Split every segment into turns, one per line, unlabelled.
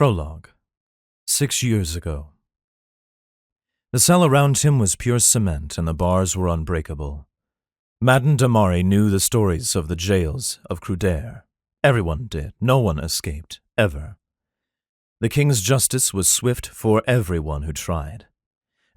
Prologue. 6 years ago. The cell around him was pure cement, and the bars were unbreakable. Madden Damari knew the stories of the jails of Crudere. Everyone did. No one escaped, ever. The king's justice was swift for everyone who tried.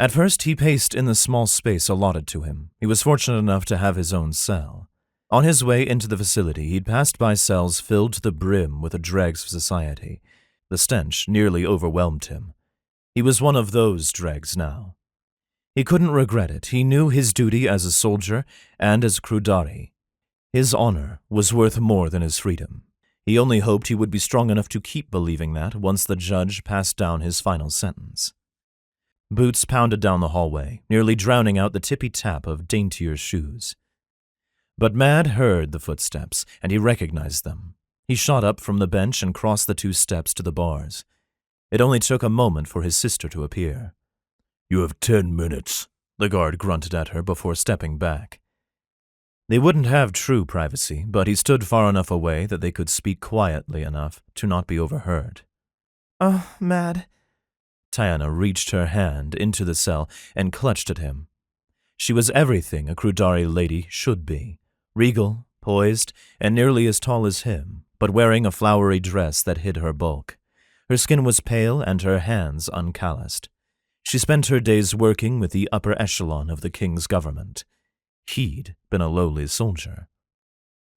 At first, he paced in the small space allotted to him. He was fortunate enough to have his own cell. On his way into the facility, he'd passed by cells filled to the brim with the dregs of society. The stench nearly overwhelmed him. He was one of those dregs now. He couldn't regret it. He knew his duty as a soldier and as Crudari. His honor was worth more than his freedom. He only hoped he would be strong enough to keep believing that once the judge passed down his final sentence. Boots pounded down the hallway, nearly drowning out the tippy-tap of daintier shoes. But Mad heard the footsteps, and he recognized them. He shot up from the bench and crossed the 2 steps to the bars. It only took a moment for his sister to appear. "You have 10 minutes, the guard grunted at her before stepping back. They wouldn't have true privacy, but he stood far enough away that they could speak quietly enough to not be overheard.
"Oh, Mad."
Tiana reached her hand into the cell and clutched at him. She was everything a Crudari lady should be, regal, poised, and nearly as tall as him, but wearing a flowery dress that hid her bulk. Her skin was pale and her hands uncalloused. She spent her days working with the upper echelon of the king's government. He'd been a lowly soldier.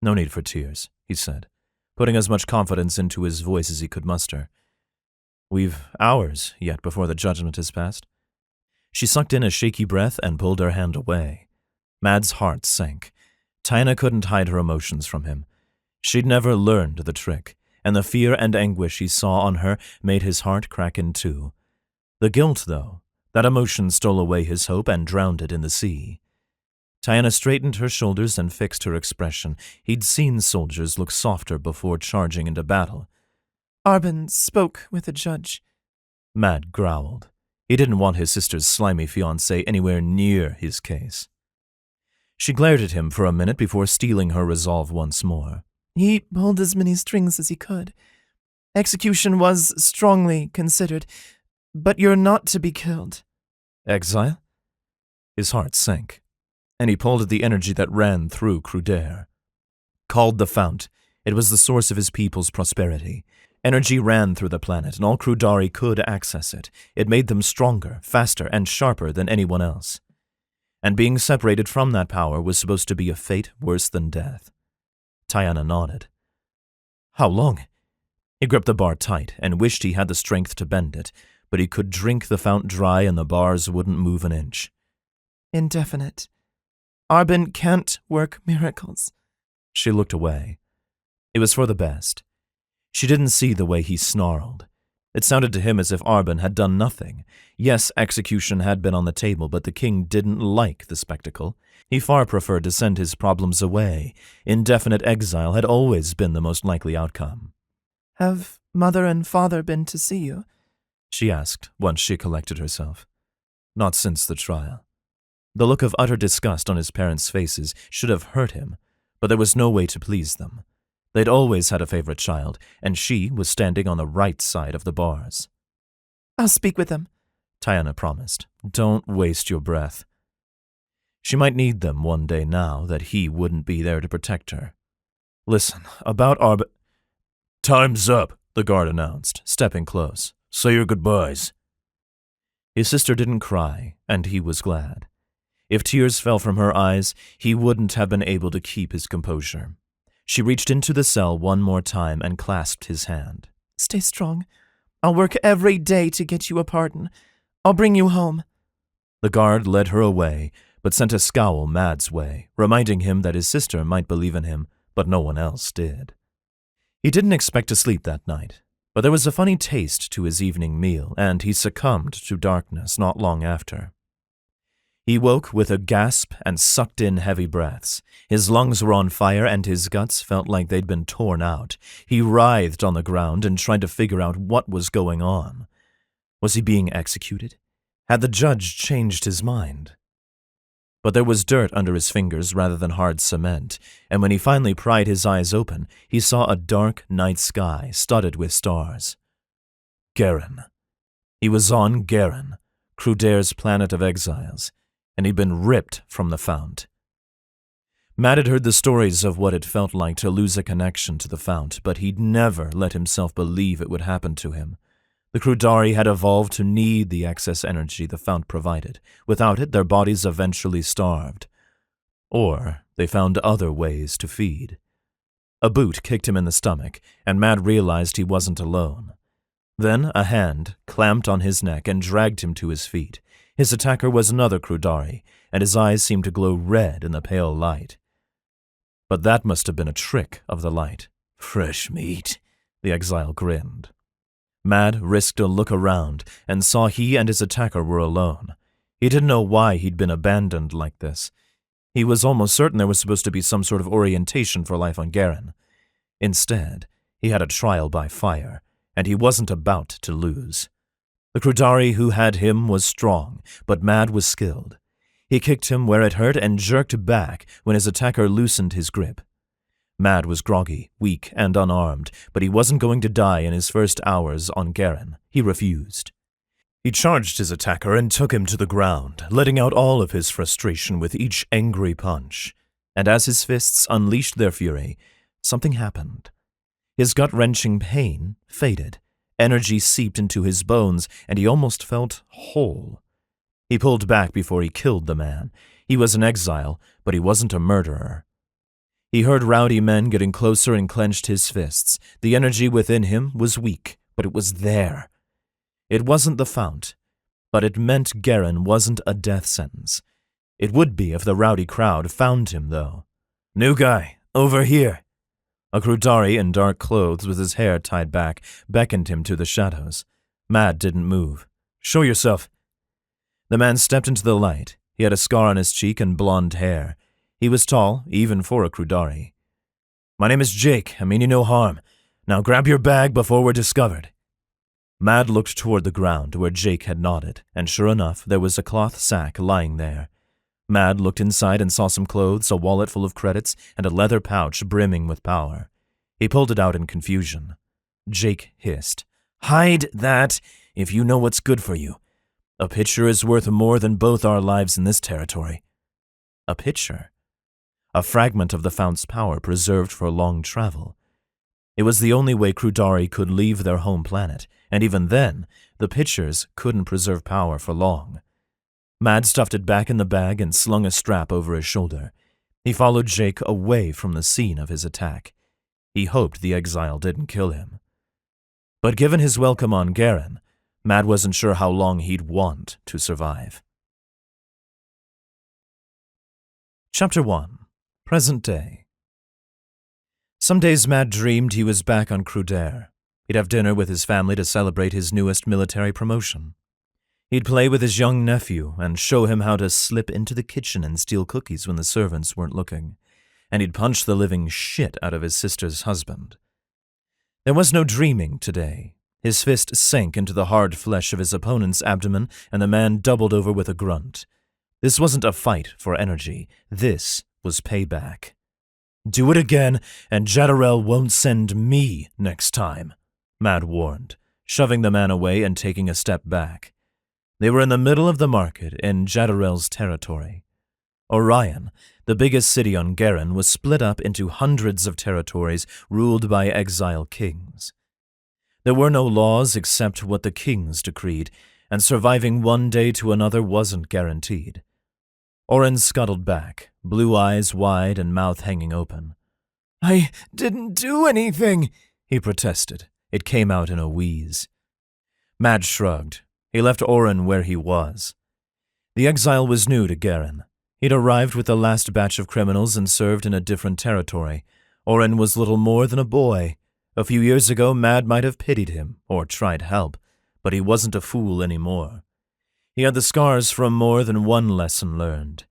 "No need for tears," he said, putting as much confidence into his voice as he could muster. "We've hours yet before the judgment is passed." She sucked in a shaky breath and pulled her hand away. Mad's heart sank. Tiana couldn't hide her emotions from him. She'd never learned the trick, and the fear and anguish he saw on her made his heart crack in two. The guilt, though, that emotion stole away his hope and drowned it in the sea. Tiana straightened her shoulders and fixed her expression. He'd seen soldiers look softer before charging into battle.
"Arbin spoke with the judge."
Mad growled. He didn't want his sister's slimy fiancé anywhere near his case. She glared at him for a minute before steeling her resolve once more.
"He pulled as many strings as he could. Execution was strongly considered, but you're not to be killed."
"Exile?" His heart sank, and he pulled at the energy that ran through Crudere. Called the Fount, it was the source of his people's prosperity. Energy ran through the planet, and all Crudari could access it. It made them stronger, faster, and sharper than anyone else. And being separated from that power was supposed to be a fate worse than death. Tiana nodded. "How long?" He gripped the bar tight and wished he had the strength to bend it, but he could drink the fount dry and the bars wouldn't move an inch.
"Indefinite. Arbin can't work miracles."
She looked away. It was for the best. She didn't see the way he snarled. It sounded to him as if Arbin had done nothing. Yes, execution had been on the table, but the king didn't like the spectacle. He far preferred to send his problems away. Indefinite exile had always been the most likely outcome.
"Have Mother and Father been to see you?"
she asked once she collected herself. Not since the trial. The look of utter disgust on his parents' faces should have hurt him, but there was no way to please them. They'd always had a favorite child, and she was standing on the right side of the bars.
"I'll speak with them,"
Tiana promised. "Don't waste your breath." She might need them one day now that he wouldn't be there to protect her. "Listen, about "Time's up," the guard announced, stepping close. "Say your goodbyes." His sister didn't cry, and he was glad. If tears fell from her eyes, he wouldn't have been able to keep his composure. She reached into the cell one more time and clasped his hand.
"Stay strong. I'll work every day to get you a pardon. I'll bring you home."
The guard led her away, but sent a scowl Mad's way, reminding him that his sister might believe in him, but no one else did. He didn't expect to sleep that night, but there was a funny taste to his evening meal, and he succumbed to darkness not long after. He woke with a gasp and sucked in heavy breaths. His lungs were on fire and his guts felt like they'd been torn out. He writhed on the ground and tried to figure out what was going on. Was he being executed? Had the judge changed his mind? But there was dirt under his fingers rather than hard cement, and when he finally pried his eyes open, he saw a dark night sky studded with stars. Garen. He was on Garen, Crudaire's planet of exiles, and he'd been ripped from the Fount. Matt had heard the stories of what it felt like to lose a connection to the Fount, but he'd never let himself believe it would happen to him. The Crudari had evolved to need the excess energy the Fount provided. Without it, their bodies eventually starved. Or they found other ways to feed. A boot kicked him in the stomach, and Matt realized he wasn't alone. Then a hand clamped on his neck and dragged him to his feet. His attacker was another Crudari, and his eyes seemed to glow red in the pale light. But that must have been a trick of the light. Fresh meat, the exile grinned. Mad risked a look around and saw he and his attacker were alone. He didn't know why he'd been abandoned like this. He was almost certain there was supposed to be some sort of orientation for life on Garen. Instead, he had a trial by fire, and he wasn't about to lose. The Crudari who had him was strong, but Mad was skilled. He kicked him where it hurt and jerked back when his attacker loosened his grip. Mad was groggy, weak, and unarmed, but he wasn't going to die in his first hours on Garen. He refused. He charged his attacker and took him to the ground, letting out all of his frustration with each angry punch. And as his fists unleashed their fury, something happened. His gut-wrenching pain faded. Energy seeped into his bones, and he almost felt whole. He pulled back before he killed the man. He was an exile, but he wasn't a murderer. He heard rowdy men getting closer and clenched his fists. The energy within him was weak, but it was there. It wasn't the Fount, but it meant Garen wasn't a death sentence. It would be if the rowdy crowd found him, though. New guy, over here. A Crudari in dark clothes with his hair tied back beckoned him to the shadows. Mad didn't move. Show yourself. The man stepped into the light. He had a scar on his cheek and blonde hair. He was tall, even for a Crudari. My name is Jake. I mean you no harm. Now grab your bag before we're discovered. Mad looked toward the ground where Jake had nodded, and sure enough, there was a cloth sack lying there. Mad looked inside and saw some clothes, a wallet full of credits, and a leather pouch brimming with power. He pulled it out in confusion. Jake hissed, Hide that, if you know what's good for you. A pitcher is worth more than both our lives in this territory. A pitcher? A fragment of the Fount's power preserved for long travel. It was the only way Crudari could leave their home planet, and even then, the pitchers couldn't preserve power for long. Mad stuffed it back in the bag and slung a strap over his shoulder. He followed Jake away from the scene of his attack. He hoped the exile didn't kill him. But given his welcome on Garen, Mad wasn't sure how long he'd want to survive. Chapter 1. Present Day. Some days Mad dreamed he was back on Crudaire. He'd have dinner with his family to celebrate his newest military promotion. He'd play with his young nephew and show him how to slip into the kitchen and steal cookies when the servants weren't looking. And he'd punch the living shit out of his sister's husband. There was no dreaming today. His fist sank into the hard flesh of his opponent's abdomen, and the man doubled over with a grunt. This wasn't a fight for energy. This was payback. Do it again, and Jaddarel won't send me next time, Mad warned, shoving the man away and taking a step back. They were in the middle of the market in Jaddarel's territory. Orion, the biggest city on Garen, was split up into hundreds of territories ruled by exile kings. There were no laws except what the kings decreed, and surviving one day to another wasn't guaranteed. Oren scuttled back, blue eyes wide and mouth hanging open. I didn't do anything, he protested. It came out in a wheeze. Mad shrugged. He left Oren where he was. The exile was new to Garen. He'd arrived with the last batch of criminals and served in a different territory. Oren was little more than a boy. A few years ago, Mad might have pitied him or tried help, but he wasn't a fool anymore. He had the scars from more than one lesson learned.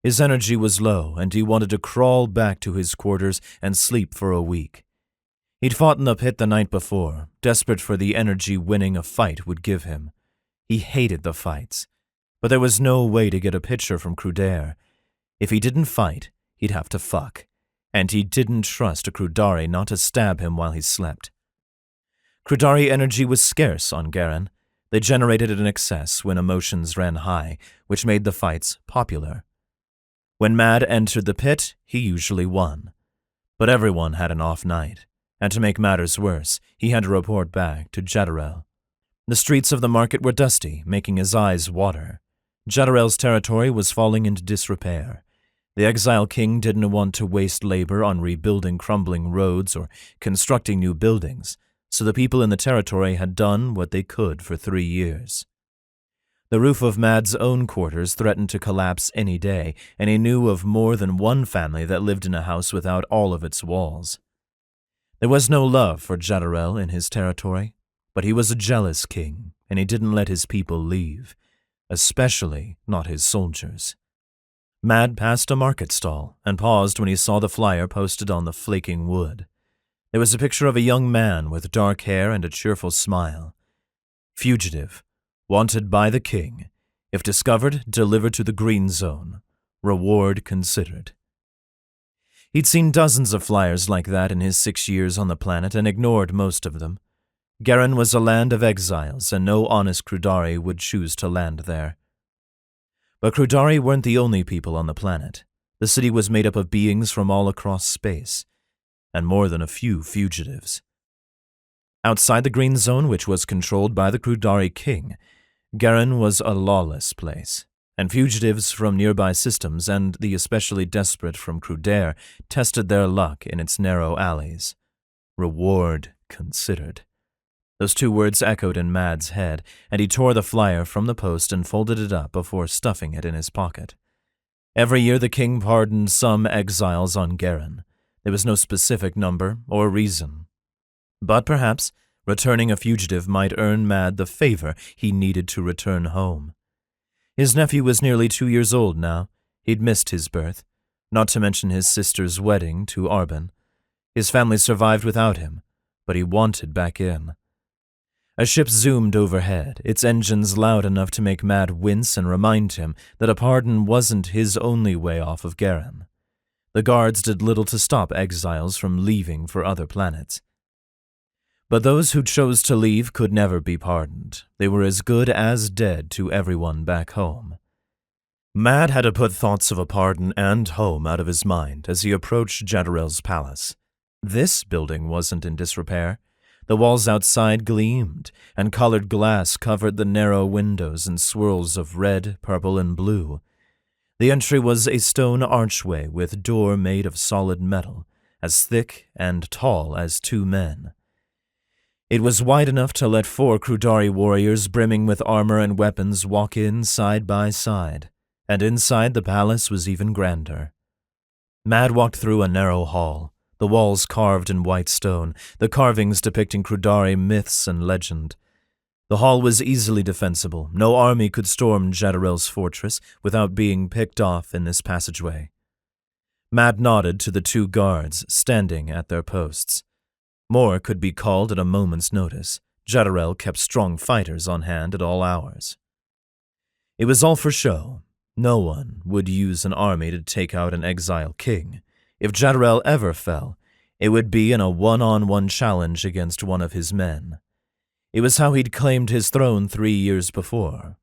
His energy was low, and he wanted to crawl back to his quarters and sleep for a week. He'd fought in the pit the night before, desperate for the energy winning a fight would give him. He hated the fights, but there was no way to get a picture from Crudaire. If he didn't fight, he'd have to fuck, and he didn't trust a Crudari not to stab him while he slept. Crudari energy was scarce on Garen. They generated it in excess when emotions ran high, which made the fights popular. When Mad entered the pit, he usually won. But everyone had an off night, and to make matters worse, he had to report back to Jezreel. The streets of the market were dusty, making his eyes water. Jezreel's territory was falling into disrepair. The Exile King didn't want to waste labor on rebuilding crumbling roads or constructing new buildings, so the people in the territory had done what they could for 3 years. The roof of Mad's own quarters threatened to collapse any day, and he knew of more than one family that lived in a house without all of its walls. There was no love for Jezreel in his territory, but he was a jealous king, and he didn't let his people leave, especially not his soldiers. Mad passed a market stall and paused when he saw the flyer posted on the flaking wood. There was a picture of a young man with dark hair and a cheerful smile. Fugitive, wanted by the king. If discovered, delivered to the green zone. Reward considered. He'd seen dozens of flyers like that in his 6 years on the planet and ignored most of them. Garen was a land of exiles, and no honest Crudari would choose to land there. But Crudari weren't the only people on the planet. The city was made up of beings from all across space, and more than a few fugitives. Outside the green zone, which was controlled by the Crudari king, Garen was a lawless place, and fugitives from nearby systems and the especially desperate from Crudare tested their luck in its narrow alleys. Reward considered. Those 2 words echoed in Mad's head, and he tore the flyer from the post and folded it up before stuffing it in his pocket. Every year the king pardoned some exiles on Garen. There was no specific number or reason. But perhaps returning a fugitive might earn Mad the favor he needed to return home. His nephew was nearly 2 years old now. He'd missed his birth, not to mention his sister's wedding to Arban. His family survived without him, but he wanted back in. A ship zoomed overhead, its engines loud enough to make Mad wince and remind him that a pardon wasn't his only way off of Garen. The guards did little to stop exiles from leaving for other planets. But those who chose to leave could never be pardoned. They were as good as dead to everyone back home. Mad had to put thoughts of a pardon and home out of his mind as he approached Jezreel's palace. This building wasn't in disrepair. The walls outside gleamed, and colored glass covered the narrow windows in swirls of red, purple, and blue. The entry was a stone archway with door made of solid metal, as thick and tall as 2 men. It was wide enough to let 4 Crudari warriors brimming with armor and weapons walk in side by side, and inside the palace was even grander. Mad walked through a narrow hall, the walls carved in white stone, the carvings depicting Crudari myths and legend. The hall was easily defensible. No army could storm Jezreel's fortress without being picked off in this passageway. Mad nodded to the 2 guards standing at their posts. More could be called at a moment's notice. Jezreel kept strong fighters on hand at all hours. It was all for show. No one would use an army to take out an exile king. If Jezreel ever fell, it would be in a one-on-one challenge against one of his men. It was how he'd claimed his throne 3 years before.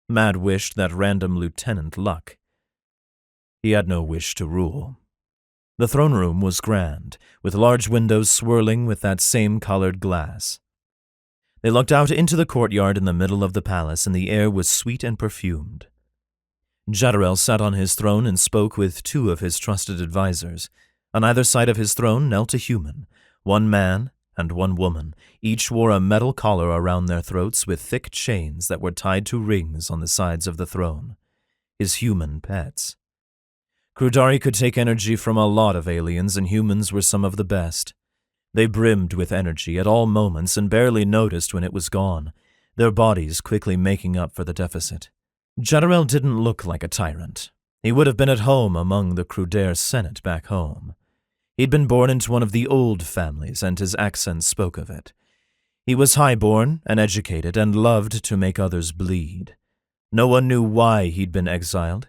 Mad wished that random lieutenant luck. He had no wish to rule. The throne room was grand, with large windows swirling with that same colored glass. They looked out into the courtyard in the middle of the palace, and the air was sweet and perfumed. Jezreel sat on his throne and spoke with 2 of his trusted advisors. On either side of his throne knelt a human, 1 man and 1 woman. Each wore a metal collar around their throats with thick chains that were tied to rings on the sides of the throne. His human pets. Crudari could take energy from a lot of aliens, and humans were some of the best. They brimmed with energy at all moments and barely noticed when it was gone, their bodies quickly making up for the deficit. Jezreel didn't look like a tyrant. He would have been at home among the Crudare Senate back home. He'd been born into one of the old families, and his accent spoke of it. He was high-born and educated and loved to make others bleed. No one knew why he'd been exiled.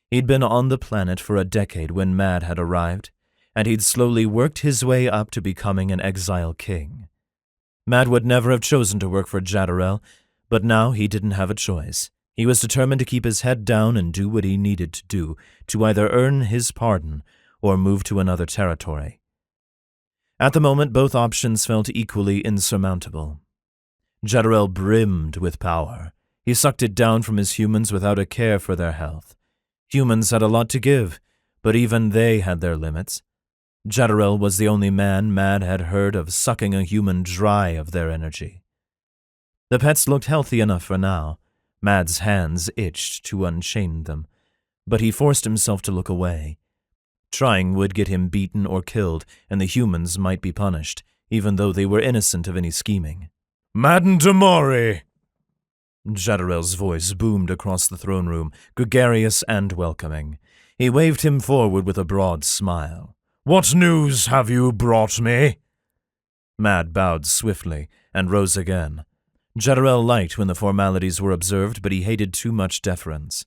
He'd been on the planet for a decade when Mad had arrived, and he'd slowly worked his way up to becoming an exile king. Mad would never have chosen to work for Jadderel, but now he didn't have a choice. He was determined to keep his head down and do what he needed to do to either earn his pardon or move to another territory. At the moment, both options felt equally insurmountable. Jadderel brimmed with power. He sucked it down from his humans without a care for their health. Humans had a lot to give, but even they had their limits. Jadderel was the only man Mad had heard of sucking a human dry of their energy. The pets looked healthy enough for now. Mad's hands itched to unchain them, but he forced himself to look away. Trying would get him beaten or killed, and the humans might be punished, even though they were innocent of any scheming. "Madden Damari!" Jadderel's voice boomed across the throne room, gregarious and welcoming. He waved him forward with a broad smile. "What news have you brought me?" Mad bowed swiftly and rose again. Jadderel liked when the formalities were observed, but he hated too much deference.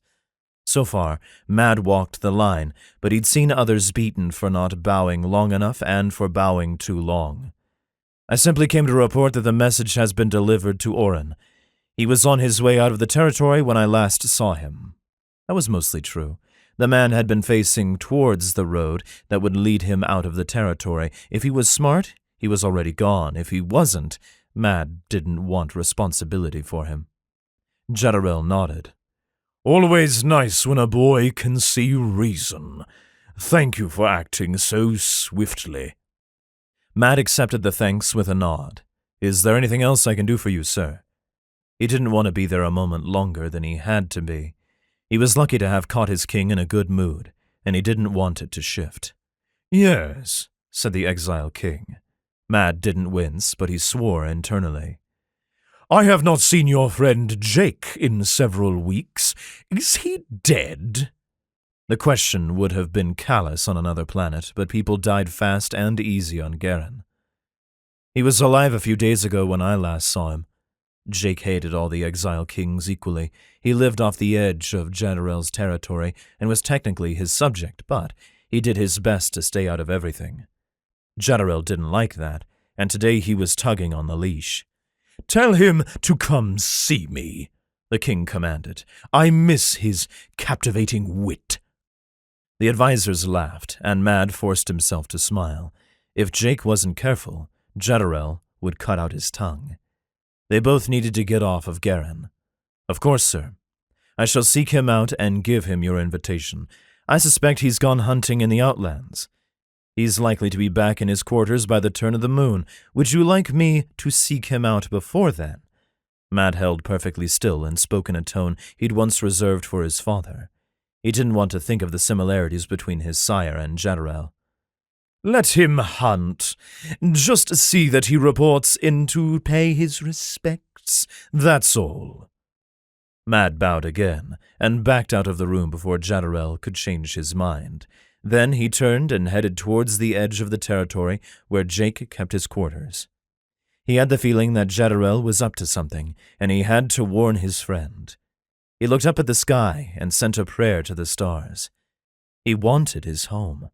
So far, Mad walked the line, but he'd seen others beaten for not bowing long enough and for bowing too long. "I simply came to report that the message has been delivered to Orin. He was on his way out of the territory when I last saw him." That was mostly true. The man had been facing towards the road that would lead him out of the territory. If he was smart, he was already gone. If he wasn't, Mad didn't want responsibility for him. Jadderel nodded. "Always nice when a boy can see reason. Thank you for acting so swiftly." Mad accepted the thanks with a nod. "Is there anything else I can do for you, sir?" He didn't want to be there a moment longer than he had to be. He was lucky to have caught his king in a good mood, and he didn't want it to shift. "Yes," said the Exile king. Mad didn't wince, but he swore internally. "I have not seen your friend Jake in several weeks. Is he dead?" The question would have been callous on another planet, but people died fast and easy on Garen. "He was alive a few days ago when I last saw him." Jake hated all the Exile kings equally. He lived off the edge of Jadderel's territory and was technically his subject, but he did his best to stay out of everything. Jadderel didn't like that, and today he was tugging on the leash. "Tell him to come see me," the king commanded. "I miss his captivating wit." The advisors laughed, and Mad forced himself to smile. If Jake wasn't careful, Jadderel would cut out his tongue. They both needed to get off of Garen. "Of course, sir. I shall seek him out and give him your invitation. I suspect he's gone hunting in the Outlands. He's likely to be back in his quarters by the turn of the moon. Would you like me to seek him out before then?" Mad held perfectly still and spoke in a tone he'd once reserved for his father. He didn't want to think of the similarities between his sire and Jadderel. "Let him hunt. Just see that he reports in to pay his respects. That's all." Mad bowed again and backed out of the room before Jadderel could change his mind. Then he turned and headed towards the edge of the territory where Jake kept his quarters. He had the feeling that Jadderel was up to something, and he had to warn his friend. He looked up at the sky and sent a prayer to the stars. He wanted his home,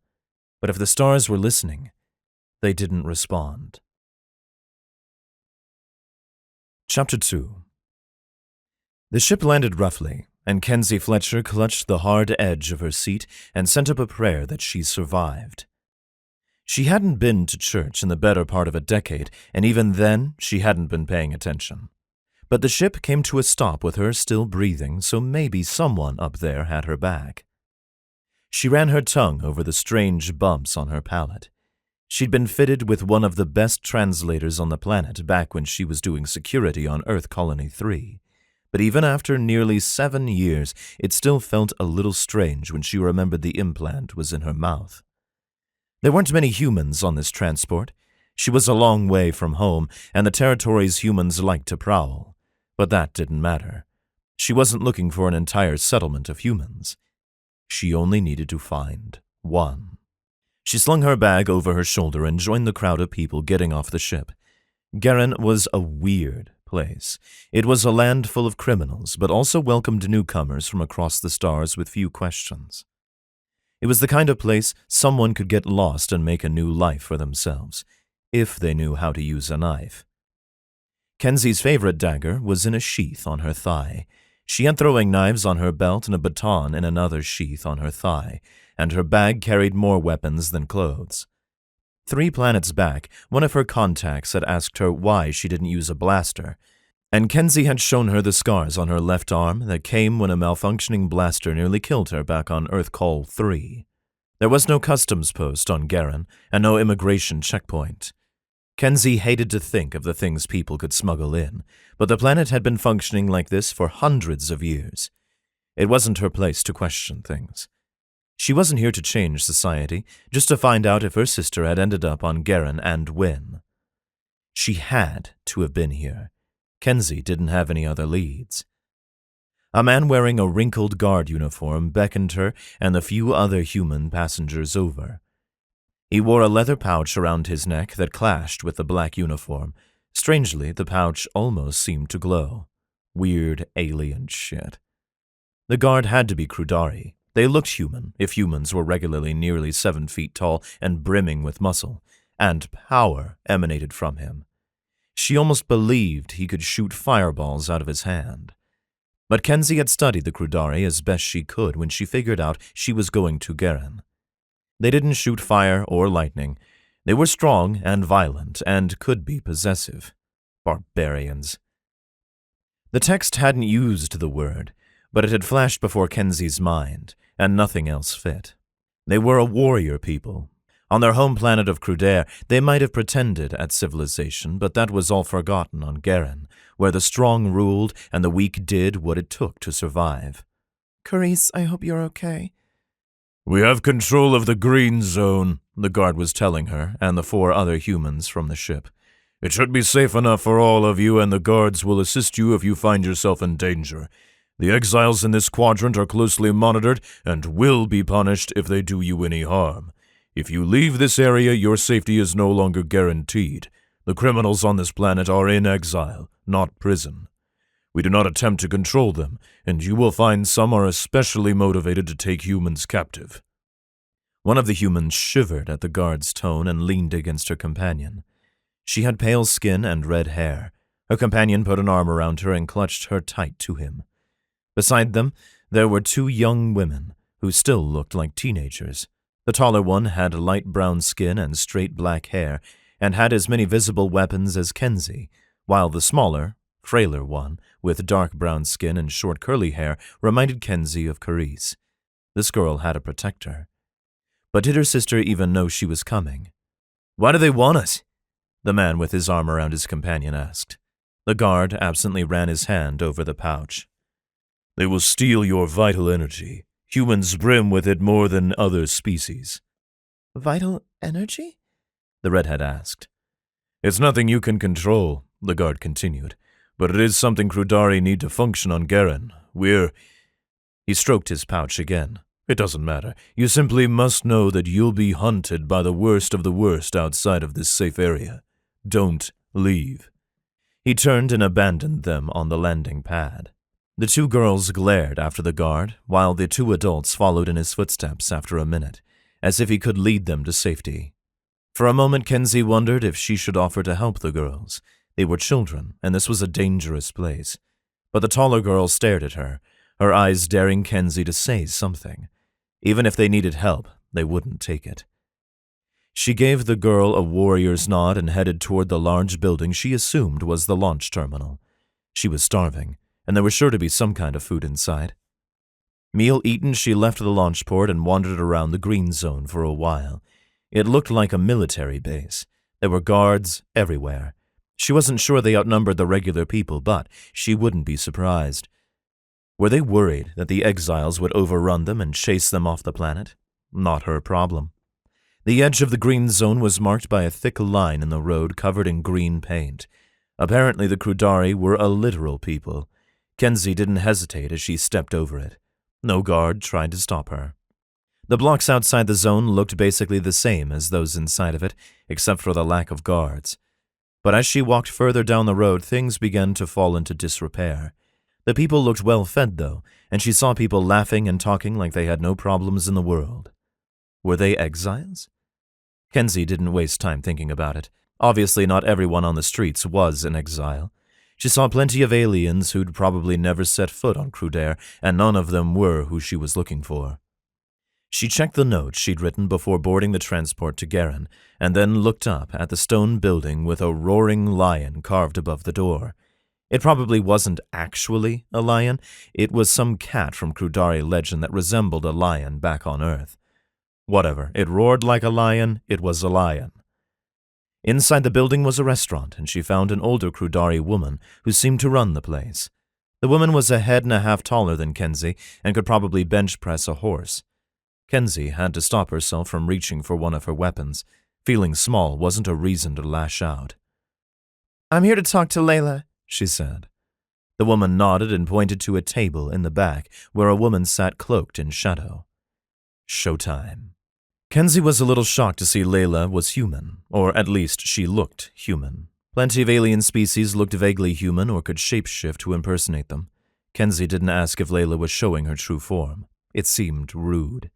but if the stars were listening, they didn't respond. Chapter 2. The ship landed roughly, and Kenzie Fletcher clutched the hard edge of her seat and sent up a prayer that she survived. She hadn't been to church in the better part of a decade, and even then she hadn't been paying attention. But the ship came to a stop with her still breathing, so maybe someone up there had her back. She ran her tongue over the strange bumps on her palate. She'd been fitted with one of the best translators on the planet back when she was doing security on Earth Colony 3. But even after nearly 7 years, it still felt a little strange when she remembered the implant was in her mouth. There weren't many humans on this transport. She was a long way from home, and the territory's humans liked to prowl. But that didn't matter. She wasn't looking for an entire settlement of humans. She only needed to find one. She slung her bag over her shoulder and joined the crowd of people getting off the ship. Garen was a weird place. It was a land full of criminals, but also welcomed newcomers from across the stars with few questions. It was the kind of place someone could get lost and make a new life for themselves, if they knew how to use a knife. Kenzie's favorite dagger was in a sheath on her thigh. She had throwing knives on her belt and a baton in another sheath on her thigh, and her bag carried more weapons than clothes. 3 planets back, one of her contacts had asked her why she didn't use a blaster, and Kenzie had shown her the scars on her left arm that came when a malfunctioning blaster nearly killed her back on Earth Call 3. There was no customs post on Garen, and no immigration checkpoint. Kenzie hated to think of the things people could smuggle in, but the planet had been functioning like this for hundreds of years. It wasn't her place to question things. She wasn't here to change society, just to find out if her sister had ended up on Garen and when. She had to have been here. Kenzie didn't have any other leads. A man wearing a wrinkled guard uniform beckoned her and the few other human passengers over. He wore a leather pouch around his neck that clashed with the black uniform. Strangely, the pouch almost seemed to glow. Weird alien shit. The guard had to be Crudari. They looked human, if humans were regularly nearly 7 feet tall and brimming with muscle, and power emanated from him. She almost believed he could shoot fireballs out of his hand. But Kenzie had studied the Crudari as best she could when she figured out she was going to Garen. They didn't shoot fire or lightning. They were strong and violent and could be possessive. Barbarians. The text hadn't used the word, but it had flashed before Kenzie's mind, and nothing else fit. They were a warrior people. On their home planet of Crudair, they might have pretended at civilization, but that was all forgotten on Garen, where the strong ruled and the weak did what it took to survive.
Carice, I hope you're okay.
We have control of the green zone, the guard was telling her and the 4 other humans from the ship. It should be safe enough for all of you, and the guards will assist you if you find yourself in danger. The exiles in this quadrant are closely monitored and will be punished if they do you any harm. If you leave this area, your safety is no longer guaranteed. The criminals on this planet are in exile, not prison. We do not attempt to control them, and you will find some are especially motivated to take humans captive. One of the humans shivered at the guard's tone and leaned against her companion. She had pale skin and red hair. Her companion put an arm around her and clutched her tight to him. Beside them, there were 2 young women, who still looked like teenagers. The taller one had light brown skin and straight black hair, and had as many visible weapons as Kenzie, while the smaller, frailer one, with dark brown skin and short curly hair, reminded Kenzie of Carice. This girl had a protector. But did her sister even know she was coming? "Why do they want us?" the man with his arm around his companion asked. The guard absently ran his hand over the pouch. "They will steal your vital energy. Humans brim with it more than other species."
Vital energy?
The redhead asked. "It's nothing you can control," the guard continued, "but it is something Crudari need to function on Garen. He stroked his pouch again. "It doesn't matter. You simply must know that you'll be hunted by the worst of the worst outside of this safe area. Don't leave." He turned and abandoned them on the landing pad. The 2 girls glared after the guard, while the 2 adults followed in his footsteps after a minute, as if he could lead them to safety. For a moment, Kenzie wondered if she should offer to help the girls. They were children, and this was a dangerous place. But the taller girl stared at her, her eyes daring Kenzie to say something. Even if they needed help, they wouldn't take it. She gave the girl a warrior's nod and headed toward the large building she assumed was the launch terminal. She was starving, and there was sure to be some kind of food inside. Meal eaten, she left the launch port and wandered around the green zone for a while. It looked like a military base. There were guards everywhere. She wasn't sure they outnumbered the regular people, but she wouldn't be surprised. Were they worried that the exiles would overrun them and chase them off the planet? Not her problem. The edge of the green zone was marked by a thick line in the road covered in green paint. Apparently the Crudari were a literal people. Kenzie didn't hesitate as she stepped over it. No guard tried to stop her. The blocks outside the zone looked basically the same as those inside of it, except for the lack of guards. But as she walked further down the road, things began to fall into disrepair. The people looked well-fed, though, and she saw people laughing and talking like they had no problems in the world. Were they exiles? Kenzie didn't waste time thinking about it. Obviously not everyone on the streets was an exile. She saw plenty of aliens who'd probably never set foot on Crudair, and none of them were who she was looking for. She checked the note she'd written before boarding the transport to Garen, and then looked up at the stone building with a roaring lion carved above the door. It probably wasn't actually a lion. It was some cat from Crudari legend that resembled a lion back on Earth. Whatever, it roared like a lion, it was a lion. Inside the building was a restaurant, and she found an older Crudari woman who seemed to run the place. The woman was a head and a half taller than Kenzie and could probably bench press a horse. Kenzie had to stop herself from reaching for one of her weapons. Feeling small wasn't a reason to lash out.
"I'm here to talk to Layla,"
she said. The woman nodded and pointed to a table in the back where a woman sat cloaked in shadow. Showtime. Kenzie was a little shocked to see Layla was human, or at least she looked human. Plenty of alien species looked vaguely human or could shapeshift to impersonate them. Kenzie didn't ask if Layla was showing her true form. It seemed rude.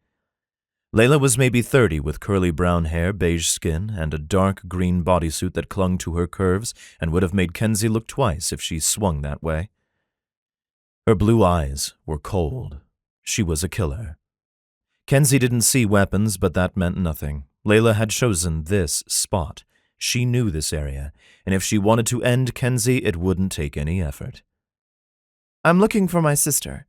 Layla was maybe 30 with curly brown hair, beige skin, and a dark green bodysuit that clung to her curves and would have made Kenzie look twice if she swung that way. Her blue eyes were cold. She was a killer. Kenzie didn't see weapons, but that meant nothing. Layla had chosen this spot. She knew this area, and if she wanted to end Kenzie, it wouldn't take any effort.
"I'm looking for my sister."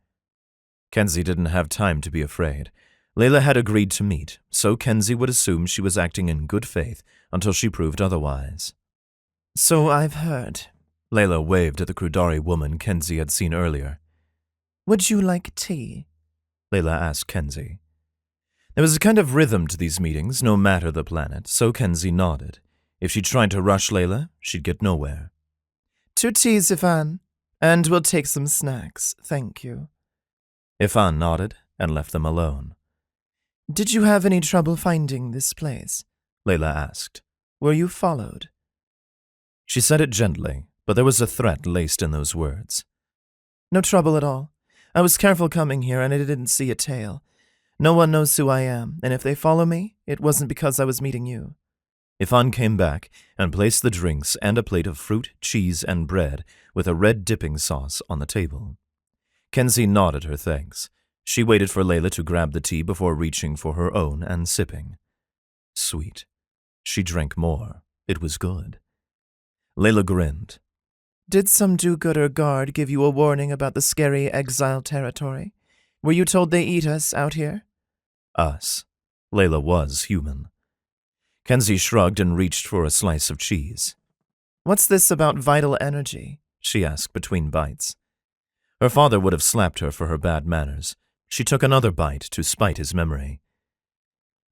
Kenzie didn't have time to be afraid. Layla had agreed to meet, so Kenzie would assume she was acting in good faith until she proved otherwise.
"So I've heard."
Layla waved at the Crudari woman Kenzie had seen earlier.
"Would you like tea?"
Layla asked Kenzie. There was a kind of rhythm to these meetings, no matter the planet, so Kenzie nodded. If she tried to rush Layla, she'd get nowhere.
"2 teas, Ifan, and we'll take some snacks, thank you."
Ifan nodded and left them alone.
"Did you have any trouble finding this place?"
Layla asked.
"Were you followed?"
She said it gently, but there was a threat laced in those words.
"No trouble at all. I was careful coming here and I didn't see a tail. No one knows who I am, and if they follow me, it wasn't because I was meeting you."
Ifan came back and placed the drinks and a plate of fruit, cheese, and bread with a red dipping sauce on the table. Kenzie nodded her thanks. She waited for Layla to grab the tea before reaching for her own and sipping. Sweet. She drank more. It was good. Layla grinned.
"Did some do-gooder guard give you a warning about the scary Exile territory? Were you told they eat us out here?"
Us. Layla was human. Kenzie shrugged and reached for a slice of cheese.
"What's this about vital energy?"
she asked between bites. Her father would have slapped her for her bad manners. She took another bite to spite his memory.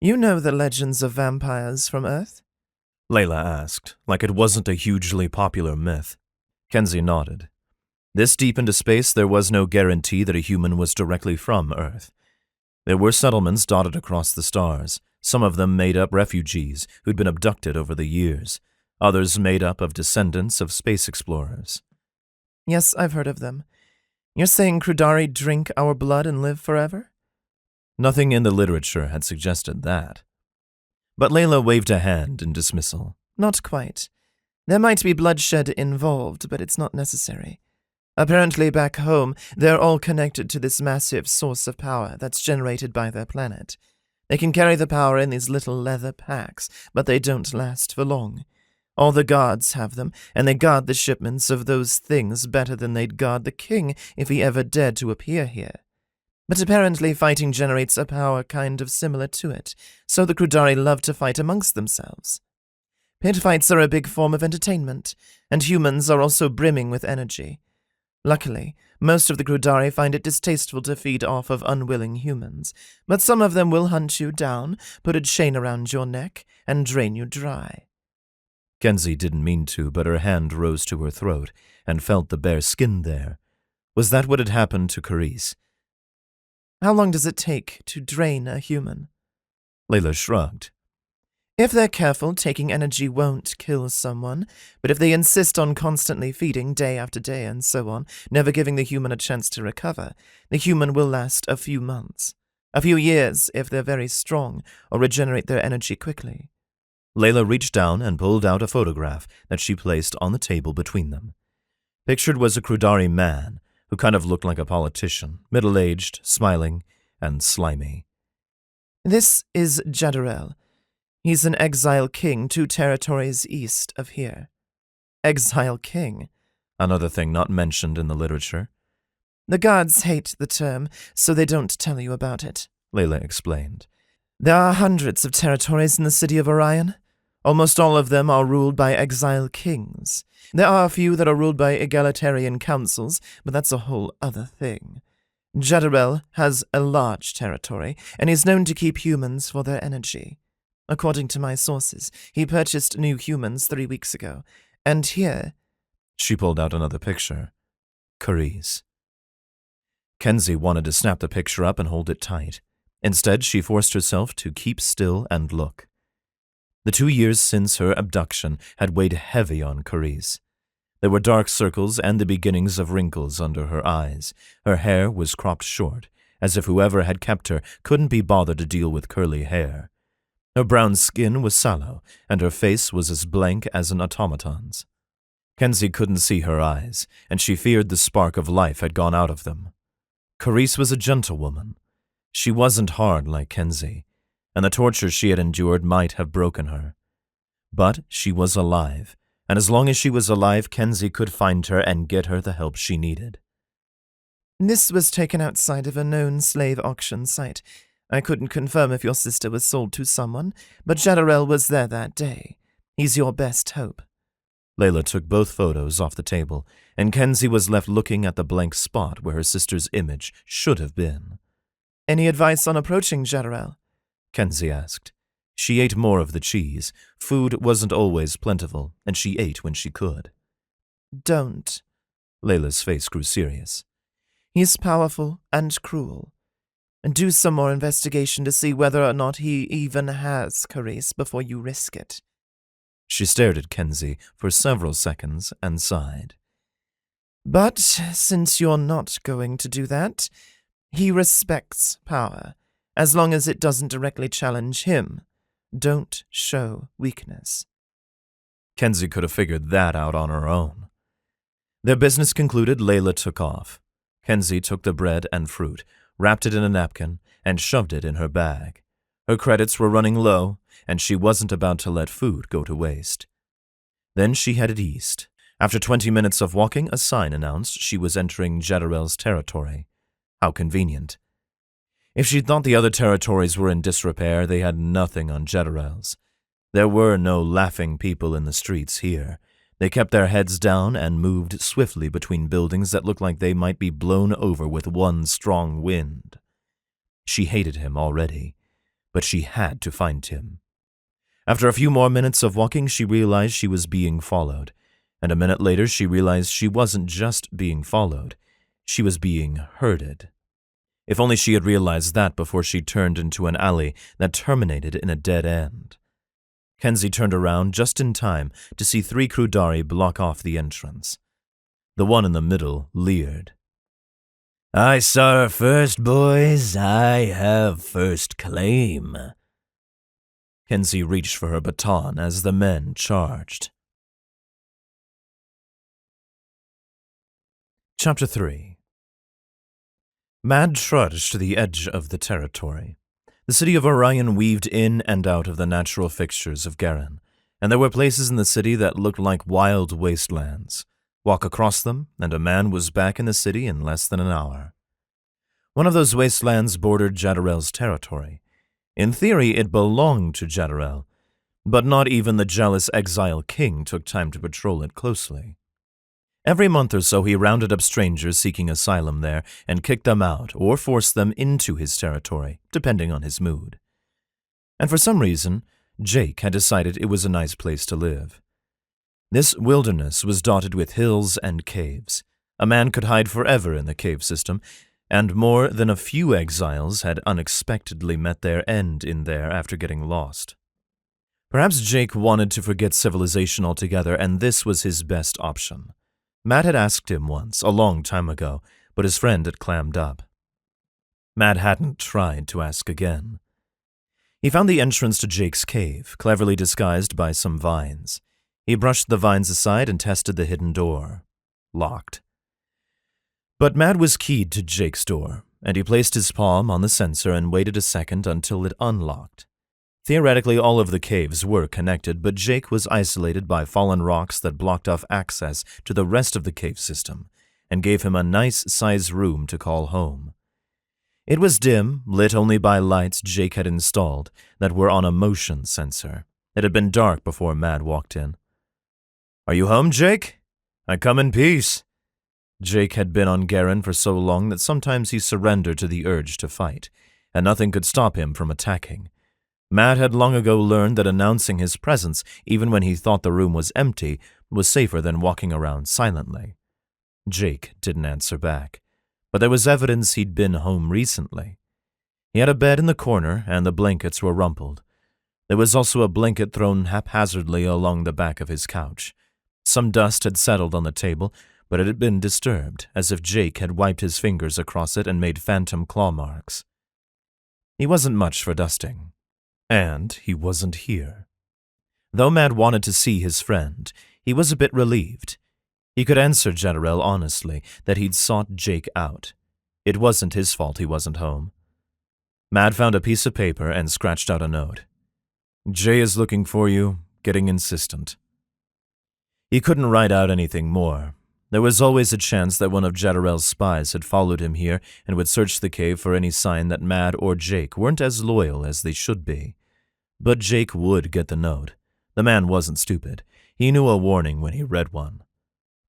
"You know the legends of vampires from Earth?"
Layla asked, like it wasn't a hugely popular myth. Kenzie nodded. This deep into space, there was no guarantee that a human was directly from Earth. There were settlements dotted across the stars, some of them made up refugees who'd been abducted over the years, others made up of descendants of space explorers.
"Yes, I've heard of them. You're saying Crudari drink our blood and live forever?"
Nothing in the literature had suggested that. But Layla waved a hand in dismissal.
"Not quite. There might be bloodshed involved, but it's not necessary. Apparently back home, they're all connected to this massive source of power that's generated by their planet. They can carry the power in these little leather packs, but they don't last for long. All the guards have them, and they guard the shipments of those things better than they'd guard the king if he ever dared to appear here. But apparently fighting generates a power kind of similar to it, so the Crudari love to fight amongst themselves. Pit fights are a big form of entertainment, and humans are also brimming with energy. Luckily, most of the Crudari find it distasteful to feed off of unwilling humans, but some of them will hunt you down, put a chain around your neck, and drain you dry."
Kenzie didn't mean to, but her hand rose to her throat and felt the bare skin there. Was that what had happened to Carice?
"How long does it take to drain a human?"
Layla shrugged.
"If they're careful, taking energy won't kill someone, but if they insist on constantly feeding day after day and so on, never giving the human a chance to recover, the human will last a few months. A few years if they're very strong or regenerate their energy quickly."
Layla reached down and pulled out a photograph that she placed on the table between them. Pictured was a Crudari man who kind of looked like a politician, middle-aged, smiling, and slimy.
This is Jadorel. He's an Exile king 2 territories east of here. Exile king?
Another thing not mentioned in the literature.
The gods hate the term, so they don't tell you about it,
Layla explained.
There are hundreds of territories in the city of Orion. Almost all of them are ruled by Exile kings. There are a few that are ruled by egalitarian councils, but that's a whole other thing. Jadorel has a large territory, and he's known to keep humans for their energy. According to my sources, he purchased new humans 3 weeks ago, and here...
She pulled out another picture. Carice. Kenzie wanted to snap the picture up and hold it tight. Instead, she forced herself to keep still and look. The 2 years since her abduction had weighed heavy on Carice. There were dark circles and the beginnings of wrinkles under her eyes. Her hair was cropped short, as if whoever had kept her couldn't be bothered to deal with curly hair. Her brown skin was sallow, and her face was as blank as an automaton's. Kenzie couldn't see her eyes, and she feared the spark of life had gone out of them. Carice was a gentlewoman. She wasn't hard like Kenzie, and the torture she had endured might have broken her. But she was alive, and as long as she was alive, Kenzie could find her and get her the help she needed.
This was taken outside of a known slave auction site. I couldn't confirm if your sister was sold to someone, but Jadorel was there that day. He's your best hope.
Layla took both photos off the table, and Kenzie was left looking at the blank spot where her sister's image should have been.
Any advice on approaching Jadorel?
Kenzie asked. She ate more of the cheese. Food wasn't always plentiful, and she ate when she could.
Don't.
Layla's face grew serious.
He's powerful and cruel. And do some more investigation to see whether or not he even has Carice before you risk it.
She stared at Kenzie for several seconds and sighed.
But since you're not going to do that, he respects power, as long as it doesn't directly challenge him. Don't show weakness.
Kenzie could have figured that out on her own. Their business concluded, Layla took off. Kenzie took the bread and fruit, wrapped it in a napkin, and shoved it in her bag. Her credits were running low, and she wasn't about to let food go to waste. Then she headed east. After 20 minutes of walking, a sign announced she was entering Jadorel's territory. How convenient. If she thought the other territories were in disrepair, they had nothing on Jadorel's. There were no laughing people in the streets here. They kept their heads down and moved swiftly between buildings that looked like they might be blown over with one strong wind. She hated him already, but she had to find him. After a few more minutes of walking, she realized she was being followed, and a minute later she realized she wasn't just being followed, she was being herded. If only she had realized that before she turned into an alley that terminated in a dead end. Kenzie turned around just in time to see 3 Crudari block off the entrance. The one in the middle leered. "I saw her first, boys. I have first claim." Kenzie reached for her baton as the men charged. Chapter 3. Mad trudged to the edge of the territory. The city of Orion weaved in and out of the natural fixtures of Garin, and there were places in the city that looked like wild wastelands. Walk across them, and a man was back in the city in less than an hour. One of those wastelands bordered Jadorel's territory. In theory, it belonged to Jadorel, but not even the jealous Exile king took time to patrol it closely. Every month or so he rounded up strangers seeking asylum there and kicked them out or forced them into his territory, depending on his mood. And for some reason, Jake had decided it was a nice place to live. This wilderness was dotted with hills and caves. A man could hide forever in the cave system, and more than a few exiles had unexpectedly met their end in there after getting lost. Perhaps Jake wanted to forget civilization altogether, and this was his best option. Matt had asked him once, a long time ago, but his friend had clammed up. Matt hadn't tried to ask again. He found the entrance to Jake's cave, cleverly disguised by some vines. He brushed the vines aside and tested the hidden door. locked. But Mad was keyed to Jake's door, and he placed his palm on the sensor and waited a second until it unlocked. Theoretically, all of the caves were connected, but Jake was isolated by fallen rocks that blocked off access to the rest of the cave system and gave him a nice-sized room to call home. It was dim, lit only by lights Jake had installed that were on a motion sensor. It had been dark before Mad walked in. "Are you home, Jake? I come in peace." Jake had been on Garen for so long that sometimes he surrendered to the urge to fight, and nothing could stop him from attacking. Mad had long ago learned that announcing his presence, even when he thought the room was empty, was safer than walking around silently. Jake didn't answer back, but there was evidence he'd been home recently. He had a bed in the corner, and the blankets were rumpled. There was also a blanket thrown haphazardly along the back of his couch. Some dust had settled on the table, but it had been disturbed, as if Jake had wiped his fingers across it and made phantom claw marks. He wasn't much for dusting. And he wasn't here. Though Mad wanted to see his friend, he was a bit relieved. He could answer General honestly that he'd sought Jake out. It wasn't his fault he wasn't home. Mad found a piece of paper and scratched out a note. "Jay is looking for you, getting insistent." He couldn't write out anything more. There was always a chance that one of Jadderell's spies had followed him here and would search the cave for any sign that Mad or Jake weren't as loyal as they should be. But Jake would get the note. The man wasn't stupid. He knew a warning when he read one.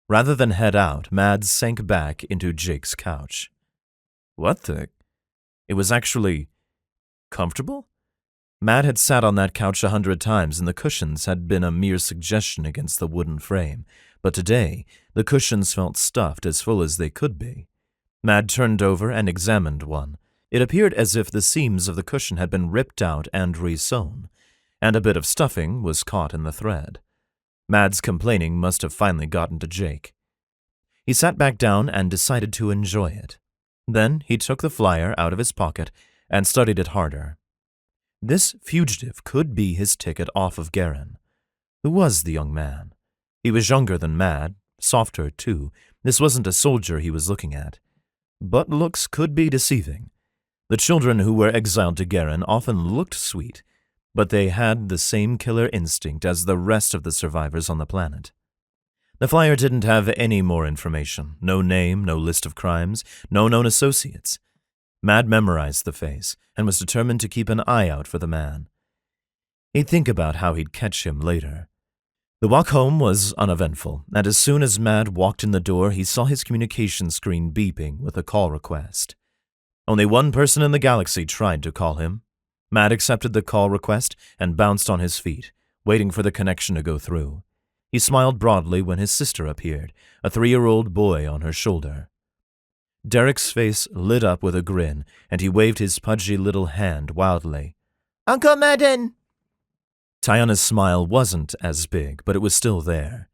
Rather than head out, Mad sank back into Jake's couch. What the? It was actually comfortable? Mad had sat on that couch 100 times, and the cushions had been a mere suggestion against the wooden frame. But today, the cushions felt stuffed as full as they could be. Mad turned over and examined one. It appeared as if the seams of the cushion had been ripped out and re-sewn, and a bit of stuffing was caught in the thread. Mad's complaining must have finally gotten to Jake. He sat back down and decided to enjoy it. Then he took the flyer out of his pocket and studied it harder. This fugitive could be his ticket off of Garen. Who was the young man? He was younger than Mad, softer too. This wasn't a soldier he was looking at. But looks could be deceiving. The children who were exiled to Garen often looked sweet, but they had the same killer instinct as the rest of the survivors on the planet. The flyer didn't have any more information. No name, no list of crimes, no known associates. Mad memorized the face and was determined to keep an eye out for the man. He'd think about how he'd catch him later. The walk home was uneventful, and as soon as Mad walked in the door, he saw his communication screen beeping with a call request. Only one person in the galaxy tried to call him. Mad accepted the call request and bounced on his feet, waiting for the connection to go through. He smiled broadly when his sister appeared, a 3-year-old boy on her shoulder. Derek's face lit up with a grin, and he waved his pudgy little hand wildly.
"Uncle Madden!"
Tiana's smile wasn't as big, but it was still there.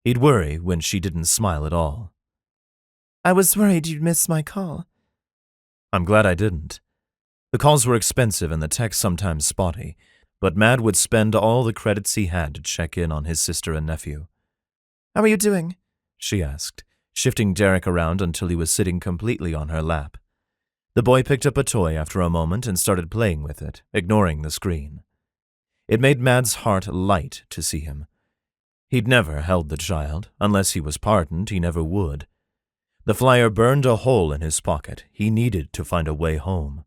He'd worry when she didn't smile at all.
"I was worried you'd miss my call."
I'm glad I didn't. The calls were expensive and the text sometimes spotty, but Mad would spend all the credits he had to check in on his sister and nephew.
"How are you doing?"
she asked, shifting Derek around until he was sitting completely on her lap. The boy picked up a toy after a moment and started playing with it, ignoring the screen. It made Mad's heart light to see him. He'd never held the child. Unless he was pardoned, he never would. The flyer burned a hole in his pocket. He needed to find a way home.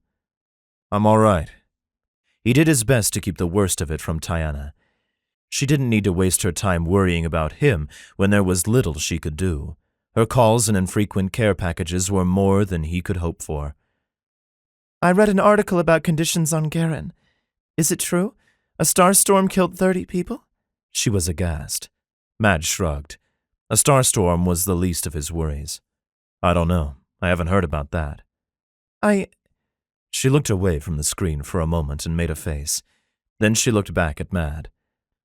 I'm all right. He did his best to keep the worst of it from Tiana. She didn't need to waste her time worrying about him when there was little she could do. Her calls and infrequent care packages were more than he could hope for.
"I read an article about conditions on Garen. Is it true? A starstorm killed 30 people?
She was aghast. Mad shrugged. A starstorm was the least of his worries. I don't know. I haven't heard about that. She looked away from the screen for a moment and made a face. Then she looked back at Mad.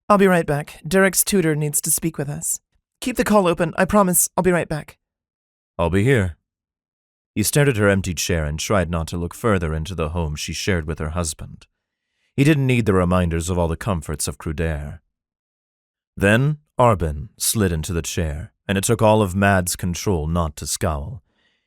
"I'll be right back. Derek's tutor needs to speak with us. Keep the call open. I promise. I'll be right back."
I'll be here. He stared at her empty chair and tried not to look further into the home she shared with her husband. He didn't need the reminders of all the comforts of Crudaire. Then, Arbin slid into the chair, and it took all of Mad's control not to scowl.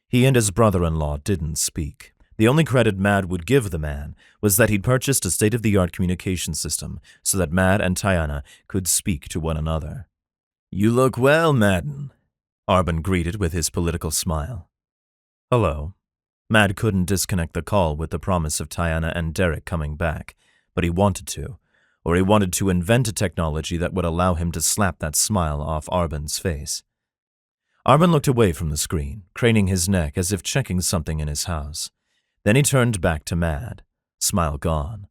He and his brother-in-law didn't speak. The only credit Mad would give the man was that he'd purchased a state-of-the-art communication system so that Mad and Tiana could speak to one another. "You look well, Madden," Arbin greeted with his political smile. "Hello." Mad couldn't disconnect the call with the promise of Tiana and Derek coming back, but he wanted to, or he wanted to invent a technology that would allow him to slap that smile off Arbin's face. Arbin looked away from the screen, craning his neck as if checking something in his house. Then he turned back to Mad, smile gone.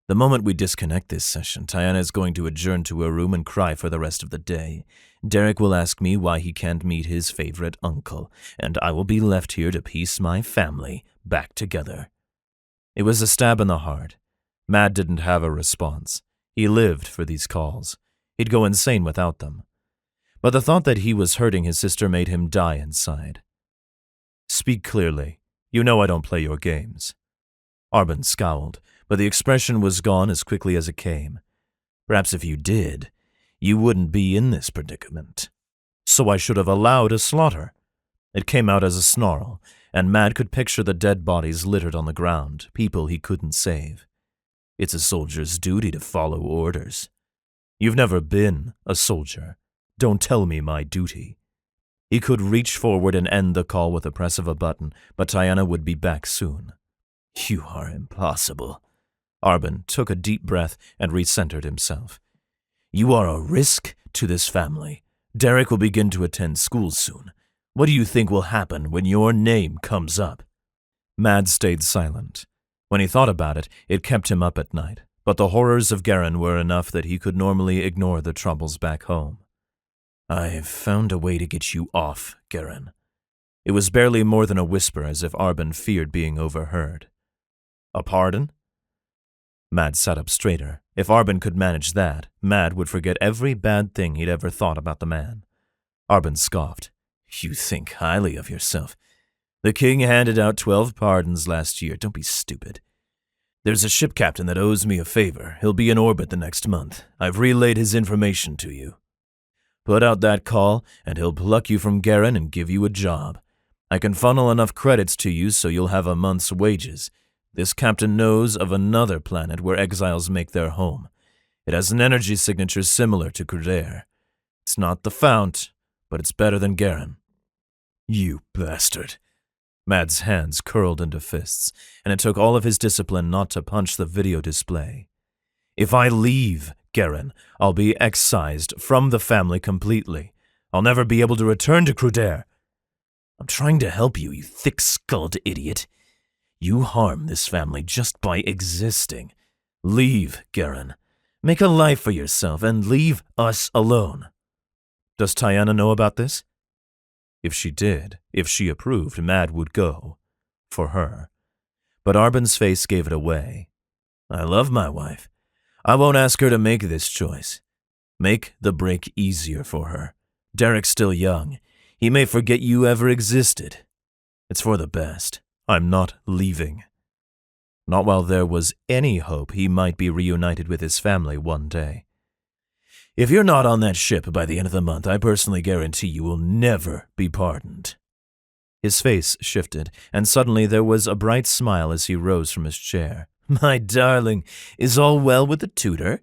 "The moment we disconnect this session, Tiana is going to adjourn to her room and cry for the rest of the day. Derek will ask me why he can't meet his favorite uncle, and I will be left here to piece my family back together." It was a stab in the heart. Mad didn't have a response. He lived for these calls. He'd go insane without them. But the thought that he was hurting his sister made him die inside. "Speak clearly. You know I don't play your games." Arbin scowled, but the expression was gone as quickly as it came. "Perhaps if you did, you wouldn't be in this predicament. So I should have allowed a slaughter." It came out as a snarl, and Mad could picture the dead bodies littered on the ground, people he couldn't save. It's a soldier's duty to follow orders. You've never been a soldier. Don't tell me my duty. He could reach forward and end the call with a press of a button, but Tiana would be back soon. "You are impossible." Arbin took a deep breath and recentered himself. "You are a risk to this family. Derek will begin to attend school soon. What do you think will happen when your name comes up?" Mad stayed silent. When he thought about it, it kept him up at night, but the horrors of Garen were enough that he could normally ignore the troubles back home. "I've found a way to get you off, Garen." It was barely more than a whisper, as if Arbin feared being overheard. "A pardon?" Mad sat up straighter. If Arbin could manage that, Mad would forget every bad thing he'd ever thought about the man. Arbin scoffed. "You think highly of yourself. The king handed out 12 pardons last year. Don't be stupid. There's a ship captain that owes me a favor. He'll be in orbit the next month. I've relayed his information to you. Put out that call, and he'll pluck you from Garen and give you a job. I can funnel enough credits to you so you'll have a month's wages. This captain knows of another planet where exiles make their home. It has an energy signature similar to Crudair. It's not the Fount, but it's better than Garen." "You bastard." Mad's hands curled into fists, and it took all of his discipline not to punch the video display. "If I leave Garen, I'll be excised from the family completely. I'll never be able to return to Crudair." "I'm trying to help you, you thick-skulled idiot. You harm this family just by existing. Leave, Garen. Make a life for yourself and leave us alone." "Does Tiana know about this?" If she did, if she approved, Mad would go. For her. But Arbin's face gave it away. "I love my wife. I won't ask her to make this choice. Make the break easier for her. Derek's still young. He may forget you ever existed. It's for the best. I'm not leaving." Not while there was any hope he might be reunited with his family one day. "If you're not on that ship by the end of the month, I personally guarantee you will never be pardoned." His face shifted, and suddenly there was a bright smile as he rose from his chair. "My darling, is all well with the tutor?"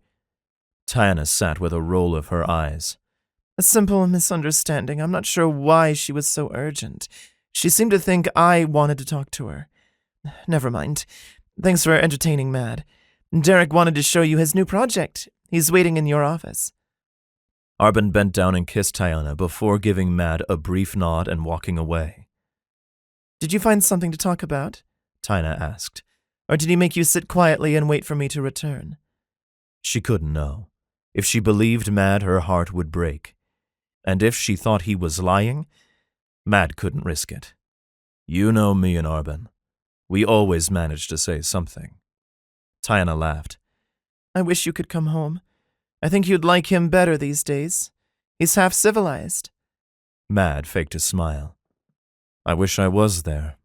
Tiana sat with a roll of her eyes.
"A simple misunderstanding. I'm not sure why she was so urgent. She seemed to think I wanted to talk to her. Never mind. Thanks for entertaining Mad. Derek wanted to show you his new project. He's waiting in your office."
Arbin bent down and kissed Tiana before giving Mad a brief nod and walking away.
"Did you find something to talk about?"
Tiana asked.
"Or did he make you sit quietly and wait for me to return?"
She couldn't know. If she believed Mad, her heart would break. And if she thought he was lying, Mad couldn't risk it. "You know me and Arbin. We always manage to say something." Tiana laughed.
"I wish you could come home. I think you'd like him better these days. He's half civilized."
Mad faked a smile. "I wish I was there."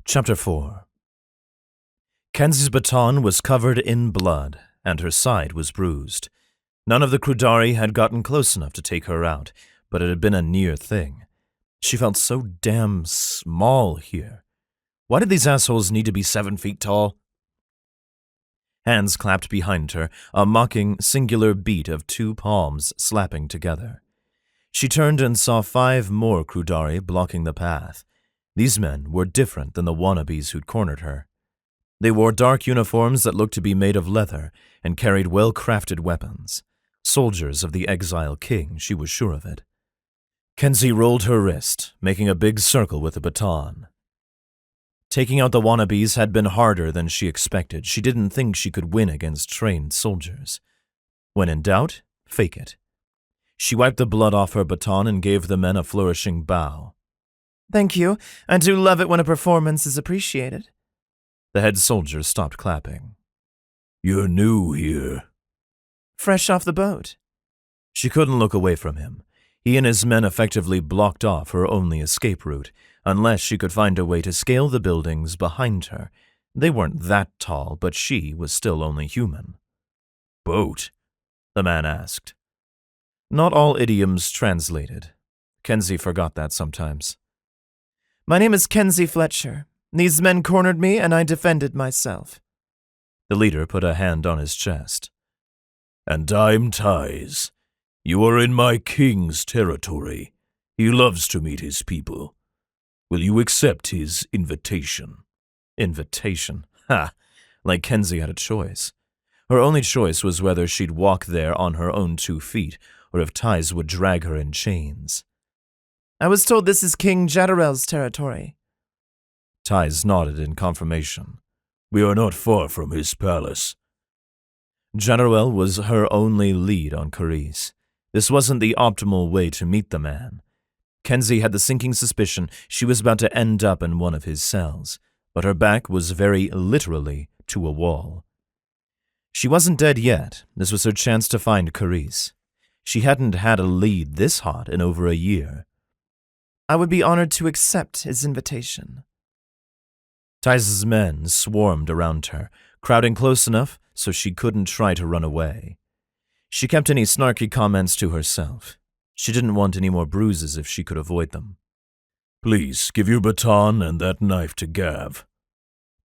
Chapter 4. Kenzie's baton was covered in blood, and her side was bruised. None of the Crudari had gotten close enough to take her out, but it had been a near thing. She felt so damn small here. Why did these assholes need to be 7 feet tall? Hands clapped behind her, a mocking, singular beat of 2 palms slapping together. She turned and saw 5 more Crudari blocking the path. These men were different than the wannabes who'd cornered her. They wore dark uniforms that looked to be made of leather and carried well-crafted weapons. Soldiers of the Exile king, she was sure of it. Kenzie rolled her wrist, making a big circle with a baton. Taking out the wannabes had been harder than she expected. She didn't think she could win against trained soldiers. When in doubt, fake it. She wiped the blood off her baton and gave the men a flourishing bow.
Thank you. I do love it when a performance is appreciated.
The head soldier stopped clapping. You're new here.
Fresh off the boat.
She couldn't look away from him. He and his men effectively blocked off her only escape route, unless she could find a way to scale the buildings behind her. They weren't that tall, but she was still only human. Boat? The man asked. Not all idioms translated. Kenzie forgot that sometimes.
My name is Kenzie Fletcher. These men cornered me, and I defended myself.
The leader put a hand on his chest. And I'm Ties. You are in my king's territory. He loves to meet his people. Will you accept his invitation? Invitation? Ha! Like Kenzie had a choice. Her only choice was whether she'd walk there on her own 2 feet, or if Ties would drag her in chains.
I was told this is King Jaddarel's territory.
Ties nodded in confirmation. We are not far from his palace. Jaddarel was her only lead on Carice. This wasn't the optimal way to meet the man. Kenzie had the sinking suspicion she was about to end up in one of his cells, but her back was very literally to a wall. She wasn't dead yet. This was her chance to find Carice. She hadn't had a lead this hot in over a year.
I would be honored to accept his invitation.
Tice's men swarmed around her, crowding close enough so she couldn't try to run away. She kept any snarky comments to herself. She didn't want any more bruises if she could avoid them. Please, give your baton and that knife to Gav,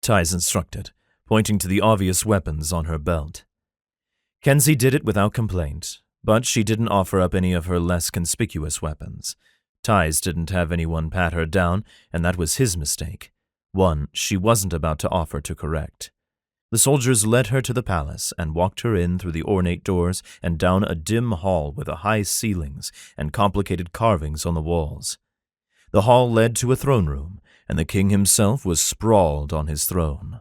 Tice instructed, pointing to the obvious weapons on her belt. Kenzie did it without complaint, but she didn't offer up any of her less conspicuous weapons. Tice didn't have anyone pat her down, and that was his mistake. One she wasn't about to offer to correct. The soldiers led her to the palace and walked her in through the ornate doors and down a dim hall with high ceilings and complicated carvings on the walls. The hall led to a throne room, and the king himself was sprawled on his throne.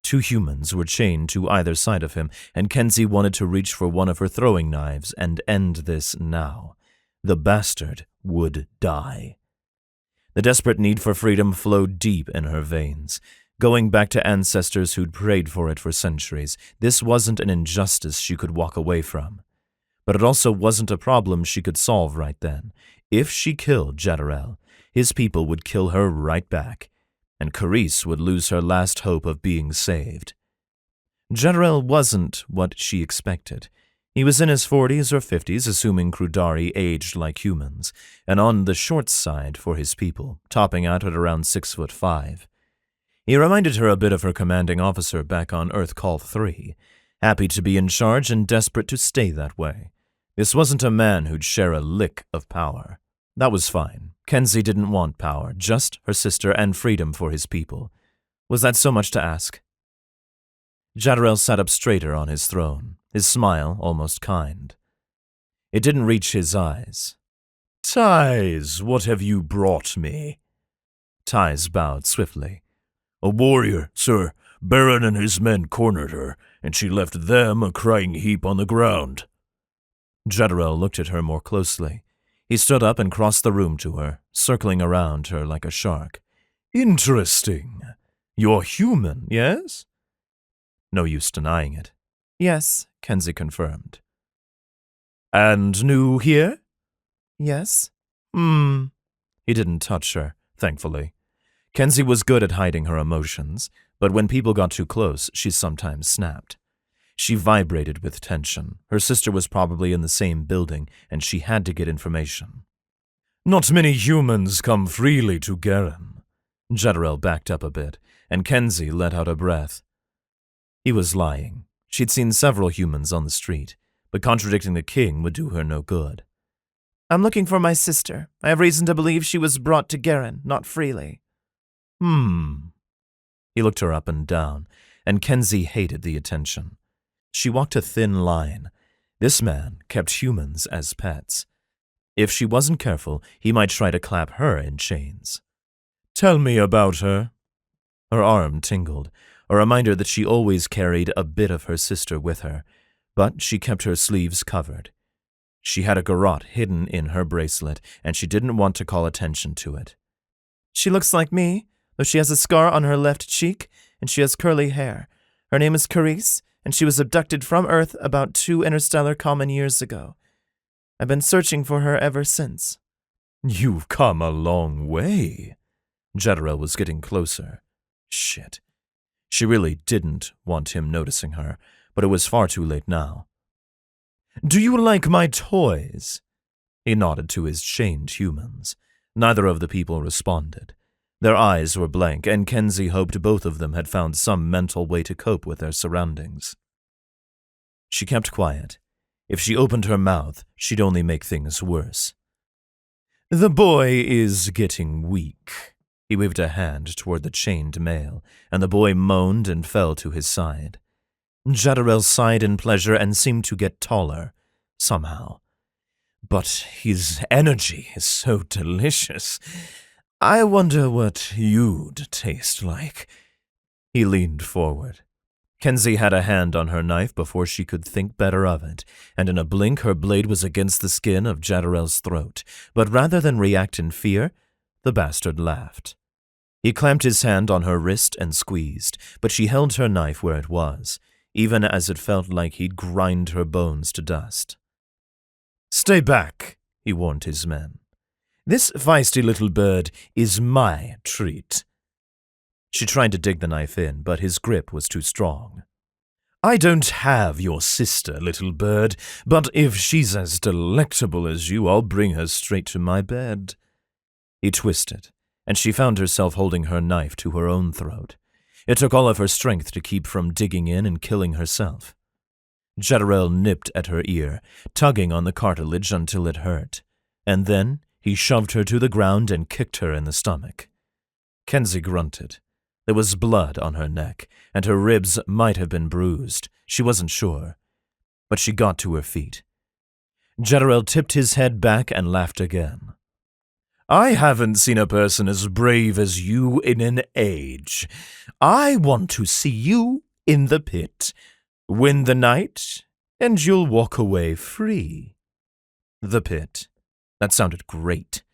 2 humans were chained to either side of him, and Kenzie wanted to reach for one of her throwing knives and end this now. The bastard would die. The desperate need for freedom flowed deep in her veins. Going back to ancestors who'd prayed for it for centuries, this wasn't an injustice she could walk away from. But it also wasn't a problem she could solve right then. If she killed Jaddarel, his people would kill her right back, and Carice would lose her last hope of being saved. Jaddarel wasn't what she expected. He was in his 40s or 50s, assuming Crudari aged like humans, and on the short side for his people, topping out at around 6'5". He reminded her a bit of her commanding officer back on Earth Call 3, happy to be in charge and desperate to stay that way. This wasn't a man who'd share a lick of power. That was fine. Kenzie didn't want power, just her sister and freedom for his people. Was that so much to ask? Jaddarel sat up straighter on his throne, his smile almost kind. It didn't reach his eyes. Ties, what have you brought me? Ties bowed swiftly. A warrior, sir. Baron and his men cornered her, and she left them a crying heap on the ground. Jaddarel looked at her more closely. He stood up and crossed the room to her, circling around her like a shark. Interesting. You're human, yes? No use denying it.
Yes,
Kenzie confirmed. And new here?
Yes.
He didn't touch her, thankfully. Kenzie was good at hiding her emotions, but when people got too close, she sometimes snapped. She vibrated with tension. Her sister was probably in the same building, and she had to get information. Not many humans come freely to Garen. Jezreel backed up a bit, and Kenzie let out a breath. He was lying. She'd seen several humans on the street, but contradicting the king would do her no good.
I'm looking for my sister. I have reason to believe she was brought to Garen, not freely.
He looked her up and down, and Kenzie hated the attention. She walked a thin line. This man kept humans as pets. If she wasn't careful, he might try to clap her in chains. Tell me about her. Her arm tingled, a reminder that she always carried a bit of her sister with her, but she kept her sleeves covered. She had a garrote hidden in her bracelet, and she didn't want to call attention to it.
She looks like me, though she has a scar on her left cheek, and she has curly hair. Her name is Carice, and she was abducted from Earth about 2 interstellar common years ago. I've been searching for her ever since.
You've come a long way. Jezreel was getting closer. Shit. She really didn't want him noticing her, but it was far too late now. Do you like my toys? He nodded to his chained humans. Neither of the people responded. Their eyes were blank, and Kenzie hoped both of them had found some mental way to cope with their surroundings. She kept quiet. If she opened her mouth, she'd only make things worse. The boy is getting weak. He waved a hand toward the chained male, and the boy moaned and fell to his side. Jezreel sighed in pleasure and seemed to get taller, somehow. But his energy is so delicious. I wonder what you'd taste like. He leaned forward. Kenzie had a hand on her knife before she could think better of it, and in a blink her blade was against the skin of Jezreel's throat. But rather than react in fear, the bastard laughed. He clamped his hand on her wrist and squeezed, but she held her knife where it was, even as it felt like he'd grind her bones to dust. Stay back, he warned his men. This feisty little bird is my treat. She tried to dig the knife in, but his grip was too strong. I don't have your sister, little bird, but if she's as delectable as you, I'll bring her straight to my bed. He twisted, and she found herself holding her knife to her own throat. It took all of her strength to keep from digging in and killing herself. Jezreel nipped at her ear, tugging on the cartilage until it hurt, and then he shoved her to the ground and kicked her in the stomach. Kenzie grunted. There was blood on her neck, and her ribs might have been bruised. She wasn't sure. But she got to her feet. Jezreel tipped his head back and laughed again. I haven't seen a person as brave as you in an age. I want to see you in the pit. Win the night, and you'll walk away free. The pit. That sounded great.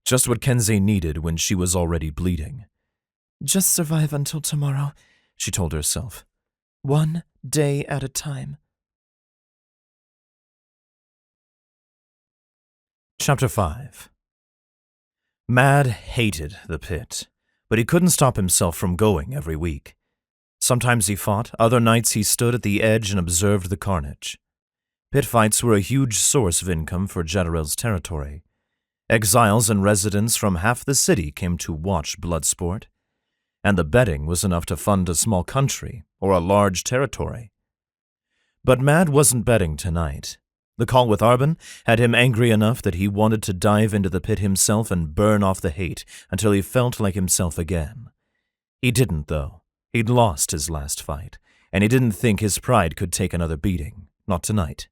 Just what Kenzie needed when she was already bleeding.
Just survive until tomorrow, she told herself. 1 day at a time.
Chapter 5. Mad hated the pit, but he couldn't stop himself from going every week. Sometimes he fought, other nights he stood at the edge and observed the carnage. Pit fights were a huge source of income for Jezreel's territory. Exiles and residents from half the city came to watch blood sport, and the betting was enough to fund a small country or a large territory. But Mad wasn't betting tonight. The call with Arbin had him angry enough that he wanted to dive into the pit himself and burn off the hate until he felt like himself again. He didn't, though. He'd lost his last fight, and he didn't think his pride could take another beating. Not tonight.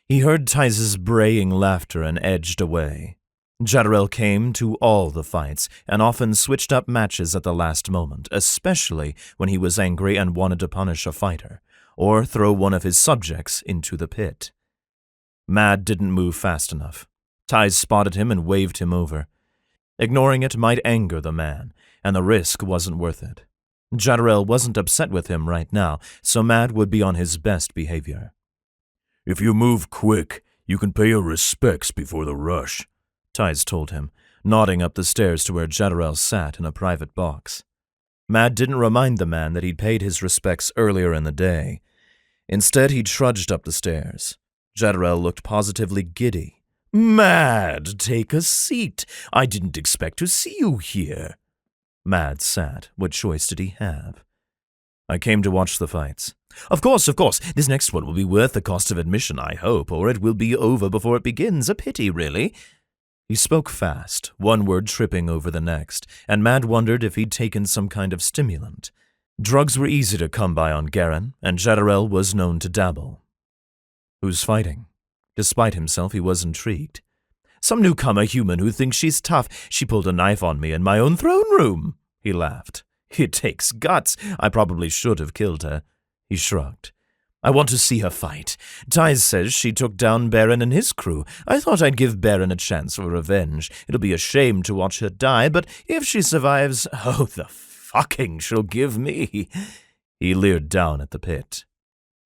He heard Tize's braying laughter and edged away. Jezreel came to all the fights and often switched up matches at the last moment, especially when he was angry and wanted to punish a fighter, or throw one of his subjects into the pit. Mad didn't move fast enough. Tize spotted him and waved him over. Ignoring it might anger the man, and the risk wasn't worth it. Jezreel wasn't upset with him right now, so Mad would be on his best behavior. If you move quick, you can pay your respects before the rush, Tize told him, nodding up the stairs to where Jezreel sat in a private box. Mad didn't remind the man that he'd paid his respects earlier in the day. Instead, he trudged up the stairs. Jezreel looked positively giddy. "Mad, take a seat. I didn't expect to see you here." Mad sat. What choice did he have? "I came to watch the fights." Of course. This next one will be worth the cost of admission, I hope, or it will be over before it begins. A pity, really." He spoke fast, one word tripping over the next, and Mad wondered if he'd taken some kind of stimulant. Drugs were easy to come by on Garen, and Jezreel was known to dabble. "Who's fighting?" Despite himself, he was intrigued. "Some newcomer human who thinks she's tough. She pulled a knife on me in my own throne room." He laughed. "It takes guts. I probably should have killed her." He shrugged. "I want to see her fight. Tize says she took down Baron and his crew. I thought I'd give Baron a chance for revenge. It'll be a shame to watch her die, but if she survives, oh, the fucking she'll give me." He leered down at the pit.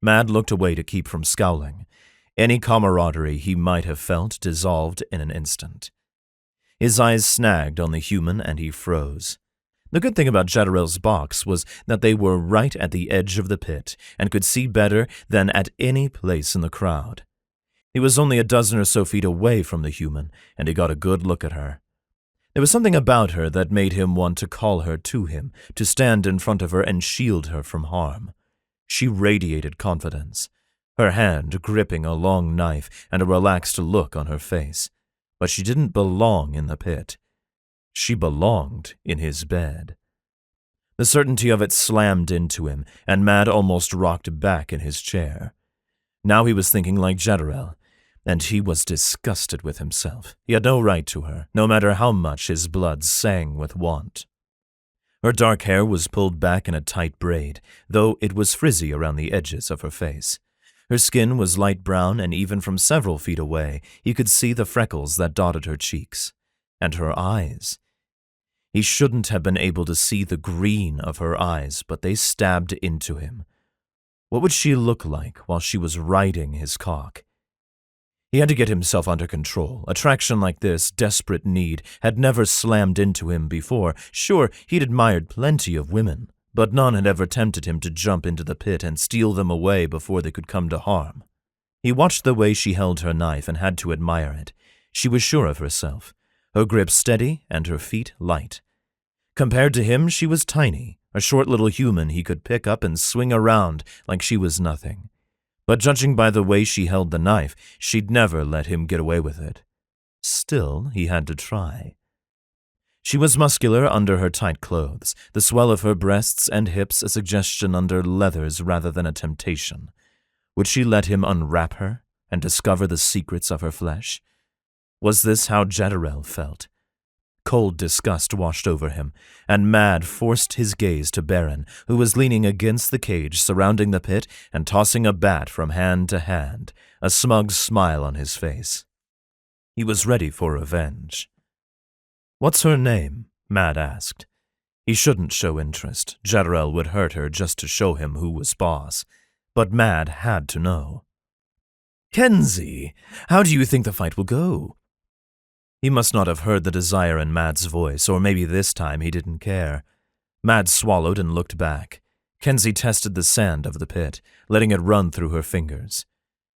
Mad looked away to keep from scowling. Any camaraderie he might have felt dissolved in an instant. His eyes snagged on the human and he froze. The good thing about Jezreel's box was that they were right at the edge of the pit and could see better than at any place in the crowd. He was only a dozen or so feet away from the human, and he got a good look at her. There was something about her that made him want to call her to him, to stand in front of her and shield her from harm. She radiated confidence, her hand gripping a long knife and a relaxed look on her face. But she didn't belong in the pit. She belonged in his bed. The certainty of it slammed into him, and Mad almost rocked back in his chair. Now he was thinking like Jezreel, and he was disgusted with himself. He had no right to her, no matter how much his blood sang with want. Her dark hair was pulled back in a tight braid, though it was frizzy around the edges of her face. Her skin was light brown, and even from several feet away, he could see the freckles that dotted her cheeks. And her eyes. He shouldn't have been able to see the green of her eyes, but they stabbed into him. What would she look like while she was riding his cock? He had to get himself under control. Attraction like this, desperate need, had never slammed into him before. Sure, he'd admired plenty of women, but none had ever tempted him to jump into the pit and steal them away before they could come to harm. He watched the way she held her knife and had to admire it. She was sure of herself, her grip steady and her feet light. Compared to him, she was tiny, a short little human he could pick up and swing around like she was nothing. But judging by the way she held the knife, she'd never let him get away with it. Still, he had to try. She was muscular under her tight clothes, the swell of her breasts and hips a suggestion under leathers rather than a temptation. Would she let him unwrap her and discover the secrets of her flesh? Was this how Jezreel felt? Cold disgust washed over him, and Mad forced his gaze to Baron, who was leaning against the cage surrounding the pit and tossing a bat from hand to hand, a smug smile on his face. He was ready for revenge. "What's her name?" Mad asked. He shouldn't show interest. Jezreel would hurt her just to show him who was boss. But Mad had to know. "Kenzie, how do you think the fight will go?" He must not have heard the desire in Mad's voice, or maybe this time he didn't care. Mad swallowed and looked back. Kenzie tested the sand of the pit, letting it run through her fingers.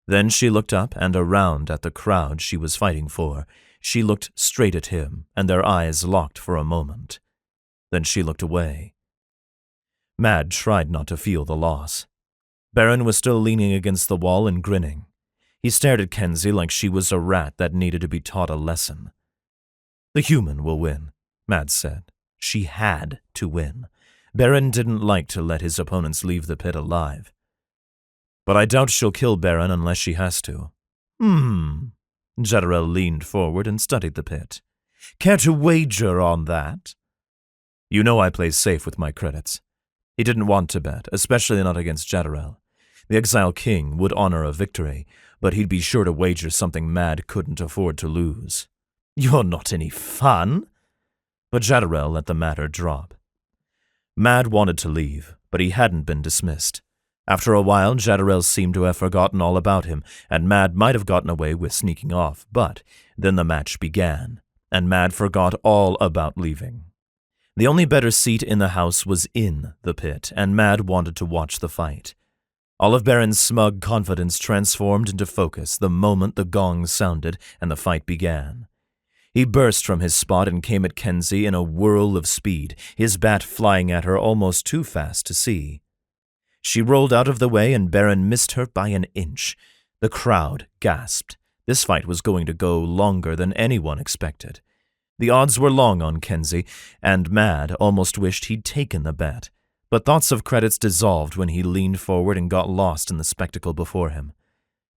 Then she looked up and around at the crowd she was fighting for. She looked straight at him, and their eyes locked for a moment. Then she looked away. Mad tried not to feel the loss. Baron was still leaning against the wall and grinning. He stared at Kenzie like she was a rat that needed to be taught a lesson. "The human will win," Mad said. She had to win. Baron didn't like to let his opponents leave the pit alive. "But I doubt she'll kill Baron unless she has to." Jezreel leaned forward and studied the pit. "Care to wager on that?" "You know I play safe with my credits." He didn't want to bet, especially not against Jezreel. The Exile King would honor a victory, but he'd be sure to wager something Mad couldn't afford to lose. "You're not any fun." But Jezreel let the matter drop. Mad wanted to leave, but he hadn't been dismissed. After a while, Jezreel seemed to have forgotten all about him, and Mad might have gotten away with sneaking off, but then the match began, and Mad forgot all about leaving. The only better seat in the house was in the pit, and Mad wanted to watch the fight. All of Baron's smug confidence transformed into focus the moment the gong sounded and the fight began. He burst from his spot and came at Kenzie in a whirl of speed, his bat flying at her almost too fast to see. She rolled out of the way and Baron missed her by an inch. The crowd gasped. This fight was going to go longer than anyone expected. The odds were long on Kenzie, and Mad almost wished he'd taken the bet, but thoughts of credits dissolved when he leaned forward and got lost in the spectacle before him.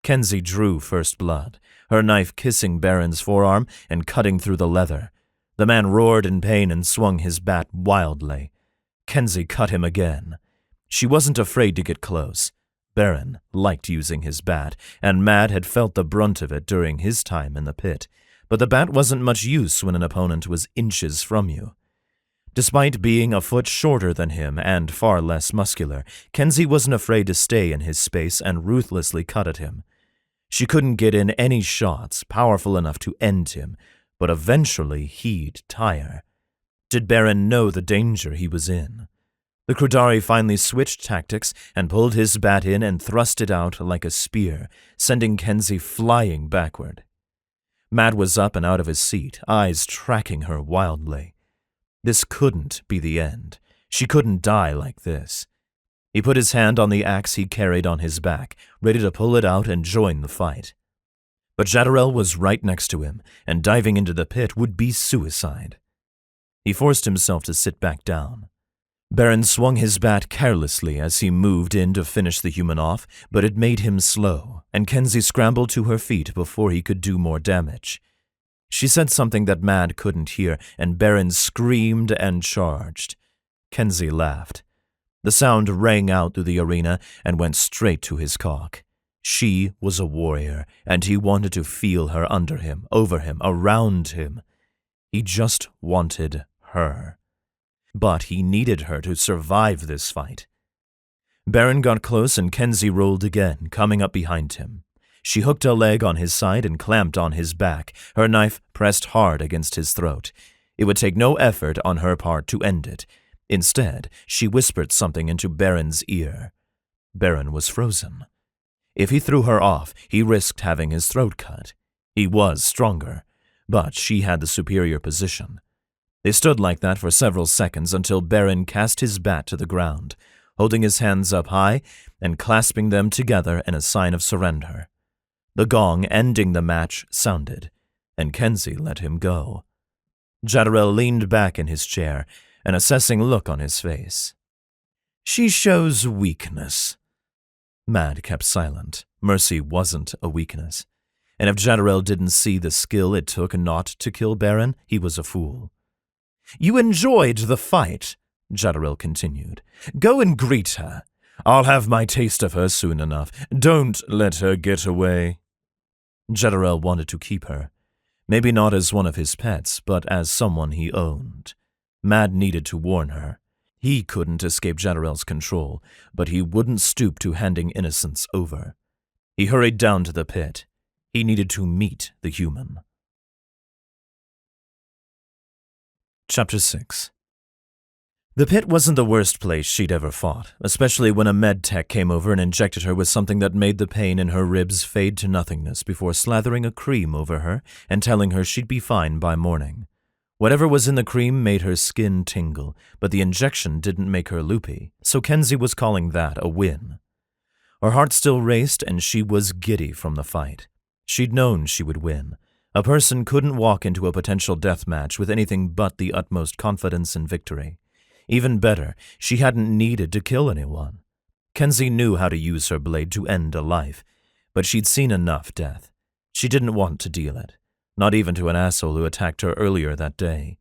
Kenzie drew first blood, her knife kissing Baron's forearm and cutting through the leather. The man roared in pain and swung his bat wildly. Kenzie cut him again. She wasn't afraid to get close. Baron liked using his bat, and Mad had felt the brunt of it during his time in the pit, but the bat wasn't much use when an opponent was inches from you. Despite being a foot shorter than him and far less muscular, Kenzie wasn't afraid to stay in his space and ruthlessly cut at him. She couldn't get in any shots powerful enough to end him, but eventually he'd tire. Did Baron know the danger he was in? The Crudari finally switched tactics and pulled his bat in and thrust it out like a spear, sending Kenzie flying backward. Mad was up and out of his seat, eyes tracking her wildly. This couldn't be the end. She couldn't die like this. He put his hand on the axe he carried on his back, ready to pull it out and join the fight. But Jadorel was right next to him, and diving into the pit would be suicide. He forced himself to sit back down. Baron swung his bat carelessly as he moved in to finish the human off, but it made him slow, and Kenzie scrambled to her feet before he could do more damage. She said something that Mad couldn't hear, and Baron screamed and charged. Kenzie laughed. The sound rang out through the arena and went straight to his cock. She was a warrior, and he wanted to feel her under him, over him, around him. He just wanted her. But he needed her to survive this fight. Baron got close and Kenzie rolled again, coming up behind him. She hooked a leg on his side and clamped on his back, her knife pressed hard against his throat. It would take no effort on her part to end it. Instead, she whispered something into Baron's ear. Baron was frozen. If he threw her off, he risked having his throat cut. He was stronger, but she had the superior position. They stood like that for several seconds until Baron cast his bat to the ground, holding his hands up high and clasping them together in a sign of surrender. The gong ending the match sounded, and Kenzie let him go. Jadorel leaned back in his chair, an assessing look on his face. "She shows weakness." Mad kept silent. Mercy wasn't a weakness. And if Jadorel didn't see the skill it took not to kill Baron, he was a fool. "You enjoyed the fight," Jadorel continued. "Go and greet her. I'll have my taste of her soon enough. Don't let her get away." Jadorel wanted to keep her. Maybe not as one of his pets, but as someone he owned. Mad needed to warn her. He couldn't escape Jadorel's control, but he wouldn't stoop to handing innocence over. He hurried down to the pit. He needed to meet the human. Chapter 6. The pit wasn't the worst place she'd ever fought, especially when a med tech came over and injected her with something that made the pain in her ribs fade to nothingness before slathering a cream over her and telling her she'd be fine by morning. Whatever was in the cream made her skin tingle, but the injection didn't make her loopy, so Kenzie was calling that a win. Her heart still raced and she was giddy from the fight. She'd known she would win. A person couldn't walk into a potential death match with anything but the utmost confidence in victory. Even better, she hadn't needed to kill anyone. Kenzie knew how to use her blade to end a life, but she'd seen enough death. She didn't want to deal it, not even to an asshole who attacked her earlier that day.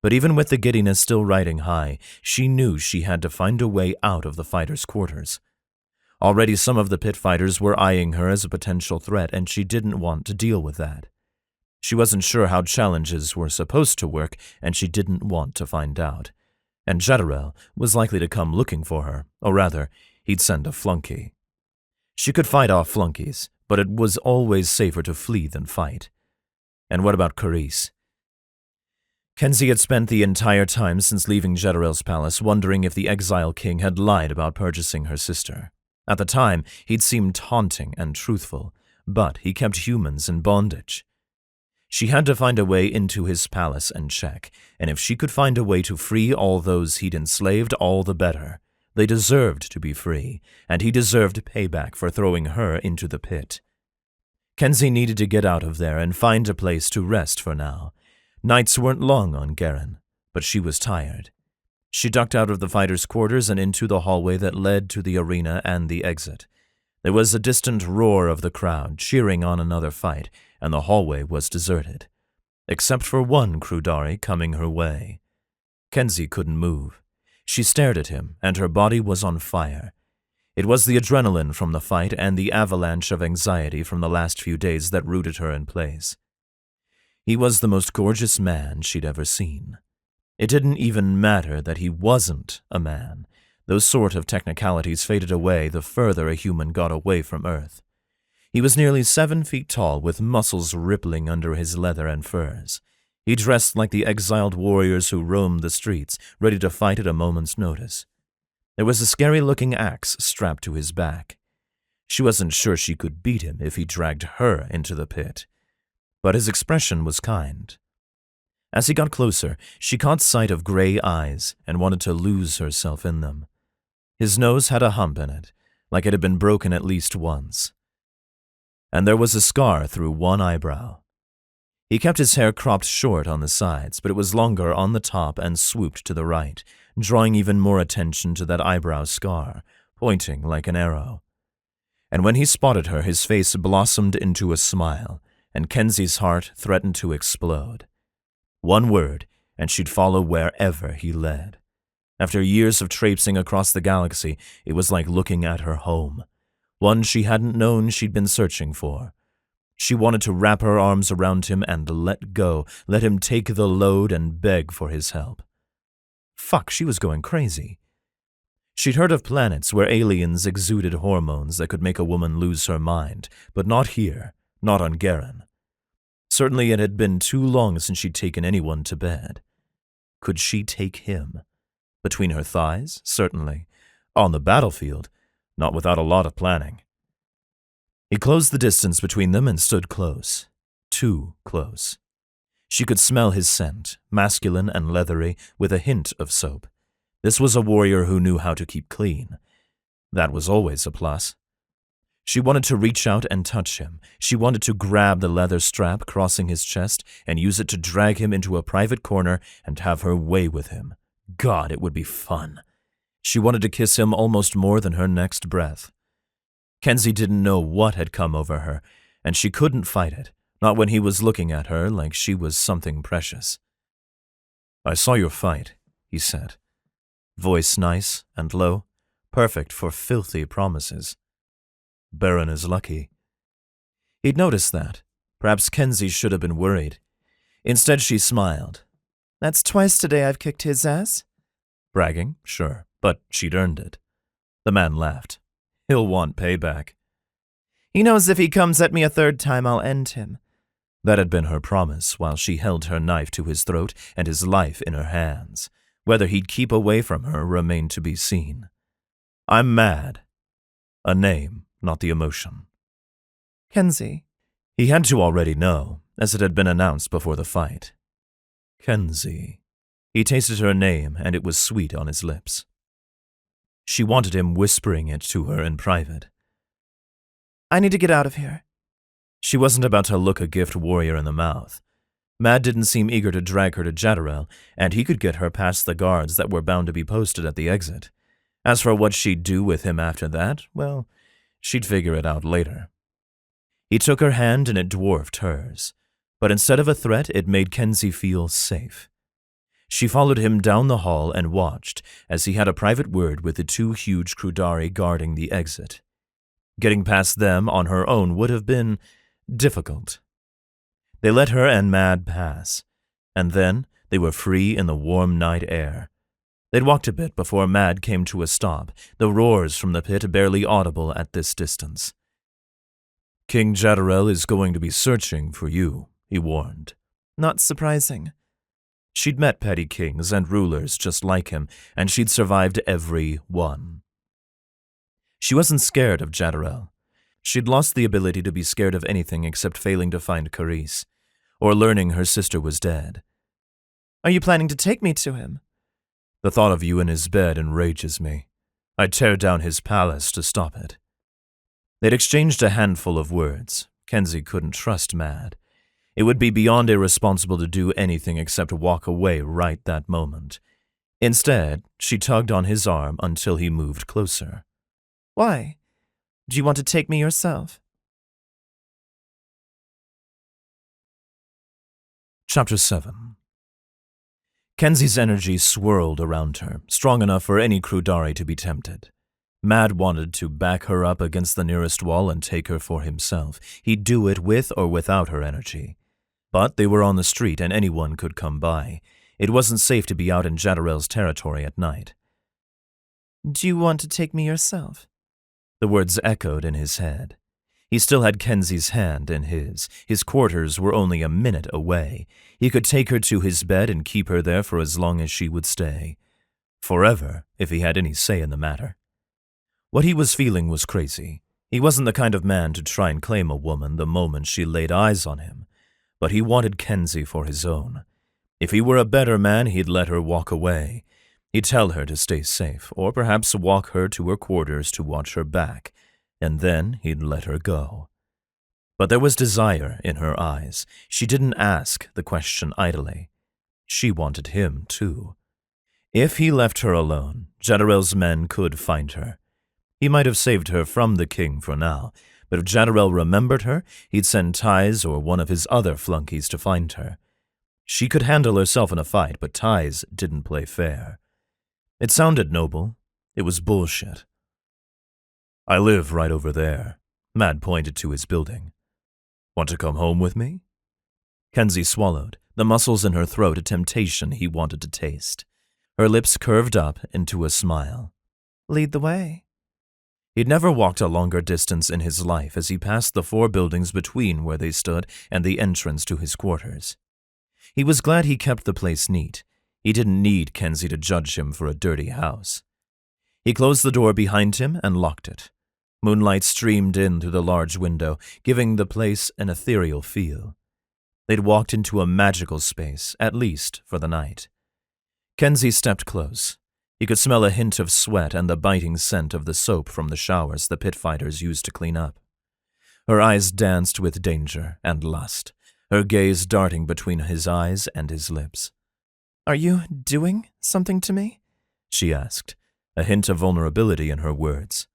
But even with the giddiness still riding high, she knew she had to find a way out of the fighters' quarters. Already some of the pit fighters were eyeing her as a potential threat, and she didn't want to deal with that. She wasn't sure how challenges were supposed to work, and she didn't want to find out. And Jadorel was likely to come looking for her, or rather, he'd send a flunky. She could fight off flunkies, but it was always safer to flee than fight. And what about Carice? Kenzie had spent the entire time since leaving Jadorel's palace wondering if the Exile King had lied about purchasing her sister. At the time, he'd seemed taunting and truthful, but he kept humans in bondage. She had to find a way into his palace and check, and if she could find a way to free all those he'd enslaved, all the better. They deserved to be free, and he deserved payback for throwing her into the pit. Kenzie needed to get out of there and find a place to rest for now. Nights weren't long on Garen, but she was tired. She ducked out of the fighters' quarters and into the hallway that led to the arena and the exit. There was a distant roar of the crowd cheering on another fight, and the hallway was deserted, except for one Crudari coming her way. Kenzie couldn't move. She stared at him, and her body was on fire. It was the adrenaline from the fight and the avalanche of anxiety from the last few days that rooted her in place. He was the most gorgeous man she'd ever seen. It didn't even matter that he wasn't a man. Those sort of technicalities faded away the further a human got away from Earth. He was nearly 7 feet tall, with muscles rippling under his leather and furs. He dressed like the exiled warriors who roamed the streets, ready to fight at a moment's notice. There was a scary-looking axe strapped to his back. She wasn't sure she could beat him if he dragged her into the pit. But his expression was kind. As he got closer, she caught sight of gray eyes and wanted to lose herself in them. His nose had a hump in it, like it had been broken at least once. And there was a scar through one eyebrow. He kept his hair cropped short on the sides, but it was longer on the top and swooped to the right, drawing even more attention to that eyebrow scar, pointing like an arrow. And when he spotted her, his face blossomed into a smile, and Kenzie's heart threatened to explode. One word, and she'd follow wherever he led. After years of traipsing across the galaxy, it was like looking at her home, one she hadn't known she'd been searching for. She wanted to wrap her arms around him and let go, let him take the load and beg for his help. Fuck, she was going crazy. She'd heard of planets where aliens exuded hormones that could make a woman lose her mind, but not here, not on Garen. Certainly it had been too long since she'd taken anyone to bed. Could she take him? Between her thighs? Certainly. On the battlefield? Not without a lot of planning. He closed the distance between them and stood close. Too close. She could smell his scent, masculine and leathery, with a hint of soap. This was a warrior who knew how to keep clean. That was always a plus. She wanted to reach out and touch him. She wanted to grab the leather strap crossing his chest and use it to drag him into a private corner and have her way with him. God, it would be fun. She wanted to kiss him almost more than her next breath. Kenzie didn't know what had come over her, and she couldn't fight it, not when he was looking at her like she was something precious. "I saw your fight," he said. Voice nice and low, perfect for filthy promises. "Baron is lucky." He'd noticed that. Perhaps Kenzie should have been worried. Instead, she smiled.
"That's twice today I've kicked his ass."
Bragging, sure, but she'd earned it. The man laughed. He'll want payback.
"He knows if he comes at me a third time, I'll end him."
That had been her promise while she held her knife to his throat and his life in her hands. Whether he'd keep away from her remained to be seen. "I'm mad." A name, not the emotion.
"Kenzie."
He had to already know, as it had been announced before the fight. Kenzie. He tasted her name, and it was sweet on his lips. She wanted him whispering it to her in private.
"I need to get out of here."
She wasn't about to look a gift warrior in the mouth. Mad didn't seem eager to drag her to Jadderel, and he could get her past the guards that were bound to be posted at the exit. As for what she'd do with him after that, well, she'd figure it out later. He took her hand and it dwarfed hers, but instead of a threat, it made Kenzie feel safe. She followed him down the hall and watched as he had a private word with the 2 huge Crudari guarding the exit. Getting past them on her own would have been difficult. They let her and Mad pass, and then they were free in the warm night air. They'd walked a bit before Mad came to a stop, the roars from the pit barely audible at this distance. "King Jadderel is going to be searching for you," he warned.
Not surprising.
She'd met petty kings and rulers just like him, and she'd survived every one. She wasn't scared of Jadderel. She'd lost the ability to be scared of anything except failing to find Carice, or learning her sister was dead.
Are you planning to take me to him?
The thought of you in his bed enrages me. I'd tear down his palace to stop it. They'd exchanged a handful of words. Kenzie couldn't trust Mad. It would be beyond irresponsible to do anything except walk away right that moment. Instead, she tugged on his arm until he moved closer.
Why? Do you want to take me yourself?
Chapter 7. Kenzie's energy swirled around her, strong enough for any Crudari to be tempted. Mad wanted to back her up against the nearest wall and take her for himself. He'd do it with or without her energy. But they were on the street and anyone could come by. It wasn't safe to be out in Jadderel's territory at night.
Do you want to take me yourself?
The words echoed in his head. He still had Kenzie's hand in his. His quarters were only a minute away. He could take her to his bed and keep her there for as long as she would stay. Forever, if he had any say in the matter. What he was feeling was crazy. He wasn't the kind of man to try and claim a woman the moment she laid eyes on him. But he wanted Kenzie for his own. If he were a better man, he'd let her walk away. He'd tell her to stay safe, or perhaps walk her to her quarters to watch her back, and then he'd let her go. But there was desire in her eyes. She didn't ask the question idly. She wanted him, too. If he left her alone, Jadderel's men could find her. He might have saved her from the king for now, but if Jadderel remembered her, he'd send Ties or one of his other flunkies to find her. She could handle herself in a fight, but Ties didn't play fair. It sounded noble. It was bullshit. I live right over there. Mad pointed to his building. Want to come home with me? Kenzie swallowed, the muscles in her throat a temptation he wanted to taste. Her lips curved up into a smile.
Lead the way.
He'd never walked a longer distance in his life as he passed the 4 buildings between where they stood and the entrance to his quarters. He was glad he kept the place neat. He didn't need Kenzie to judge him for a dirty house. He closed the door behind him and locked it. Moonlight streamed in through the large window, giving the place an ethereal feel. They'd walked into a magical space, at least for the night. Kenzie stepped close. He could smell a hint of sweat and the biting scent of the soap from the showers the pit fighters used to clean up. Her eyes danced with danger and lust, her gaze darting between his eyes and his lips.
Are you doing something to me?
She asked, a hint of vulnerability in her words.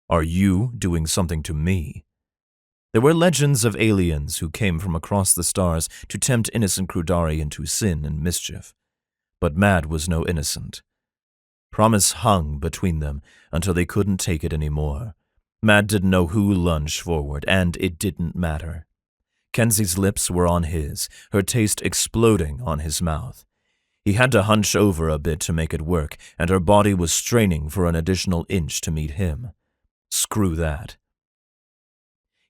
Are you doing something to me? There were legends of aliens who came from across the stars to tempt innocent Crudari into sin and mischief. But Mad was no innocent. Promise hung between them until they couldn't take it anymore. Mad didn't know who lunged forward, and it didn't matter. Kenzie's lips were on his, her taste exploding on his mouth. He had to hunch over a bit to make it work, and her body was straining for an additional inch to meet him. Screw that.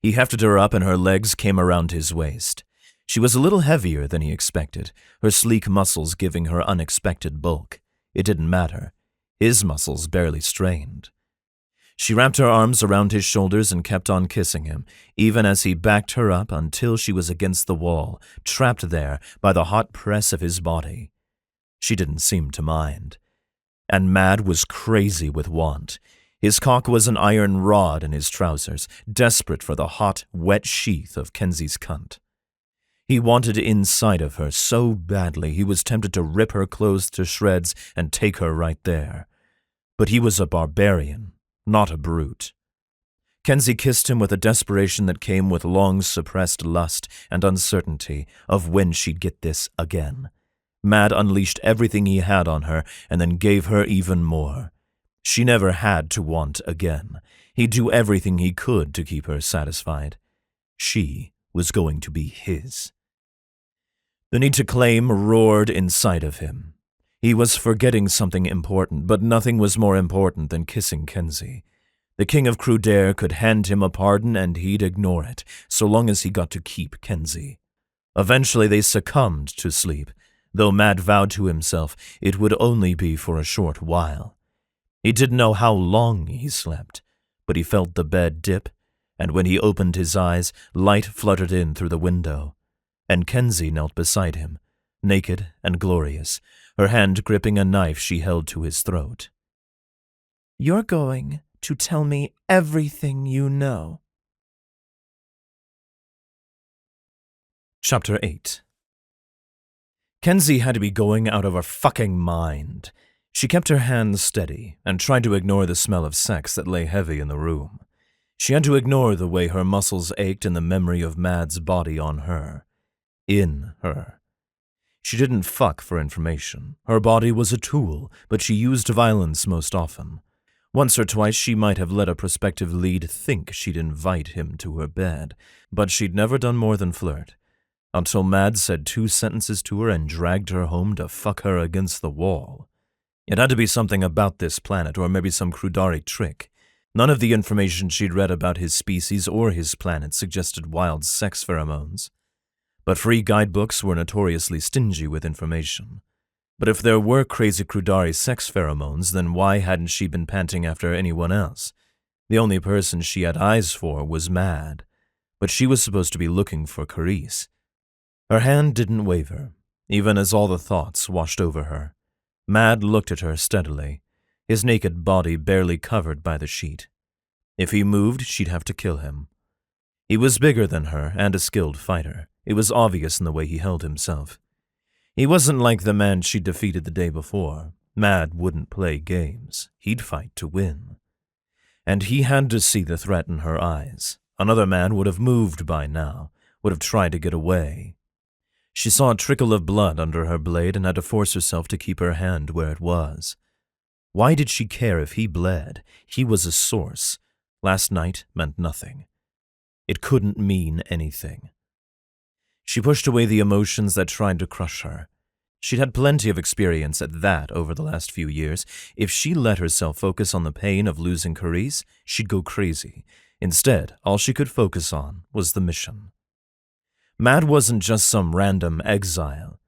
He hefted her up and her legs came around his waist. She was a little heavier than he expected, her sleek muscles giving her unexpected bulk. It didn't matter. His muscles barely strained. She wrapped her arms around his shoulders and kept on kissing him, even as he backed her up until she was against the wall, trapped there by the hot press of his body. She didn't seem to mind. And Mad was crazy with want. His cock was an iron rod in his trousers, desperate for the hot, wet sheath of Kenzie's cunt. He wanted inside of her so badly he was tempted to rip her clothes to shreds and take her right there. But he was a barbarian, not a brute. Kenzie kissed him with a desperation that came with long-suppressed lust and uncertainty of when she'd get this again. Mad unleashed everything he had on her and then gave her even more. She never had to want again. He'd do everything he could to keep her satisfied. She was going to be his. The need to claim roared inside of him. He was forgetting something important, but nothing was more important than kissing Kenzie. The King of Crudare could hand him a pardon and he'd ignore it, so long as he got to keep Kenzie. Eventually they succumbed to sleep, though Mad vowed to himself it would only be for a short while. He didn't know how long he slept. but he felt the bed dip, and when he opened his eyes, light fluttered in through the window, and Kenzie knelt beside him, naked and glorious, her hand gripping a knife she held to his throat.
"You're going to tell me everything you know."
Chapter 8. Kenzie had to be going out of her fucking mind. She kept her hands steady and tried to ignore the smell of sex that lay heavy in the room. She had to ignore the way her muscles ached in the memory of Mad's body on her. In her. She didn't fuck for information. Her body was a tool, but she used violence most often. Once or twice she might have let a prospective lead think she'd invite him to her bed, but she'd never done more than flirt. Until Mad said 2 sentences to her and dragged her home to fuck her against the wall. It had to be something about this planet, or maybe some Crudari trick. None of the information she'd read about his species or his planet suggested wild sex pheromones. But free guidebooks were notoriously stingy with information. But if there were crazy Crudari sex pheromones, then why hadn't she been panting after anyone else? The only person she had eyes for was Mad, but she was supposed to be looking for Carice. Her hand didn't waver, even as all the thoughts washed over her. Mad looked at her steadily, his naked body barely covered by the sheet. If he moved, she'd have to kill him. He was bigger than her and a skilled fighter. It was obvious in the way he held himself. He wasn't like the man she'd defeated the day before. Mad wouldn't play games. He'd fight to win. And he had to see the threat in her eyes. Another man would have moved by now, would have tried to get away. She saw a trickle of blood under her blade and had to force herself to keep her hand where it was. Why did she care if he bled? He was a source. Last night meant nothing. It couldn't mean anything. She pushed away the emotions that tried to crush her. She'd had plenty of experience at that over the last few years. If she let herself focus on the pain of losing Carice, she'd go crazy. Instead, all she could focus on was the mission. Mad wasn't just some random exile.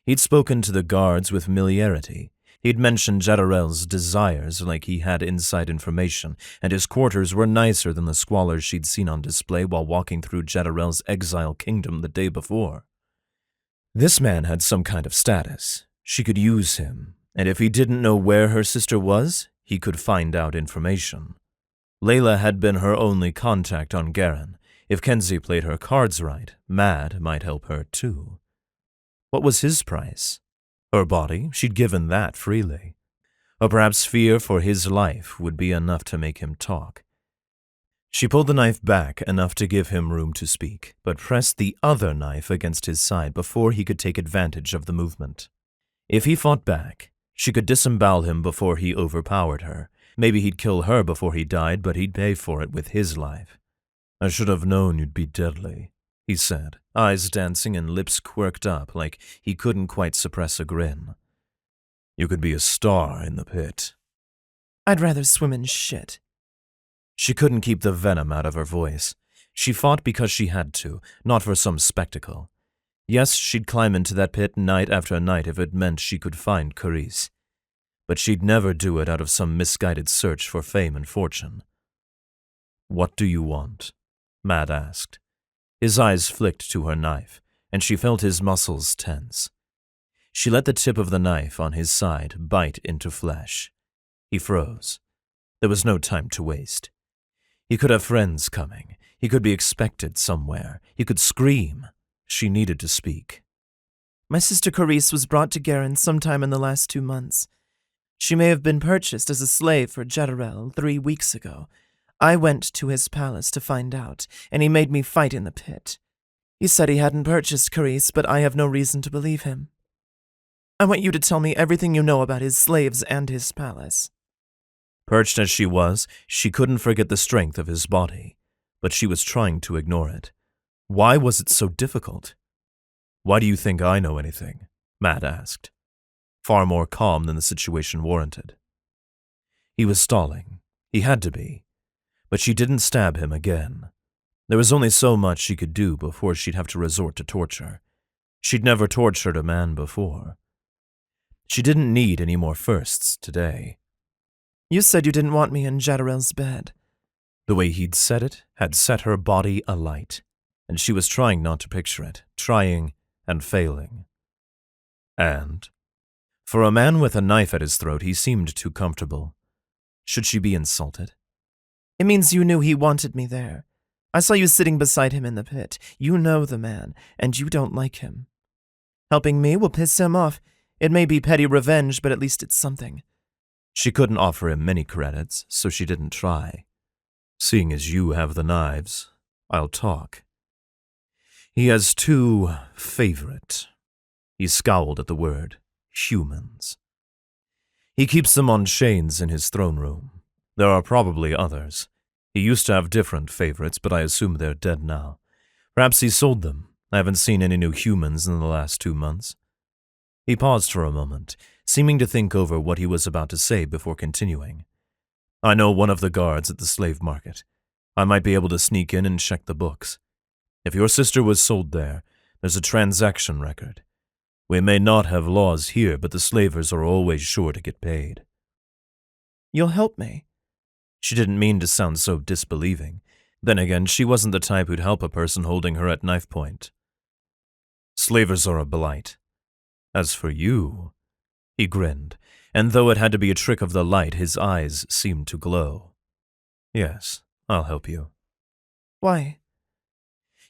He'd spoken to the guards with familiarity. He'd mentioned Jaddarel's desires like he had inside information, and his quarters were nicer than the squalors she'd seen on display while walking through Jaddarel's exile kingdom the day before. This man had some kind of status. She could use him, and if he didn't know where her sister was, he could find out information. Layla had been her only contact on Garen. If Kenzie played her cards right, Mad might help her too. What was his price? Her body, she'd given that freely. Or perhaps fear for his life would be enough to make him talk. She pulled the knife back enough to give him room to speak, but pressed the other knife against his side before he could take advantage of the movement. If he fought back, she could disembowel him before he overpowered her. Maybe he'd kill her before he died, but he'd pay for it with his life. "I should have known you'd be deadly," he said, eyes dancing and lips quirked up like he couldn't quite suppress a grin. "You could be a star in the pit."
"I'd rather swim in shit."
She couldn't keep the venom out of her voice. She fought because she had to, not for some spectacle. Yes, she'd climb into that pit night after night if it meant she could find Carice. But she'd never do it out of some misguided search for fame and fortune. "What do you want?" Mad asked. His eyes flicked to her knife, and she felt his muscles tense. She let the tip of the knife on his side bite into flesh. He froze. There was no time to waste. He could have friends coming. He could be expected somewhere. He could scream. She needed to speak.
"My sister Carice was brought to Garen sometime in the last 2 months. She may have been purchased as a slave for Jaddarel 3 weeks ago. I went to his palace to find out, and he made me fight in the pit. He said he hadn't purchased Carice, but I have no reason to believe him. I want you to tell me everything you know about his slaves and his palace."
Perched as she was, she couldn't forget the strength of his body, but she was trying to ignore it. Why was it so difficult? "Why do you think I know anything?" Mad asked, far more calm than the situation warranted. He was stalling. He had to be. But she didn't stab him again. There was only so much she could do before she'd have to resort to torture. She'd never tortured a man before. She didn't need any more firsts today.
"You said you didn't want me in Jaddarel's bed."
The way he'd said it had set her body alight, and she was trying not to picture it, trying and failing. And, for a man with a knife at his throat, he seemed too comfortable. Should she be insulted?
It means you knew he wanted me there. I saw you sitting beside him in the pit. You know the man, and you don't like him. Helping me will piss him off. It may be petty revenge, but at least it's something.
She couldn't offer him many credits, so she didn't try. Seeing as you have the knives, I'll talk. He has two favorite. He scowled at the word, humans. He keeps them on chains in his throne room. There are probably others. He used to have different favorites, but I assume they're dead now. Perhaps he sold them. I haven't seen any new humans in the last 2 months. He paused for a moment, seeming to think over what he was about to say before continuing. I know one of the guards at the slave market. I might be able to sneak in and check the books. If your sister was sold there, there's a transaction record. We may not have laws here, but the slavers are always sure to get paid.
You'll help me.
She didn't mean to sound so disbelieving. Then again, she wasn't the type who'd help a person holding her at knife point. Slavers are a blight. As for you, he grinned, and though it had to be a trick of the light, his eyes seemed to glow. Yes, I'll help you.
Why?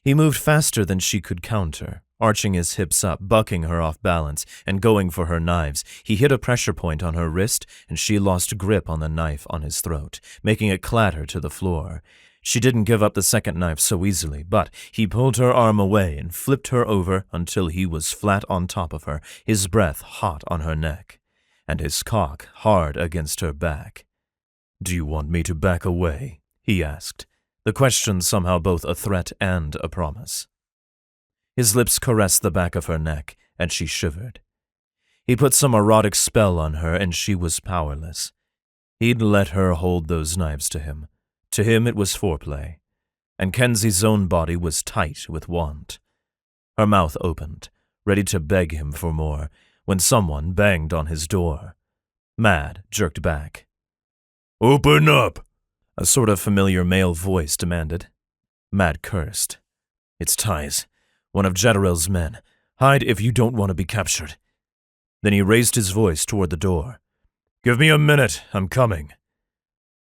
He moved faster than she could counter, arching his hips up, bucking her off balance, and going for her knives. He hit a pressure point on her wrist, and she lost grip on the knife on his throat, making it clatter to the floor. She didn't give up the second knife so easily, but he pulled her arm away and flipped her over until he was flat on top of her, his breath hot on her neck, and his cock hard against her back. "Do you want me to back away?" he asked, the question somehow both a threat and a promise. His lips caressed the back of her neck, and she shivered. He put some erotic spell on her, and she was powerless. He'd let her hold those knives to him. To him it was foreplay, and Kenzie's own body was tight with want. Her mouth opened, ready to beg him for more, when someone banged on his door. Mad jerked back. "Open up!" a sort of familiar male voice demanded. Mad cursed. "It's Ties, one of Jadderel's men. Hide if you don't want to be captured." Then he raised his voice toward the door. "Give me a minute, I'm coming."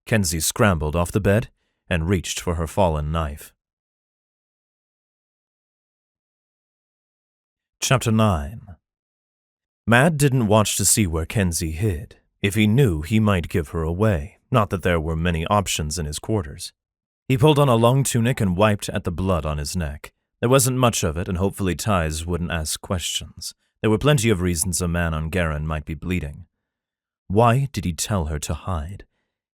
Kenzie scrambled off the bed and reached for her fallen knife. Chapter 9. Mad didn't watch to see where Kenzie hid. If he knew, he might give her away, not that there were many options in his quarters. He pulled on a long tunic and wiped at the blood on his neck. There wasn't much of it, and hopefully Ties wouldn't ask questions. There were plenty of reasons a man on Garen might be bleeding. Why did he tell her to hide?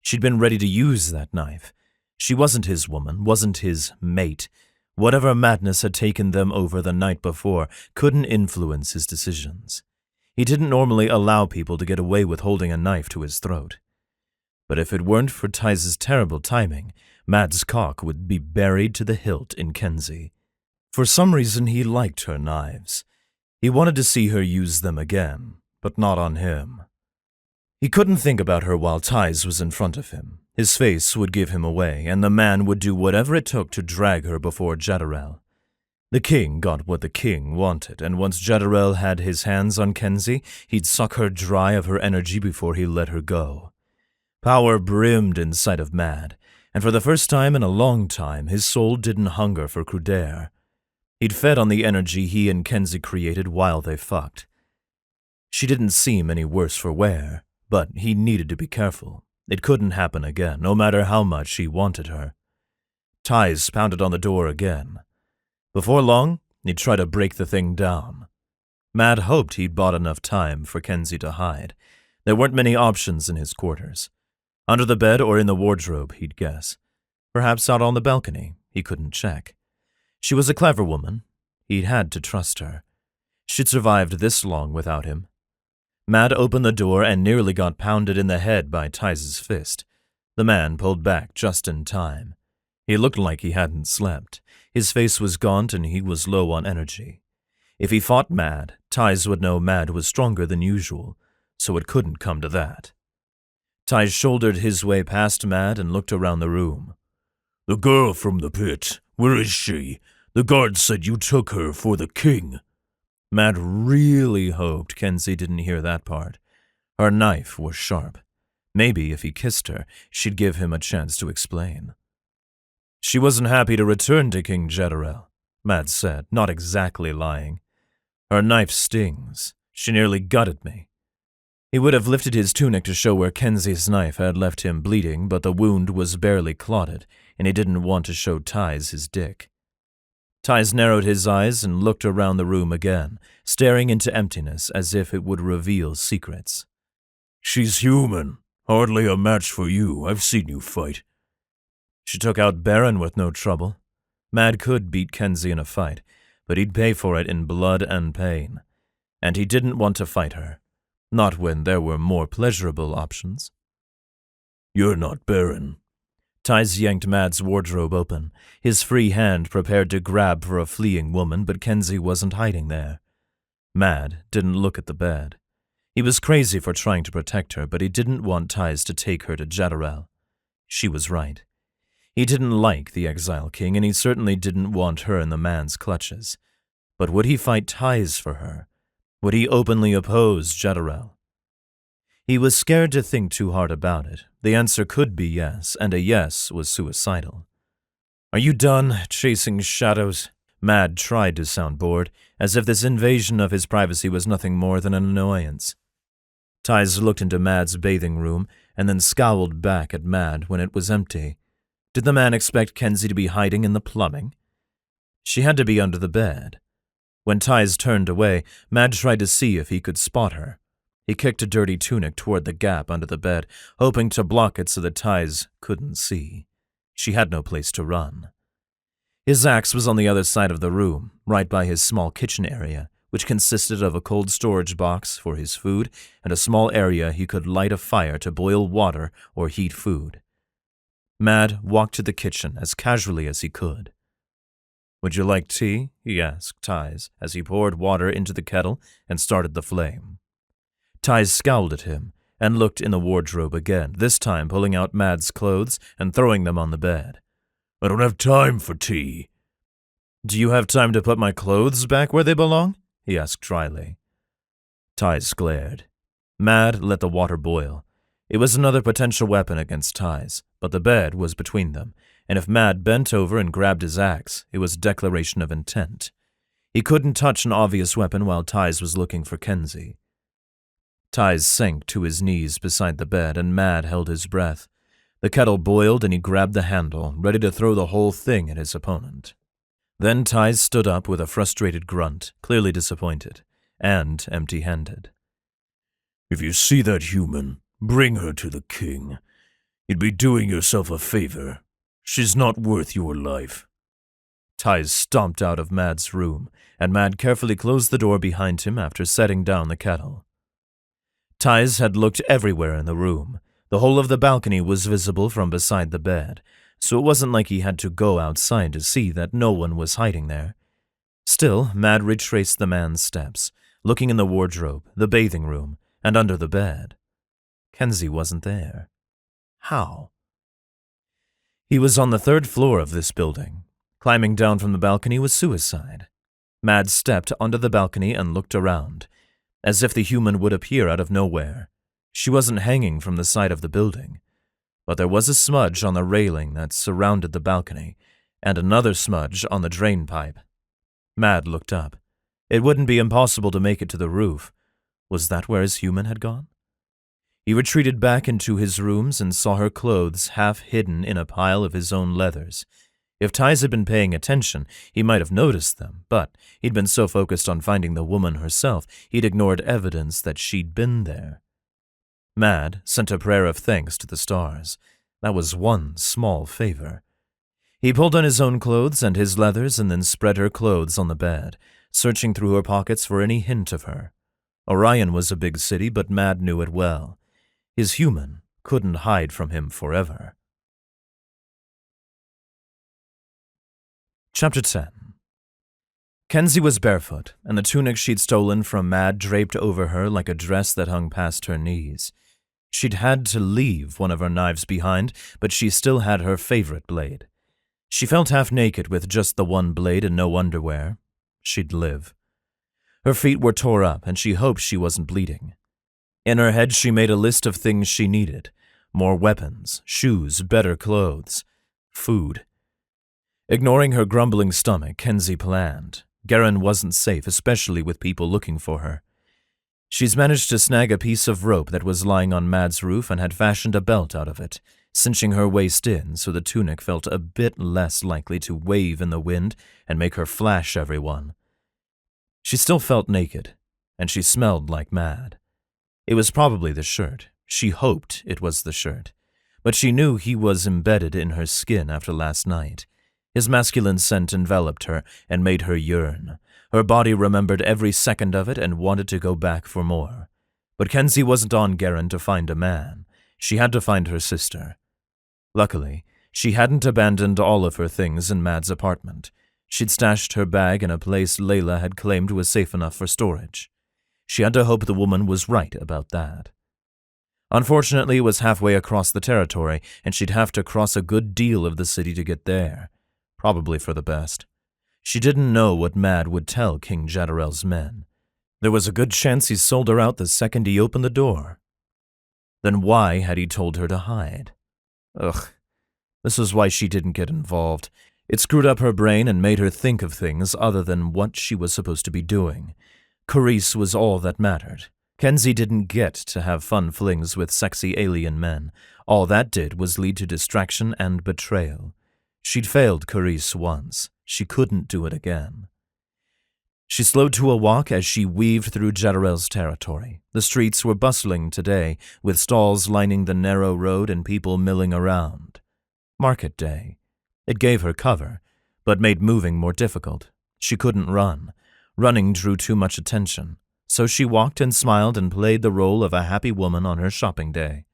She'd been ready to use that knife. She wasn't his woman, wasn't his mate. Whatever madness had taken them over the night before couldn't influence his decisions. He didn't normally allow people to get away with holding a knife to his throat. But if it weren't for Tice's terrible timing, Mad's cock would be buried to the hilt in Kenzie. For some reason, he liked her knives. He wanted to see her use them again, but not on him. He couldn't think about her while Ties was in front of him. His face would give him away, and the man would do whatever it took to drag her before Jadderel. The king got what the king wanted, and once Jadderel had his hands on Kenzie, he'd suck her dry of her energy before he let her go. Power brimmed inside of Mad, and for the first time in a long time, his soul didn't hunger for Crudaire. He'd fed on the energy he and Kenzie created while they fucked. She didn't seem any worse for wear, but he needed to be careful. It couldn't happen again, no matter how much he wanted her. Ties pounded on the door again. Before long, he'd try to break the thing down. Mad hoped he'd bought enough time for Kenzie to hide. There weren't many options in his quarters. Under the bed or in the wardrobe, he'd guess. Perhaps out on the balcony, he couldn't check. She was a clever woman. He'd had to trust her. She'd survived this long without him. Mad opened the door and nearly got pounded in the head by Tice's fist. The man pulled back just in time. He looked like he hadn't slept. His face was gaunt and he was low on energy. If he fought Mad, Tice would know Mad was stronger than usual, so it couldn't come to that. Tice shouldered his way past Mad and looked around the room. "The girl from the pit. Where is she? The guard said you took her for the king." Mad really hoped Kenzie didn't hear that part. Her knife was sharp. Maybe if he kissed her, she'd give him a chance to explain. "She wasn't happy to return to King Jezreel," Mad said, not exactly lying. "Her knife stings. She nearly gutted me." He would have lifted his tunic to show where Kenzie's knife had left him bleeding, but the wound was barely clotted, and he didn't want to show Ties his dick. Ties narrowed his eyes and looked around the room again, staring into emptiness as if it would reveal secrets. "She's human. Hardly a match for you. I've seen you fight." "She took out Baron with no trouble." Mad could beat Kenzie in a fight, but he'd pay for it in blood and pain. And he didn't want to fight her. Not when there were more pleasurable options. "You're not Baron." Ties yanked Mad's wardrobe open, his free hand prepared to grab for a fleeing woman, but Kenzie wasn't hiding there. Mad didn't look at the bed. He was crazy for trying to protect her, but he didn't want Ties to take her to Jezreel. She was right. He didn't like the Exile King, and he certainly didn't want her in the man's clutches. But would he fight Ties for her? Would he openly oppose Jezreel? He was scared to think too hard about it. The answer could be yes, and a yes was suicidal. "Are you done chasing shadows?" Mad tried to sound bored, as if this invasion of his privacy was nothing more than an annoyance. Ties looked into Mad's bathing room and then scowled back at Mad when it was empty. Did the man expect Kenzie to be hiding in the plumbing? She had to be under the bed. When Ties turned away, Mad tried to see if he could spot her. He kicked a dirty tunic toward the gap under the bed, hoping to block it so that Ties couldn't see. She had no place to run. His axe was on the other side of the room, right by his small kitchen area, which consisted of a cold storage box for his food and a small area he could light a fire to boil water or heat food. Mad walked to the kitchen as casually as he could. "Would you like tea?" he asked Ties as he poured water into the kettle and started the flame. Ties scowled at him and looked in the wardrobe again, this time pulling out Mad's clothes and throwing them on the bed. "I don't have time for tea." "Do you have time to put my clothes back where they belong?" he asked dryly. Ties glared. Mad let the water boil. It was another potential weapon against Ties, but the bed was between them, and if Mad bent over and grabbed his axe, it was a declaration of intent. He couldn't touch an obvious weapon while Ties was looking for Kenzie. Ties sank to his knees beside the bed, and Mad held his breath. The kettle boiled, and he grabbed the handle, ready to throw the whole thing at his opponent. Then Ties stood up with a frustrated grunt, clearly disappointed, and empty-handed. "If you see that human, bring her to the king. You'd be doing yourself a favor. She's not worth your life." Ties stomped out of Mad's room, and Mad carefully closed the door behind him after setting down the kettle. Ties had looked everywhere in the room. The whole of the balcony was visible from beside the bed, so it wasn't like he had to go outside to see that no one was hiding there. Still, Mad retraced the man's steps, looking in the wardrobe, the bathing room, and under the bed. Kenzie wasn't there. How? He was on the 3rd floor of this building. Climbing down from the balcony was suicide. Mad stepped onto the balcony and looked around, as if the human would appear out of nowhere. She wasn't hanging from the side of the building, but there was a smudge on the railing that surrounded the balcony, and another smudge on the drain pipe. Mad looked up. It wouldn't be impossible to make it to the roof. Was that where his human had gone? He retreated back into his rooms and saw her clothes half hidden in a pile of his own leathers. If Ties had been paying attention, he might have noticed them, but he'd been so focused on finding the woman herself, he'd ignored evidence that she'd been there. Mad sent a prayer of thanks to the stars. That was one small favor. He pulled on his own clothes and his leathers and then spread her clothes on the bed, searching through her pockets for any hint of her. Orion was a big city, but Mad knew it well. His human couldn't hide from him forever. Chapter 10. Kenzie was barefoot, and the tunic she'd stolen from Mad draped over her like a dress that hung past her knees. She'd had to leave one of her knives behind, but she still had her favorite blade. She felt half naked with just the one blade and no underwear. She'd live. Her feet were tore up, and she hoped she wasn't bleeding. In her head, she made a list of things she needed. More weapons, shoes, better clothes, food. Ignoring her grumbling stomach, Kenzie planned. Garen wasn't safe, especially with people looking for her. She's managed to snag a piece of rope that was lying on Mad's roof and had fashioned a belt out of it, cinching her waist in so the tunic felt a bit less likely to wave in the wind and make her flash everyone. She still felt naked, and she smelled like Mad. It was probably the shirt. She hoped it was the shirt, but she knew he was embedded in her skin after last night. His masculine scent enveloped her and made her yearn. Her body remembered every second of it and wanted to go back for more. But Kenzie wasn't on Garen to find a man. She had to find her sister. Luckily, she hadn't abandoned all of her things in Mad's apartment. She'd stashed her bag in a place Layla had claimed was safe enough for storage. She had to hope the woman was right about that. Unfortunately, it was halfway across the territory, and she'd have to cross a good deal of the city to get there. Probably for the best. She didn't know what Mad would tell King Jadderel's men. There was a good chance he sold her out the second he opened the door. Then why had he told her to hide? Ugh. This was why she didn't get involved. It screwed up her brain and made her think of things other than what she was supposed to be doing. Carice was all that mattered. Kenzie didn't get to have fun flings with sexy alien men. All that did was lead to distraction and betrayal. She'd failed Carice once. She couldn't do it again. She slowed to a walk as she weaved through Jadderel's territory. The streets were bustling today, with stalls lining the narrow road and people milling around. Market day. It gave her cover, but made moving more difficult. She couldn't run. Running drew too much attention, so she walked and smiled and played the role of a happy woman on her shopping day.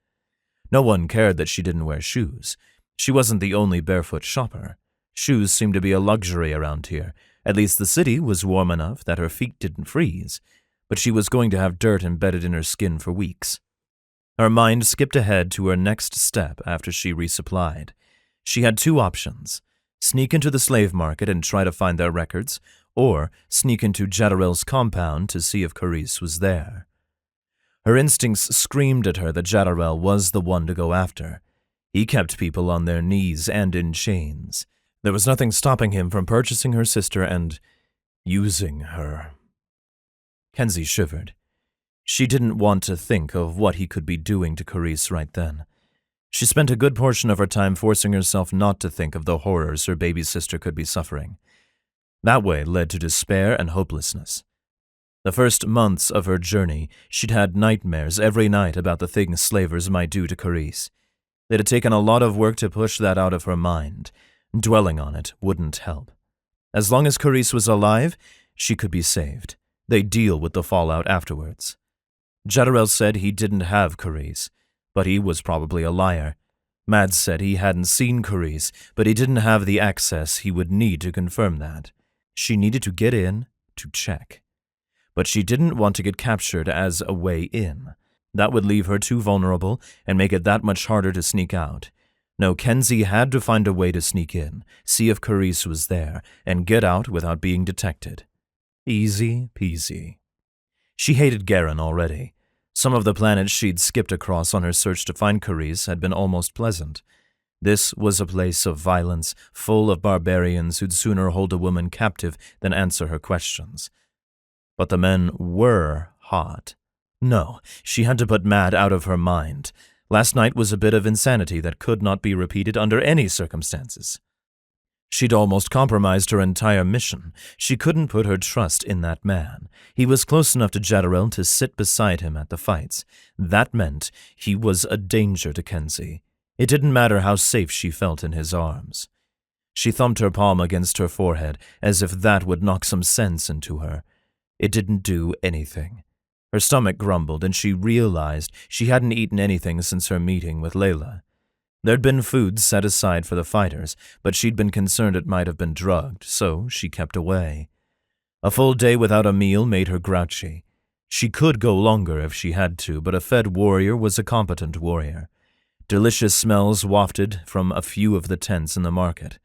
No one cared that she didn't wear shoes. She wasn't the only barefoot shopper. Shoes seemed to be a luxury around here. At least the city was warm enough that her feet didn't freeze, but she was going to have dirt embedded in her skin for weeks. Her mind skipped ahead to her next step after she resupplied. She had two options: sneak into the slave market and try to find their records, or sneak into Jadderel's compound to see if Carice was there. Her instincts screamed at her that Jadderel was the one to go after. He kept people on their knees and in chains. There was nothing stopping him from purchasing her sister and using her. Kenzie shivered. She didn't want to think of what he could be doing to Carice right then. She spent a good portion of her time forcing herself not to think of the horrors her baby sister could be suffering. That way led to despair and hopelessness. The first months of her journey, she'd had nightmares every night about the things slavers might do to Carice. It had taken a lot of work to push that out of her mind. Dwelling on it wouldn't help. As long as Carice was alive, she could be saved. They'd deal with the fallout afterwards. Jadderel said he didn't have Carice, but he was probably a liar. Mads said he hadn't seen Carice, but he didn't have the access he would need to confirm that. She needed to get in to check. But she didn't want to get captured as a way in. That would leave her too vulnerable and make it that much harder to sneak out. No, Kenzie had to find a way to sneak in, see if Carice was there, and get out without being detected. Easy peasy. She hated Garen already. Some of the planets she'd skipped across on her search to find Carice had been almost pleasant. This was a place of violence, full of barbarians who'd sooner hold a woman captive than answer her questions. But the men were hot. No, she had to put Mad out of her mind. Last night was a bit of insanity that could not be repeated under any circumstances. She'd almost compromised her entire mission. She couldn't put her trust in that man. He was close enough to Jadderel to sit beside him at the fights. That meant he was a danger to Kenzie. It didn't matter how safe she felt in his arms. She thumped her palm against her forehead as if that would knock some sense into her. It didn't do anything. Her stomach grumbled, and she realized she hadn't eaten anything since her meeting with Layla. There'd been food set aside for the fighters, but she'd been concerned it might have been drugged, so she kept away. A full day without a meal made her grouchy. She could go longer if she had to, but a fed warrior was a competent warrior. Delicious smells wafted from a few of the tents in the market.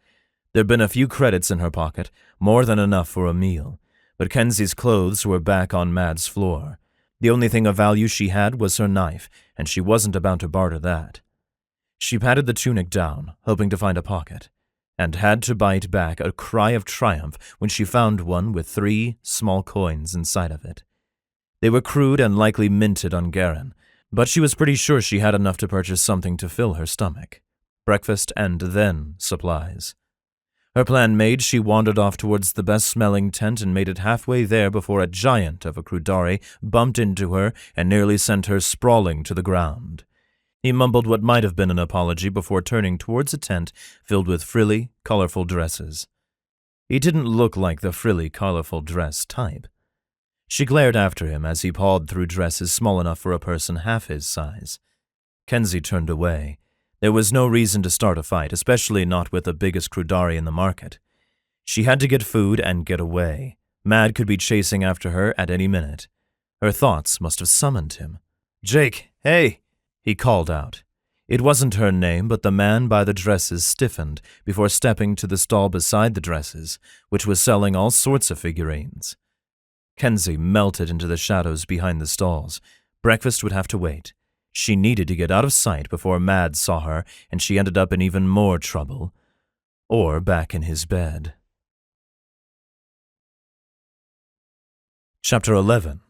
There'd been a few credits in her pocket, more than enough for a meal, but Kenzie's clothes were back on Mad's floor. The only thing of value she had was her knife, and she wasn't about to barter that. She patted the tunic down, hoping to find a pocket, and had to bite back a cry of triumph when she found one with 3 small coins inside of it. They were crude and likely minted on Garen, but she was pretty sure she had enough to purchase something to fill her stomach. Breakfast and then supplies. Her plan made, she wandered off towards the best-smelling tent and made it halfway there before a giant of a Crudari bumped into her and nearly sent her sprawling to the ground. He mumbled what might have been an apology before turning towards a tent filled with frilly, colorful dresses. He didn't look like the frilly, colorful dress type. She glared after him as he pawed through dresses small enough for a person half his size. Kenzie turned away. There was no reason to start a fight, especially not with the biggest Crudari in the market. She had to get food and get away. Mad could be chasing after her at any minute. Her thoughts must have summoned him. "Jake, hey!" he called out. It wasn't her name, but the man by the dresses stiffened before stepping to the stall beside the dresses, which was selling all sorts of figurines. Kenzie melted into the shadows behind the stalls. Breakfast would have to wait. She needed to get out of sight before Mad saw her, and she ended up in even more trouble. Or back in his bed. Chapter 11.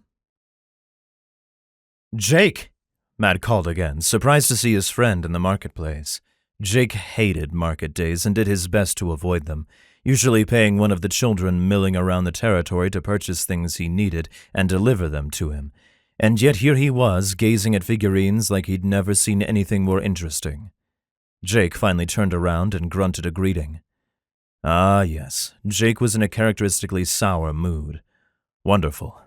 "Jake!" Mad called again, surprised to see his friend in the marketplace. Jake hated market days and did his best to avoid them, usually paying one of the children milling around the territory to purchase things he needed and deliver them to him. And yet here he was, gazing at figurines like he'd never seen anything more interesting. Jake finally turned around and grunted a greeting. Ah, yes, Jake was in a characteristically sour mood. Wonderful.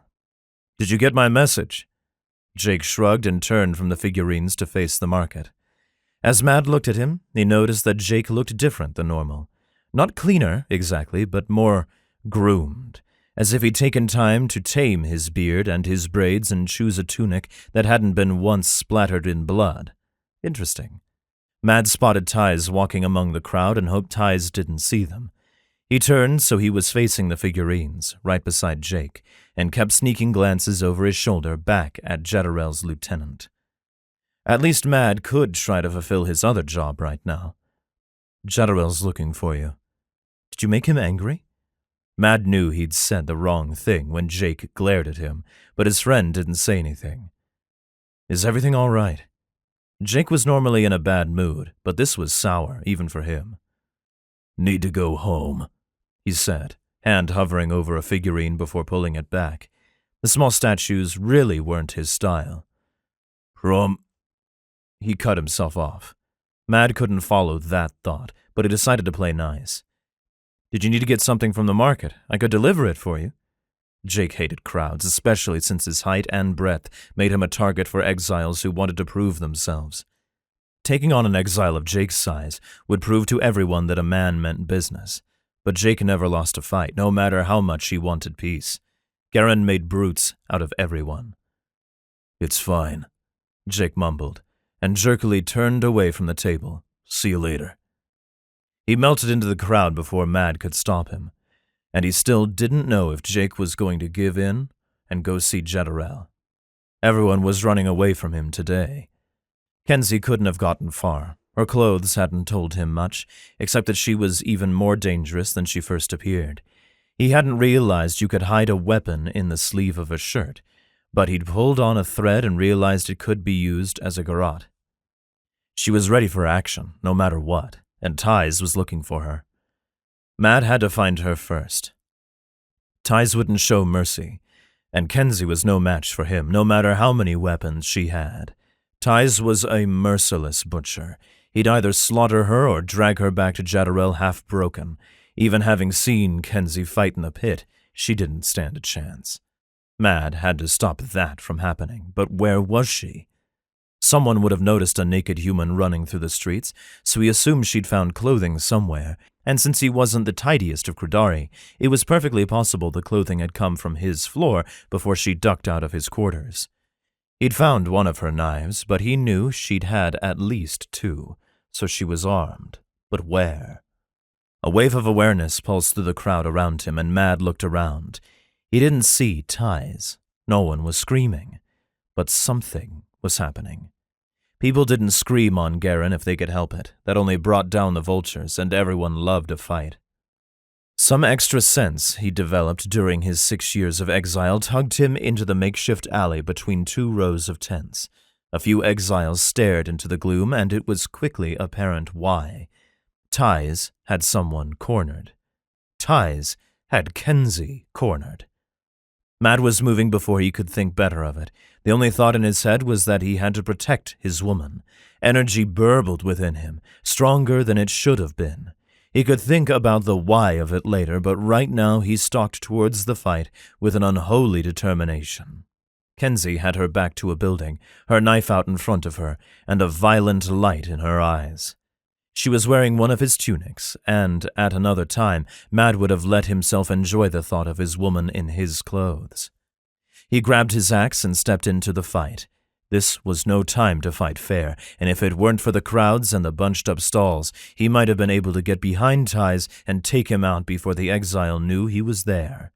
"Did you get my message?" Jake shrugged and turned from the figurines to face the market. As Mad looked at him, he noticed that Jake looked different than normal. Not cleaner, exactly, but more groomed, as if he'd taken time to tame his beard and his braids and choose a tunic that hadn't been once splattered in blood. Interesting. Mad spotted Ties walking among the crowd and hoped Ties didn't see them. He turned so he was facing the figurines, right beside Jake, and kept sneaking glances over his shoulder back at Jetterell's lieutenant. At least Mad could try to fulfill his other job right now. "Jetterell's looking for you. Did you make him angry?" Mad knew he'd said the wrong thing when Jake glared at him, but his friend didn't say anything. "Is everything all right?" Jake was normally in a bad mood, but this was sour, even for him. "Need to go home," he said, hand hovering over a figurine before pulling it back. The small statues really weren't his style. He cut himself off. Mad couldn't follow that thought, but he decided to play nice. "Did you need to get something from the market? I could deliver it for you." Jake hated crowds, especially since his height and breadth made him a target for exiles who wanted to prove themselves. Taking on an exile of Jake's size would prove to everyone that a man meant business, but Jake never lost a fight, no matter how much he wanted peace. Garen made brutes out of everyone. "It's fine," Jake mumbled, and jerkily turned away from the table. "See you later." He melted into the crowd before Mad could stop him, and he still didn't know if Jake was going to give in and go see Jetterell. Everyone was running away from him today. Kenzie couldn't have gotten far. Her clothes hadn't told him much, except that she was even more dangerous than she first appeared. He hadn't realized you could hide a weapon in the sleeve of a shirt, but he'd pulled on a thread and realized it could be used as a garrote. She was ready for action, no matter what, and Ties was looking for her. Mad had to find her first. Ties wouldn't show mercy, and Kenzie was no match for him, no matter how many weapons she had. Ties was a merciless butcher. He'd either slaughter her or drag her back to Jetterell half-broken. Even having seen Kenzie fight in the pit, she didn't stand a chance. Mad had to stop that from happening, but where was she? Someone would have noticed a naked human running through the streets, so he assumed she'd found clothing somewhere, and since he wasn't the tidiest of Crudari, it was perfectly possible the clothing had come from his floor before she ducked out of his quarters. He'd found one of her knives, but he knew she'd had at least 2, so she was armed. But where? A wave of awareness pulsed through the crowd around him, and Mad looked around. He didn't see ties. No one was screaming. But something was happening. People didn't scream on Garen if they could help it. That only brought down the vultures, and everyone loved a fight. Some extra sense he developed during his 6 years of exile tugged him into the makeshift alley between 2 rows of tents. A few exiles stared into the gloom, and it was quickly apparent why. Ties had someone cornered. Ties had Kenzie cornered. Mad was moving before he could think better of it. The only thought in his head was that he had to protect his woman. Energy burbled within him, stronger than it should have been. He could think about the why of it later, but right now he stalked towards the fight with an unholy determination. Kenzie had her back to a building, her knife out in front of her, and a violent light in her eyes. She was wearing one of his tunics, and at another time, Mad would have let himself enjoy the thought of his woman in his clothes. He grabbed his axe and stepped into the fight. This was no time to fight fair, and if it weren't for the crowds and the bunched-up stalls, he might have been able to get behind Ties and take him out before the exile knew he was there.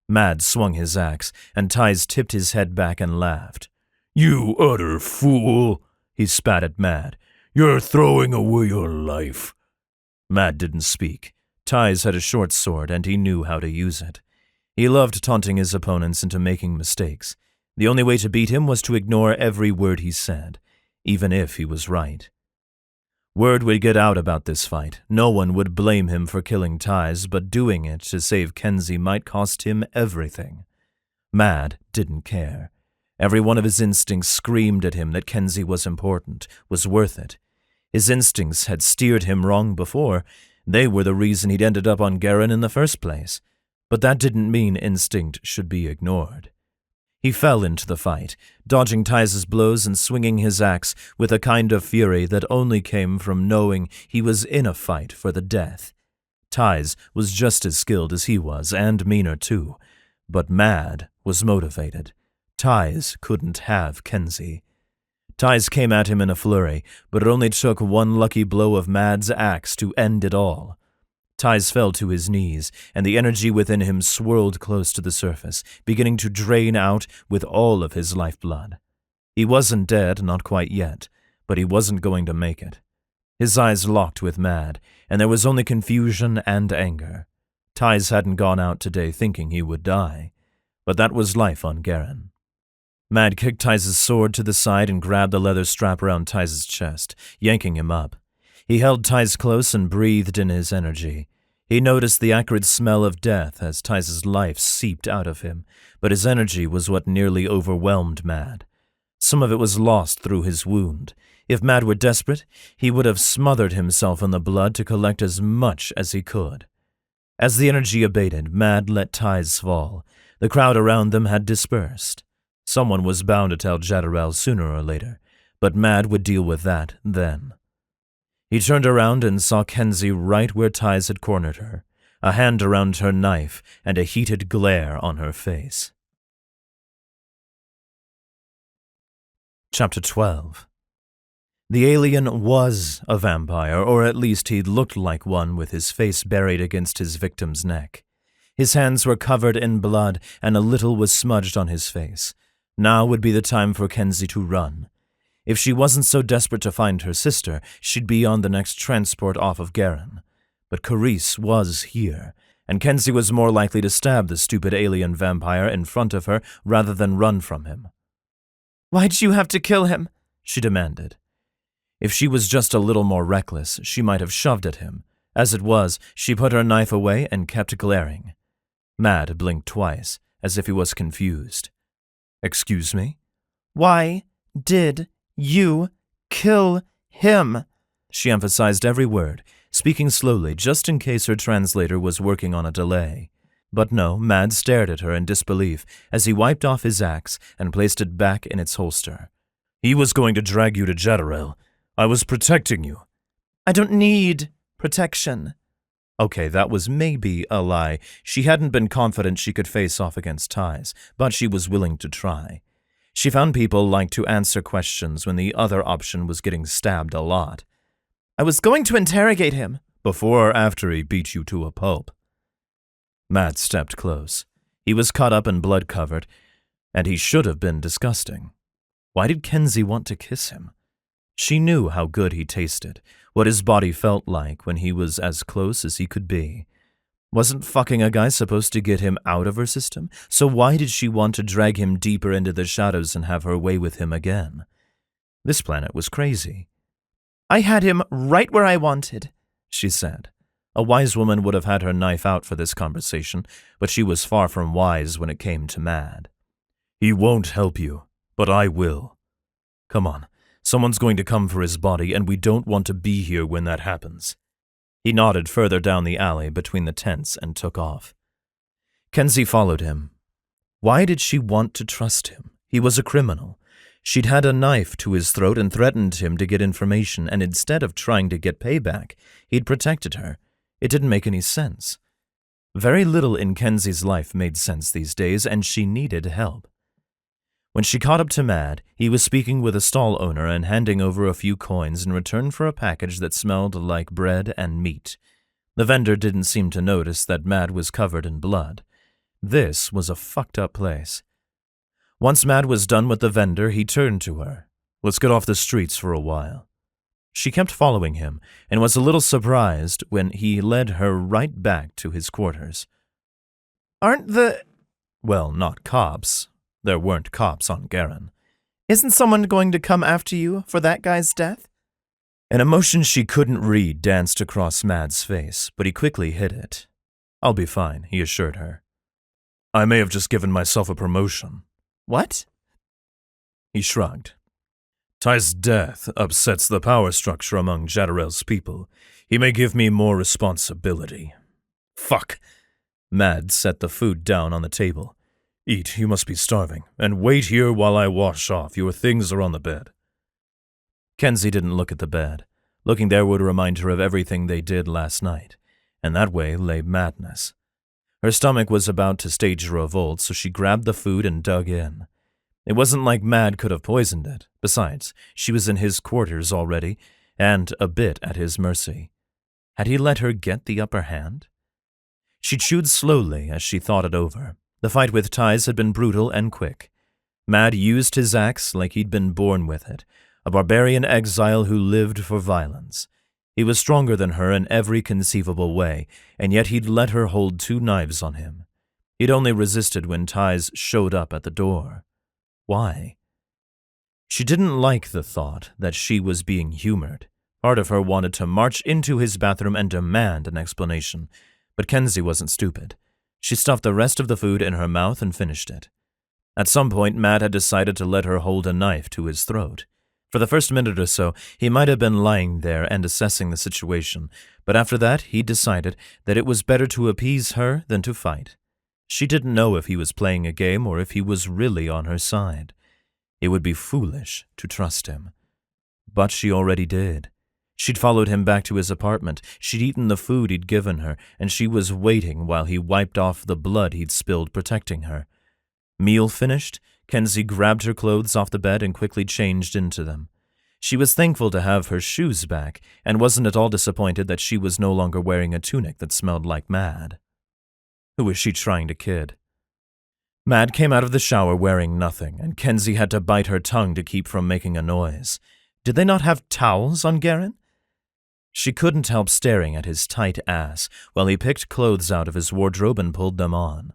Mad swung his axe, and Ties tipped his head back and laughed. "You utter fool!" he spat at Mad. "You're throwing away your life." Mad didn't speak. Ties had a short sword, and he knew how to use it. He loved taunting his opponents into making mistakes. The only way to beat him was to ignore every word he said, even if he was right. Word would get out about this fight. No one would blame him for killing Ties, but doing it to save Kenzie might cost him everything. Mad didn't care. Every one of his instincts screamed at him that Kenzie was important, was worth it. His instincts had steered him wrong before. They were the reason he'd ended up on Garen in the first place. But that didn't mean instinct should be ignored. He fell into the fight, dodging Ties' blows and swinging his axe with a kind of fury that only came from knowing he was in a fight for the death. Ties was just as skilled as he was, and meaner too. But Mad was motivated. Ties couldn't have Kenzie. Ties came at him in a flurry, but it only took one lucky blow of Mad's axe to end it all. Ties fell to his knees, and the energy within him swirled close to the surface, beginning to drain out with all of his lifeblood. He wasn't dead, not quite yet, but he wasn't going to make it. His eyes locked with Mad, and there was only confusion and anger. Ties hadn't gone out today thinking he would die, but that was life on Garen. Mad kicked Ties' sword to the side and grabbed the leather strap around Ties' chest, yanking him up. He held Ties close and breathed in his energy. He noticed the acrid smell of death as Ties' life seeped out of him, but his energy was what nearly overwhelmed Mad. Some of it was lost through his wound. If Mad were desperate, he would have smothered himself in the blood to collect as much as he could. As the energy abated, Mad let Ties fall. The crowd around them had dispersed. Someone was bound to tell Jadderel sooner or later, but Mad would deal with that then. He turned around and saw Kenzie right where Ties had cornered her, a hand around her knife and a heated glare on her face. Chapter 12. The alien was a vampire, or at least he looked like one with his face buried against his victim's neck. His hands were covered in blood, and a little was smudged on his face. Now would be the time for Kenzie to run. If she wasn't so desperate to find her sister, she'd be on the next transport off of Garen. But Carice was here, and Kenzie was more likely to stab the stupid alien vampire in front of her rather than run from him.
"Why'd you have to kill him?"
she demanded. If she was just a little more reckless, she might have shoved at him. As it was, she put her knife away and kept glaring. Mad blinked twice, as if he was confused. "Excuse me?"
"Why did you kill him?"
She emphasized every word, speaking slowly just in case her translator was working on a delay. But no, Mad stared at her in disbelief as he wiped off his axe and placed it back in its holster. "He was going to drag you to Jadderel. I was protecting you."
"I don't need protection."
Okay, that was maybe a lie. She hadn't been confident she could face off against Ties, but she was willing to try. She found people liked to answer questions when the other option was getting stabbed a lot.
"I was going to interrogate him,
before or after he beat you to a pulp?" Matt stepped close. He was cut up and blood-covered, and he should have been disgusting. Why did Kenzie want to kiss him? She knew how good he tasted, what his body felt like when he was as close as he could be. Wasn't fucking a guy supposed to get him out of her system? So why did she want to drag him deeper into the shadows and have her way with him again? This planet was crazy.
"I had him right where I wanted,"
she said. A wise woman would have had her knife out for this conversation, but she was far from wise when it came to Mad. "He won't help you, but I will. Come on, someone's going to come for his body, and we don't want to be here when that happens." He nodded further down the alley between the tents and took off. Kenzie followed him. Why did she want to trust him? He was a criminal. She'd had a knife to his throat and threatened him to get information, and instead of trying to get payback, he'd protected her. It didn't make any sense. Very little in Kenzie's life made sense these days, and she needed help. When she caught up to Mad, he was speaking with a stall owner and handing over a few coins in return for a package that smelled like bread and meat. The vendor didn't seem to notice that Mad was covered in blood. This was a fucked up place. Once Mad was done with the vendor, he turned to her. "Let's get off the streets for a while." She kept following him and was a little surprised when he led her right back to his quarters.
"Aren't the—"
Well, not cops. There weren't cops on Garen.
"Isn't someone going to come after you for that guy's death?"
An emotion she couldn't read danced across Mad's face, but he quickly hid it. "I'll be fine," he assured her. "I may have just given myself a promotion."
"What?"
He shrugged. "Ty's death upsets the power structure among Jaddarel's people. He may give me more responsibility." "Fuck!" Mad set the food down on the table. "Eat, you must be starving, and wait here while I wash off. Your things are on the bed." Kenzie didn't look at the bed. Looking there would remind her of everything they did last night, and that way lay madness. Her stomach was about to stage a revolt, so she grabbed the food and dug in. It wasn't like Mad could have poisoned it. Besides, she was in his quarters already, and a bit at his mercy. Had he let her get the upper hand? She chewed slowly as she thought it over. The fight with Ties had been brutal and quick. Mad used his axe like he'd been born with it, a barbarian exile who lived for violence. He was stronger than her in every conceivable way, and yet he'd let her hold 2 knives on him. He'd only resisted when Ties showed up at the door. Why? She didn't like the thought that she was being humored. Part of her wanted to march into his bathroom and demand an explanation, but Kenzie wasn't stupid. She stuffed the rest of the food in her mouth and finished it. At some point, Mad had decided to let her hold a knife to his throat. For the first minute or so, he might have been lying there and assessing the situation, but after that, he decided that it was better to appease her than to fight. She didn't know if he was playing a game or if he was really on her side. It would be foolish to trust him. But she already did. She'd followed him back to his apartment, she'd eaten the food he'd given her, and she was waiting while he wiped off the blood he'd spilled protecting her. Meal finished, Kenzie grabbed her clothes off the bed and quickly changed into them. She was thankful to have her shoes back, and wasn't at all disappointed that she was no longer wearing a tunic that smelled like Mad. Who was she trying to kid? Mad came out of the shower wearing nothing, and Kenzie had to bite her tongue to keep from making a noise. Did they not have towels on Garen? She couldn't help staring at his tight ass while he picked clothes out of his wardrobe and pulled them on.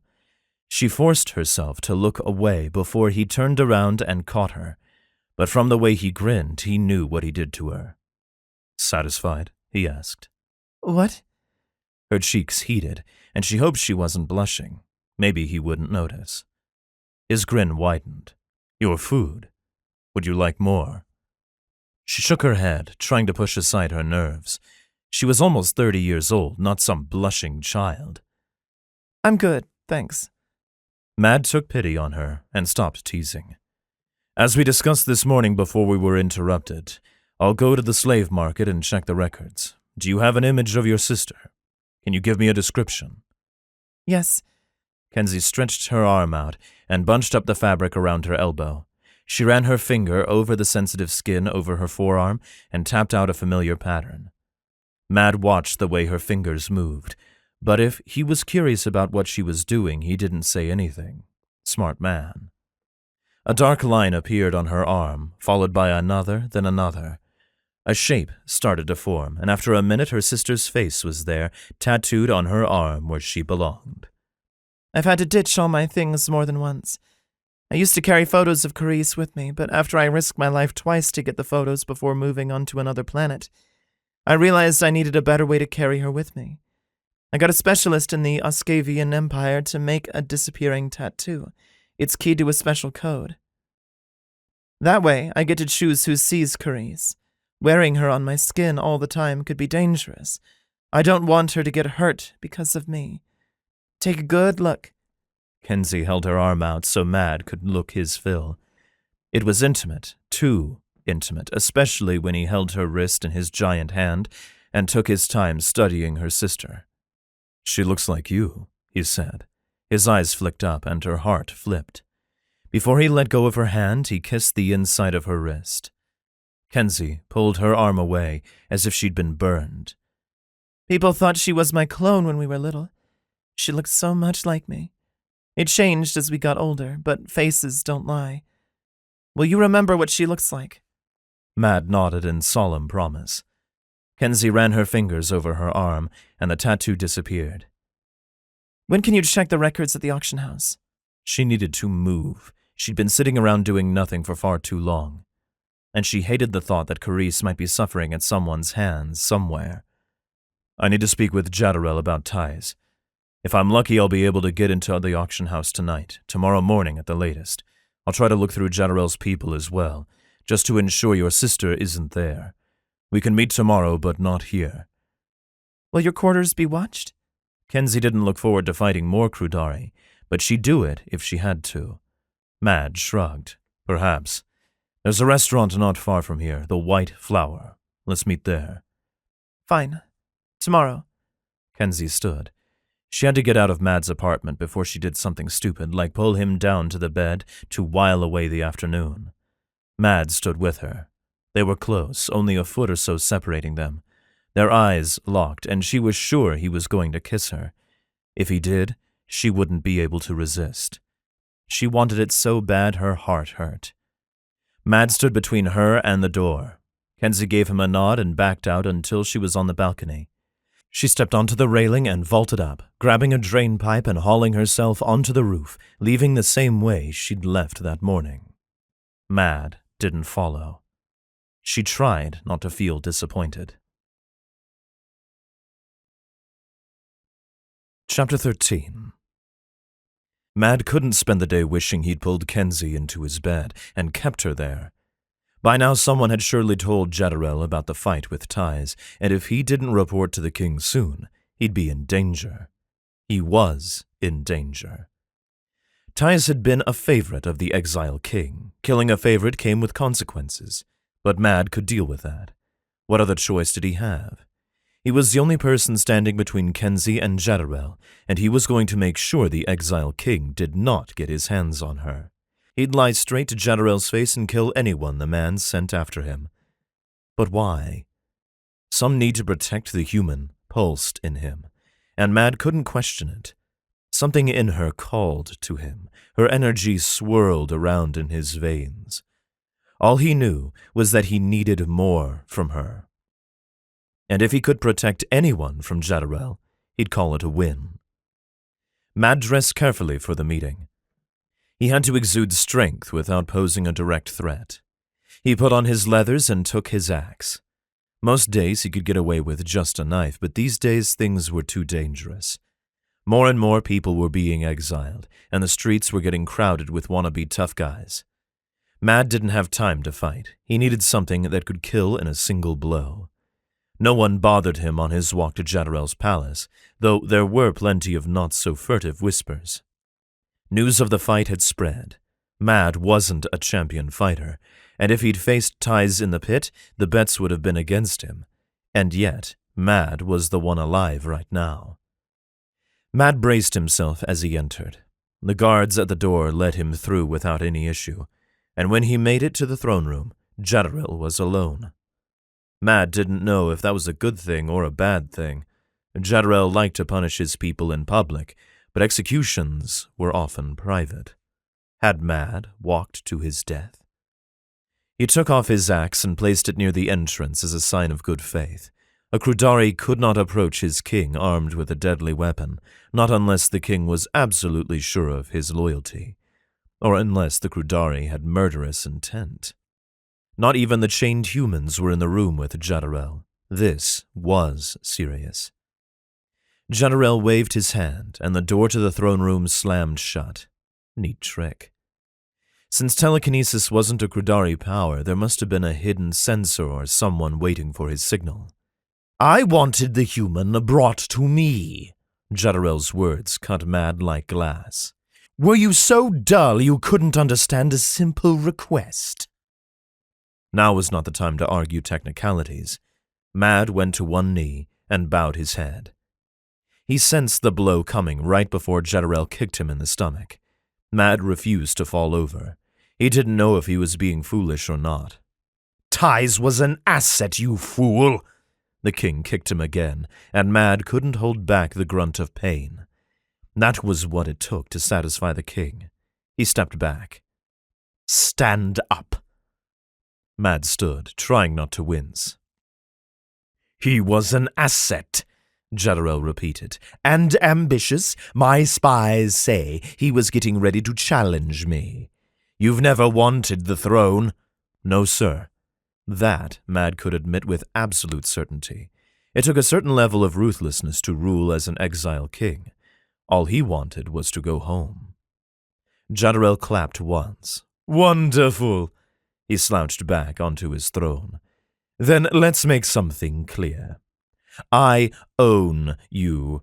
She forced herself to look away before he turned around and caught her, but from the way he grinned, he knew what he did to her. "Satisfied?" he asked.
"What?"
Her cheeks heated, and she hoped she wasn't blushing. Maybe he wouldn't notice. His grin widened. "Your food. Would you like more?" She shook her head, trying to push aside her nerves. She was almost 30 years old, not some blushing child.
"I'm good, thanks."
Mad took pity on her and stopped teasing. "As we discussed this morning before we were interrupted, I'll go to the slave market and check the records. Do you have an image of your sister? Can you give me a description?"
"Yes."
Kenzie stretched her arm out and bunched up the fabric around her elbow. She ran her finger over the sensitive skin over her forearm and tapped out a familiar pattern. Mad watched the way her fingers moved, but if he was curious about what she was doing, he didn't say anything. Smart man. A dark line appeared on her arm, followed by another, then another. A shape started to form, and after a minute her sister's face was there, tattooed on her arm where she belonged.
I've had to ditch all my things more than once. I used to carry photos of Carice with me, but after I risked my life twice to get the photos before moving on to another planet, I realized I needed a better way to carry her with me. I got a specialist in the Oscavian Empire to make a disappearing tattoo. It's keyed to a special code. That way, I get to choose who sees Carice. Wearing her on my skin all the time could be dangerous. I don't want her to get hurt because of me. Take a good look.
Kenzie held her arm out so Mad could look his fill. It was intimate, too intimate, especially when he held her wrist in his giant hand and took his time studying her sister. She looks like you, he said. His eyes flicked up and her heart flipped. Before he let go of her hand, he kissed the inside of her wrist. Kenzie pulled her arm away as if she'd been burned.
People thought she was my clone when we were little. She looked so much like me. It changed as we got older, but faces don't lie. Will you remember what she looks like?
Mad nodded in solemn promise. Kenzie ran her fingers over her arm, and the tattoo disappeared.
When can you check the records at the auction house?
She needed to move. She'd been sitting around doing nothing for far too long. And she hated the thought that Carice might be suffering at someone's hands somewhere. I need to speak with Jadderel about ties. If I'm lucky, I'll be able to get into the auction house tonight, tomorrow morning at the latest. I'll try to look through Jadderel's people as well, just to ensure your sister isn't there. We can meet tomorrow, but not here.
Will your quarters be watched?
Kenzie didn't look forward to fighting more Crudari, but she'd do it if she had to. Mad shrugged. Perhaps. There's a restaurant not far from here, the White Flower. Let's meet there.
Fine. Tomorrow.
Kenzie stood. She had to get out of Mad's apartment before she did something stupid, like pull him down to the bed to while away the afternoon. Mad stood with her. They were close, only a foot or so separating them. Their eyes locked, and she was sure he was going to kiss her. If he did, she wouldn't be able to resist. She wanted it so bad her heart hurt. Mad stood between her and the door. Kenzie gave him a nod and backed out until she was on the balcony. She stepped onto the railing and vaulted up, grabbing a drain pipe and hauling herself onto the roof, leaving the same way she'd left that morning. Mad didn't follow. She tried not to feel disappointed. Chapter 13. Mad couldn't spend the day wishing he'd pulled Kenzie into his bed and kept her there. By now someone had surely told Jadderel about the fight with Ties, and if he didn't report to the king soon, he'd be in danger. He was in danger. Ties had been a favorite of the Exile king. Killing a favorite came with consequences, but Mad could deal with that. What other choice did he have? He was the only person standing between Kenzie and Jadderel, and he was going to make sure the Exile king did not get his hands on her. He'd lie straight to Jadderel's face and kill anyone the man sent after him. But why? Some need to protect the human pulsed in him, and Mad couldn't question it. Something in her called to him. Her energy swirled around in his veins. All he knew was that he needed more from her. And if he could protect anyone from Jadderel, he'd call it a win. Mad dressed carefully for the meeting. He had to exude strength without posing a direct threat. He put on his leathers and took his axe. Most days he could get away with just a knife, but these days things were too dangerous. More and more people were being exiled, and the streets were getting crowded with wannabe tough guys. Mad didn't have time to fight. He needed something that could kill in a single blow. No one bothered him on his walk to Jadderel's palace, though there were plenty of not-so-furtive whispers. News of the fight had spread. Mad wasn't a champion fighter, and if he'd faced Ties in the pit, the bets would have been against him. And yet, Mad was the one alive right now. Mad braced himself as he entered. The guards at the door let him through without any issue, and when he made it to the throne room, Jadderel was alone. Mad didn't know if that was a good thing or a bad thing. Jezreel liked to punish his people in public, but executions were often private. Had Mad walked to his death? He took off his axe and placed it near the entrance as a sign of good faith. A Crudari could not approach his king armed with a deadly weapon, not unless the king was absolutely sure of his loyalty, or unless the Crudari had murderous intent. Not even the chained humans were in the room with Jezreel. This was serious. Jezreel waved his hand, and the door to the throne room slammed shut. Neat trick. Since telekinesis wasn't a Crudari power, there must have been a hidden sensor or someone waiting for his signal. "I wanted the human brought to me," Jezreel's words cut Mad like glass. "Were you so dull you couldn't understand a simple request?" Now was not the time to argue technicalities. Mad went to one knee and bowed his head. He sensed the blow coming right before Jezreel kicked him in the stomach. Mad refused to fall over. He didn't know if he was being foolish or not. "Ties was an asset, you fool!" The king kicked him again, and Mad couldn't hold back the grunt of pain. That was what it took to satisfy the king. He stepped back. "Stand up." Mad stood, trying not to wince. "He was an asset," Jezreel repeated, "and ambitious. My spies say he was getting ready to challenge me. You've never wanted the throne." "No, sir." That Mad could admit with absolute certainty. It took a certain level of ruthlessness to rule as an exile king. All he wanted was to go home. Jezreel clapped once. "Wonderful!" He slouched back onto his throne. "Then let's make something clear. I own you.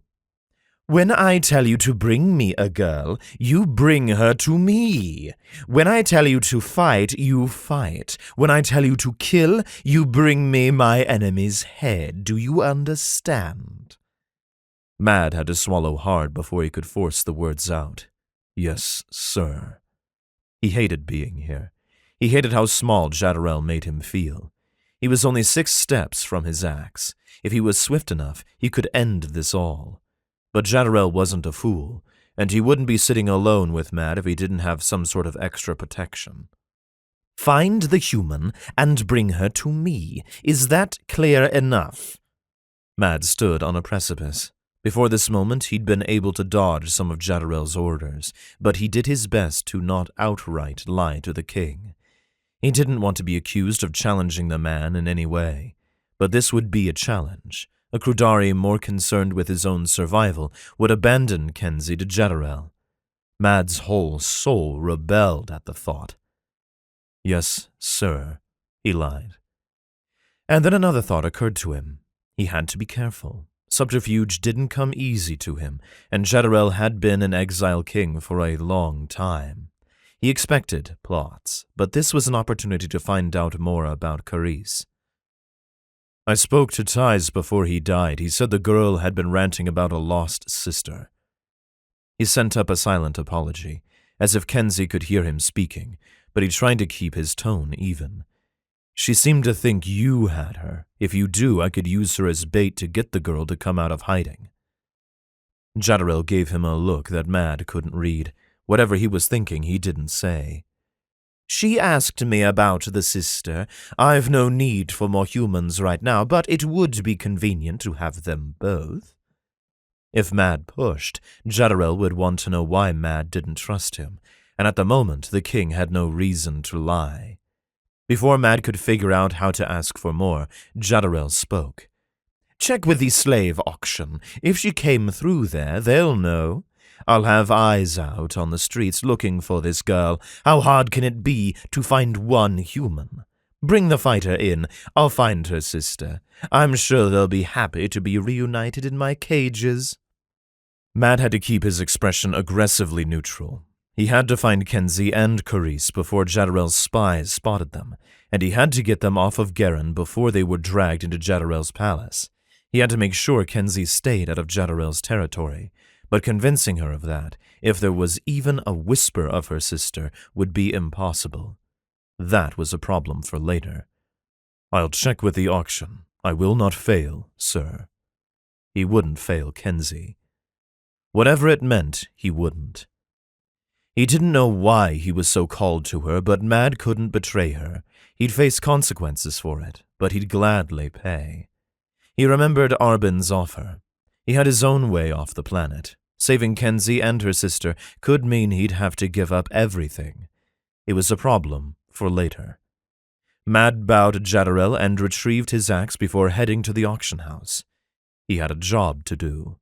When I tell you to bring me a girl, you bring her to me. When I tell you to fight, you fight. When I tell you to kill, you bring me my enemy's head. Do you understand?" Mad had to swallow hard before he could force the words out. "Yes, sir." He hated being here. He hated how small Jezreel made him feel. He was only 6 steps from his axe. If he was swift enough, he could end this all. But Jezreel wasn't a fool, and he wouldn't be sitting alone with Mad if he didn't have some sort of extra protection. "Find the human and bring her to me. Is that clear enough?" Mad stood on a precipice. Before this moment, he'd been able to dodge some of Jezreel's orders, but he did his best to not outright lie to the king. He didn't want to be accused of challenging the man in any way, but this would be a challenge. A Crudari more concerned with his own survival would abandon Kenzie to Jezreel. Mad's whole soul rebelled at the thought. "Yes, sir," he lied. And then another thought occurred to him. He had to be careful. Subterfuge didn't come easy to him, and Jezreel had been an exile king for a long time. He expected plots, but this was an opportunity to find out more about Carice. "I spoke to Ties before he died. He said the girl had been ranting about a lost sister." He sent up a silent apology, as if Kenzie could hear him speaking, but he tried to keep his tone even. "She seemed to think you had her. If you do, I could use her as bait to get the girl to come out of hiding." Jezreel gave him a look that Mad couldn't read. Whatever he was thinking, he didn't say. "She asked me about the sister. I've no need for more humans right now, but it would be convenient to have them both." If Mad pushed, Jezreel would want to know why Mad didn't trust him, and at the moment the king had no reason to lie. Before Mad could figure out how to ask for more, Jezreel spoke. "Check with the slave auction. If she came through there, they'll know. I'll have eyes out on the streets looking for this girl. How hard can it be to find one human? Bring the fighter in. I'll find her sister. I'm sure they'll be happy to be reunited in my cages." Mad had to keep his expression aggressively neutral. He had to find Kenzie and Carice before Jezreel's spies spotted them, and he had to get them off of Garen before they were dragged into Jezreel's palace. He had to make sure Kenzie stayed out of Jezreel's territory, but convincing her of that, if there was even a whisper of her sister, would be impossible. That was a problem for later. I'll check with the auction. I will not fail, sir. He wouldn't fail Kenzie. Whatever it meant, he wouldn't. He didn't know why he was so called to her, but Mad couldn't betray her. He'd face consequences for it, but he'd gladly pay. He remembered Arbin's offer. He had his own way off the planet. Saving Kenzie and her sister could mean he'd have to give up everything. It was a problem for later. Mad bowed to Jadderel and retrieved his axe before heading to the auction house. He had a job to do.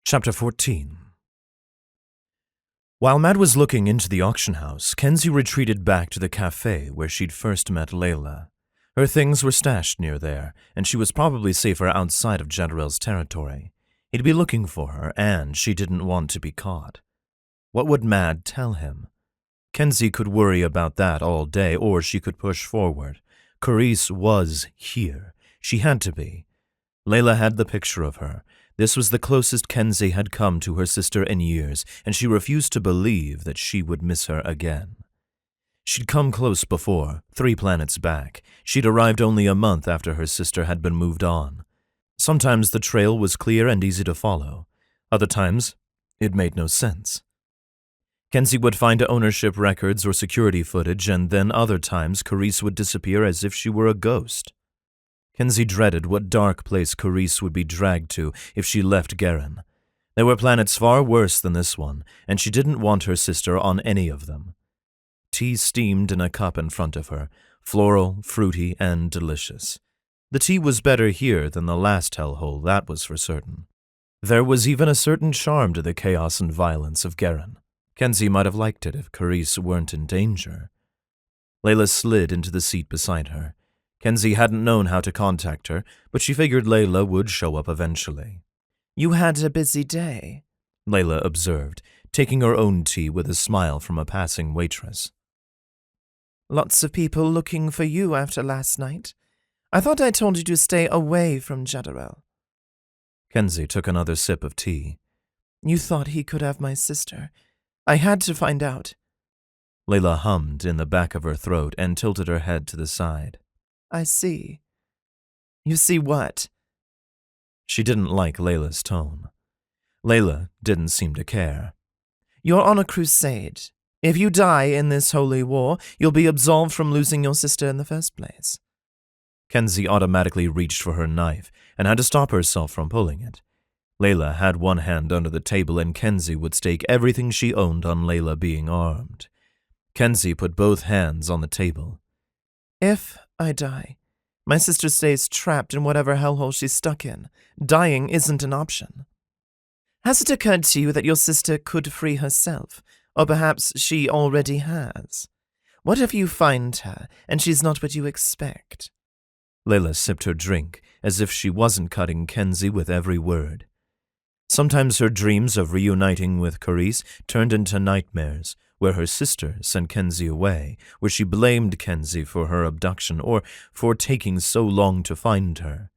Chapter 14. While Mad was looking into the auction house, Kenzie retreated back to the cafe where she'd first met Layla. Her things were stashed near there, and she was probably safer outside of Jadderel's territory. He'd be looking for her, and she didn't want to be caught. What would Mad tell him? Kenzie could worry about that all day, or she could push forward. Carice was here. She had to be. Layla had the picture of her. This was the closest Kenzie had come to her sister in years, and she refused to believe that she would miss her again. She'd come close before, 3 planets back. She'd arrived only a month after her sister had been moved on. Sometimes the trail was clear and easy to follow. Other times, it made no sense. Kenzie would find ownership records or security footage, and then other times Carice would disappear as if she were a ghost. Kenzie dreaded what dark place Carice would be dragged to if she left Garen. There were planets far worse than this one, and she didn't want her sister on any of them. Tea steamed in a cup in front of her, floral, fruity, and delicious. The tea was better here than the last hellhole, that was for certain. There was even a certain charm to the chaos and violence of Garen. Kenzie might have liked it if Carice weren't in danger. Layla slid into the seat beside her. Kenzie hadn't known how to contact her, but she figured Layla would show up eventually.
You had a busy day,
Layla observed, taking her own tea with a smile from a passing waitress.
Lots of people looking for you after last night. I thought I told you to stay away from Jadderel.
Kenzie took another sip of tea.
You thought he could have my sister. I had to find out.
Layla hummed in the back of her throat and tilted her head to the side.
I see. You see what?
She didn't like Layla's tone. Layla didn't seem to care.
You're on a crusade. If you die in this holy war, you'll be absolved from losing your sister in the first place.
Kenzie automatically reached for her knife and had to stop herself from pulling it. Layla had one hand under the table, and Kenzie would stake everything she owned on Layla being armed. Kenzie put both hands on the table.
If I die, my sister stays trapped in whatever hellhole she's stuck in. Dying isn't an option. Has it occurred to you that your sister could free herself, or perhaps she already has? What if you find her, and she's not what you expect?
Layla sipped her drink, as if she wasn't cutting Kenzie with every word. Sometimes her dreams of reuniting with Carice turned into nightmares, where her sister sent Kenzie away, where she blamed Kenzie for her abduction or for taking so long to find her.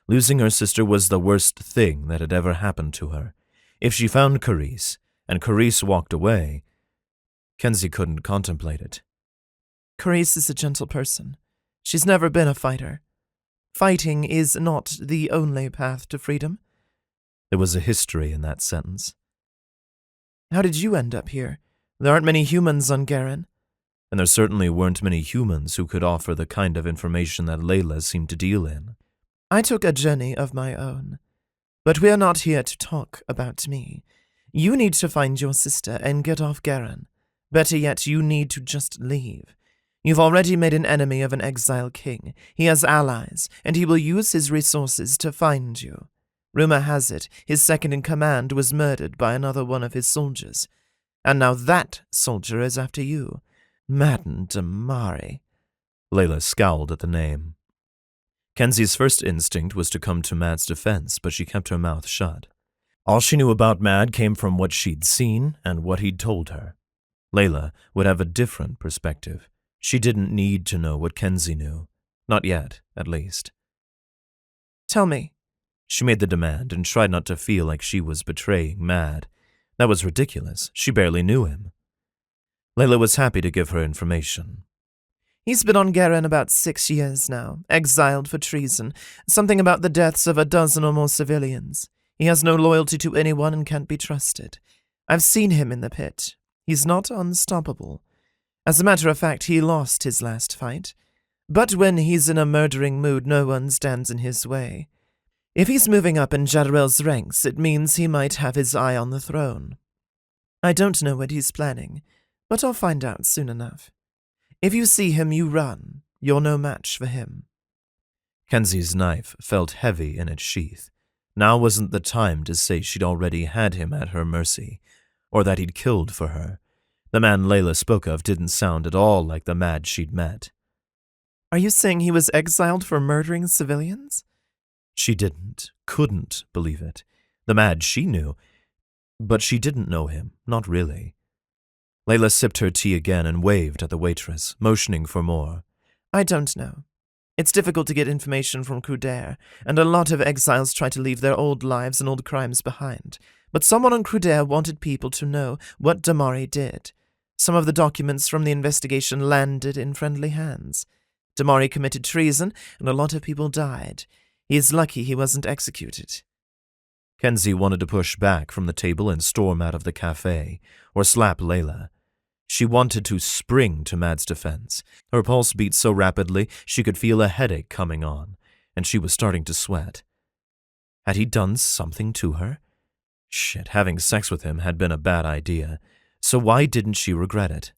Losing her sister was the worst thing that had ever happened to her. If she found Carice, and Carice walked away, Kenzie couldn't contemplate it.
Carice is a gentle person. She's never been a fighter. Fighting is not the only path to freedom.
There was a history in that sentence.
How did you end up here? There aren't many humans on Garen.
And there certainly weren't many humans who could offer the kind of information that Layla seemed to deal in.
I took a journey of my own. But we're not here to talk about me. You need to find your sister and get off Garen. Better yet, you need to just leave. You've already made an enemy of an exile king. He has allies, and he will use his resources to find you. Rumor has it, his second-in-command was murdered by another one of his soldiers. And now that soldier is after you. Madden Damari.
Layla scowled at the name. Kenzie's first instinct was to come to Mad's defense, but she kept her mouth shut. All she knew about Mad came from what she'd seen and what he'd told her. Layla would have a different perspective. She didn't need to know what Kenzie knew. Not yet, at least.
Tell me.
She made the demand and tried not to feel like she was betraying Mad. That was ridiculous. She barely knew him. Layla was happy to give her information.
He's been on Garen about 6 years now, exiled for treason, something about the deaths of a dozen or more civilians. He has no loyalty to anyone and can't be trusted. I've seen him in the pit. He's not unstoppable. As a matter of fact, he lost his last fight. But when he's in a murdering mood, no one stands in his way. If he's moving up in Jadrel's ranks, it means he might have his eye on the throne. I don't know what he's planning, but I'll find out soon enough. If you see him, you run. You're no match for him.
Kenzie's knife felt heavy in its sheath. Now wasn't the time to say she'd already had him at her mercy, or that he'd killed for her. The man Layla spoke of didn't sound at all like the Mad she'd met.
Are you saying he was exiled for murdering civilians?
She couldn't believe it. The Mad she knew, but she didn't know him, not really. Layla sipped her tea again and waved at the waitress, motioning for more.
I don't know. It's difficult to get information from Crudair, and a lot of exiles try to leave their old lives and old crimes behind. But someone on Crudair wanted people to know what Damari did. Some of the documents from the investigation landed in friendly hands. Damari committed treason, and a lot of people died. He's lucky he wasn't executed.
Kenzie wanted to push back from the table and storm out of the cafe, or slap Layla. She wanted to spring to Mad's defense. Her pulse beat so rapidly she could feel a headache coming on, and she was starting to sweat. Had he done something to her? Shit, having sex with him had been a bad idea, so why didn't she regret it?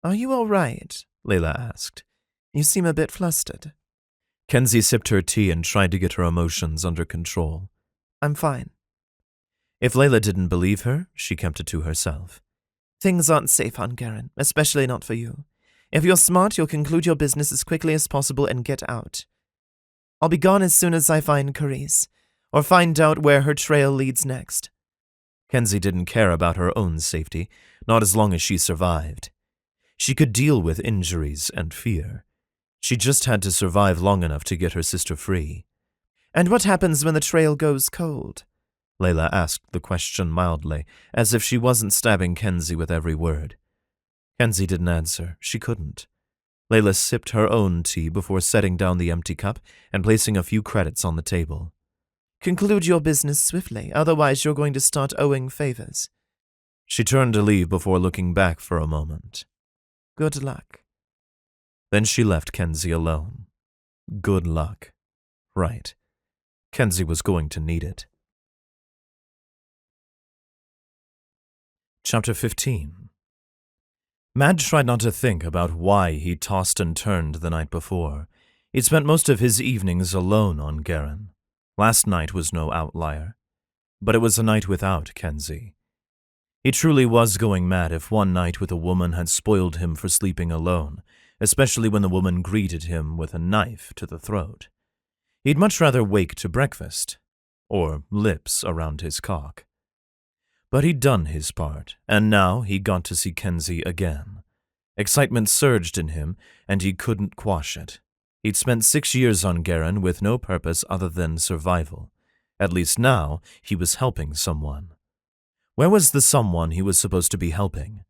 Are you all right? Layla asked. You seem a bit flustered.
Kenzie sipped her tea and tried to get her emotions under control.
I'm fine.
If Layla didn't believe her, she kept it to herself.
Things aren't safe on Garen, especially not for you. If you're smart, you'll conclude your business as quickly as possible and get out. I'll be gone as soon as I find Carice, or find out where her trail leads next.
Kenzie didn't care about her own safety, not as long as she survived. She could deal with injuries and fear. She just had to survive long enough to get her sister free.
And what happens when the trail goes cold?
Layla asked the question mildly, as if she wasn't stabbing Kenzie with every word. Kenzie didn't answer. She couldn't. Layla sipped her own tea before setting down the empty cup and placing a few credits on the table.
Conclude your business swiftly, otherwise you're going to start owing favors.
She turned to leave before looking back for a moment.
Good luck.
Then she left Kenzie alone. Good luck. Right. Kenzie was going to need it. Chapter 15. Mad tried not to think about why he tossed and turned the night before. He'd spent most of his evenings alone on Garen. Last night was no outlier. But it was a night without Kenzie. He truly was going mad if one night with a woman had spoiled him for sleeping alone, especially when the woman greeted him with a knife to the throat. He'd much rather wake to breakfast, or lips around his cock. But he'd done his part, and now he got to see Kenzie again. Excitement surged in him, and he couldn't quash it. He'd spent 6 years on Garen with no purpose other than survival. At least now, he was helping someone. Where was the someone he was supposed to be helping?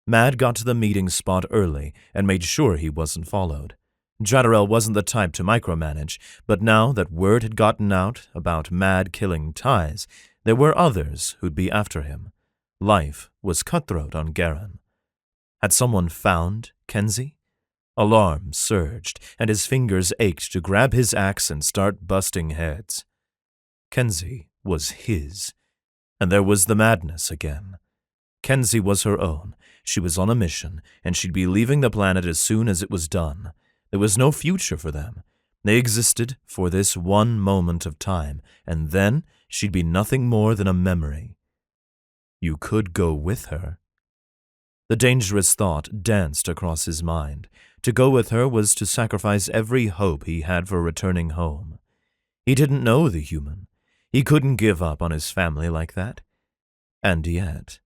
Mad got to the meeting spot early and made sure he wasn't followed. Jadrel wasn't the type to micromanage, but now that word had gotten out about Mad killing ties, there were others who'd be after him. Life was cutthroat on Garen. Had someone found Kenzie? Alarm surged, and his fingers ached to grab his axe and start busting heads. Kenzie was his. And there was the madness again. Kenzie was her own. She was on a mission, and she'd be leaving the planet as soon as it was done. There was no future for them. They existed for this one moment of time, and then she'd be nothing more than a memory. You could go with her. The dangerous thought danced across his mind. To go with her was to sacrifice every hope he had for returning home. He didn't know the human. He couldn't give up on his family like that. And yet,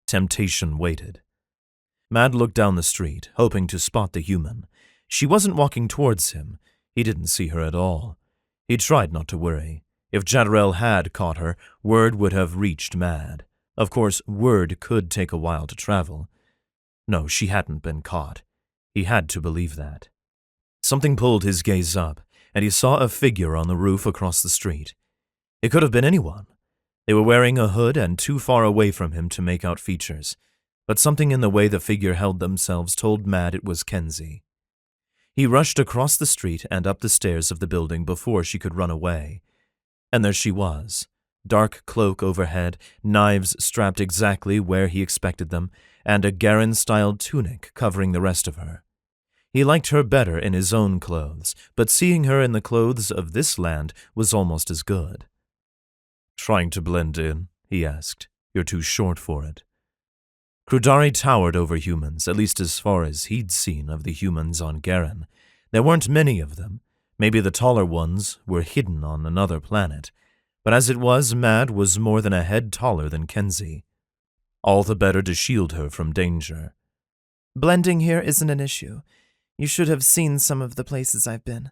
temptation waited. Mad looked down the street, hoping to spot the human. She wasn't walking towards him. He didn't see her at all. He tried not to worry. If Jadrel had caught her, word would have reached Mad. Of course, word could take a while to travel. No, she hadn't been caught. He had to believe that. Something pulled his gaze up, and he saw a figure on the roof across the street. It could have been anyone. They were wearing a hood and too far away from him to make out features, but something in the way the figure held themselves told Mad it was Kenzie. He rushed across the street and up the stairs of the building before she could run away. And there she was, dark cloak overhead, knives strapped exactly where he expected them, and a Garen-styled tunic covering the rest of her. He liked her better in his own clothes, but seeing her in the clothes of this land was almost as good. "Trying to blend in?" he asked. "You're too short for it." Crudari towered over humans, at least as far as he'd seen of the humans on Garen. There weren't many of them. Maybe the taller ones were hidden on another planet. But as it was, Mad was more than a head taller than Kenzie. All the better to shield her from danger.
Blending here isn't an issue. You should have seen some of the places I've been.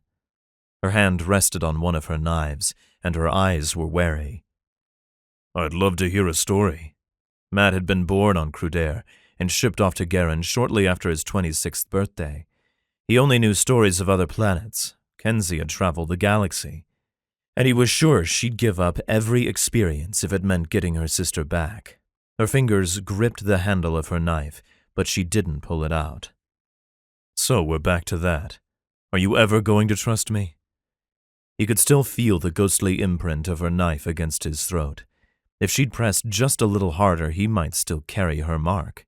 Her hand rested on one of her knives, and her eyes were wary. "I'd love to hear a story." Mad had been born on Crudair and shipped off to Garen shortly after his 26th birthday. He only knew stories of other planets. Kenzie had traveled the galaxy. And he was sure she'd give up every experience if it meant getting her sister back. Her fingers gripped the handle of her knife, but she didn't pull it out. "So we're back to that. Are you ever going to trust me?" He could still feel the ghostly imprint of her knife against his throat. If she'd pressed just a little harder, he might still carry her mark.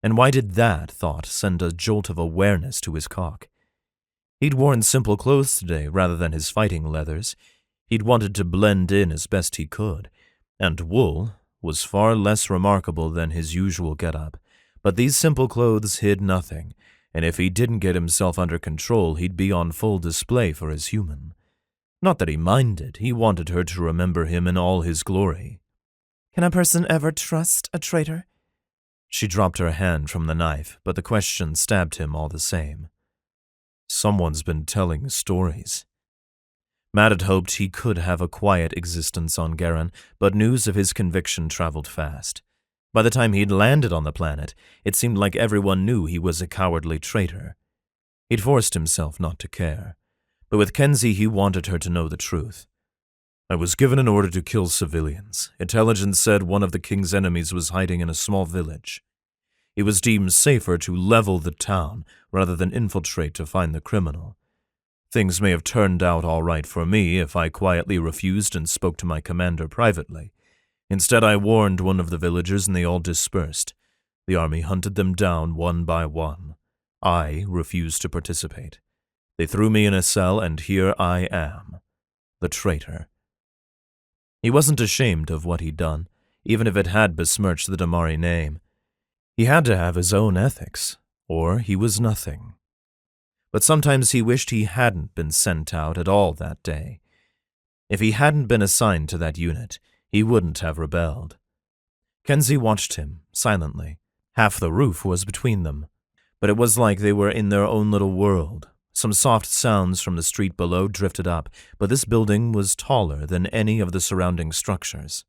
And why did that thought send a jolt of awareness to his cock? He'd worn simple clothes today rather than his fighting leathers. He'd wanted to blend in as best he could, and wool was far less remarkable than his usual get-up. But these simple clothes hid nothing, and if he didn't get himself under control, he'd be on full display for his human. Not that he minded, he wanted her to remember him in all his glory.
Can a person ever trust a traitor?
She dropped her hand from the knife, but the question stabbed him all the same. Someone's been telling stories. Matt had hoped he could have a quiet existence on Garen, but news of his conviction traveled fast. By the time he'd landed on the planet, it seemed like everyone knew he was a cowardly traitor. He'd forced himself not to care. But with Kenzie, he wanted her to know the truth. "I was given an order to kill civilians. Intelligence said one of the king's enemies was hiding in a small village. It was deemed safer to level the town rather than infiltrate to find the criminal. Things may have turned out all right for me if I quietly refused and spoke to my commander privately. Instead, I warned one of the villagers and they all dispersed. The army hunted them down one by one. I refused to participate. They threw me in a cell, and here I am, the traitor." He wasn't ashamed of what he'd done, even if it had besmirched the Damari name. He had to have his own ethics, or he was nothing. But sometimes he wished he hadn't been sent out at all that day. If he hadn't been assigned to that unit, he wouldn't have rebelled. Kenzie watched him, silently. Half the roof was between them, but it was like they were in their own little world. Some soft sounds from the street below drifted up, but this building was taller than any of the surrounding structures.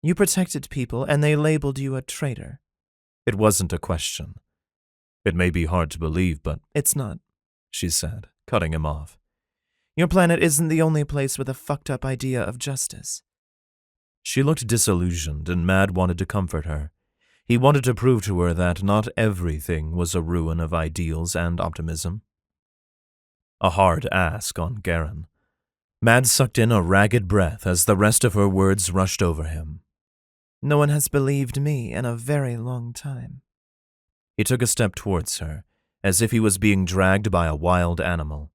You protected people, and they labeled you a traitor.
It wasn't a question. "It may be hard to believe, but—"
It's not,
she said, cutting him off.
Your planet isn't the only place with a fucked-up idea of justice.
She looked disillusioned, and Mad wanted to comfort her. He wanted to prove to her that not everything was a ruin of ideals and optimism. A hard ask on Garen. Mad sucked in a ragged breath as the rest of her words rushed over him.
No one has believed me in a very long time.
He took a step towards her, as if he was being dragged by a wild animal.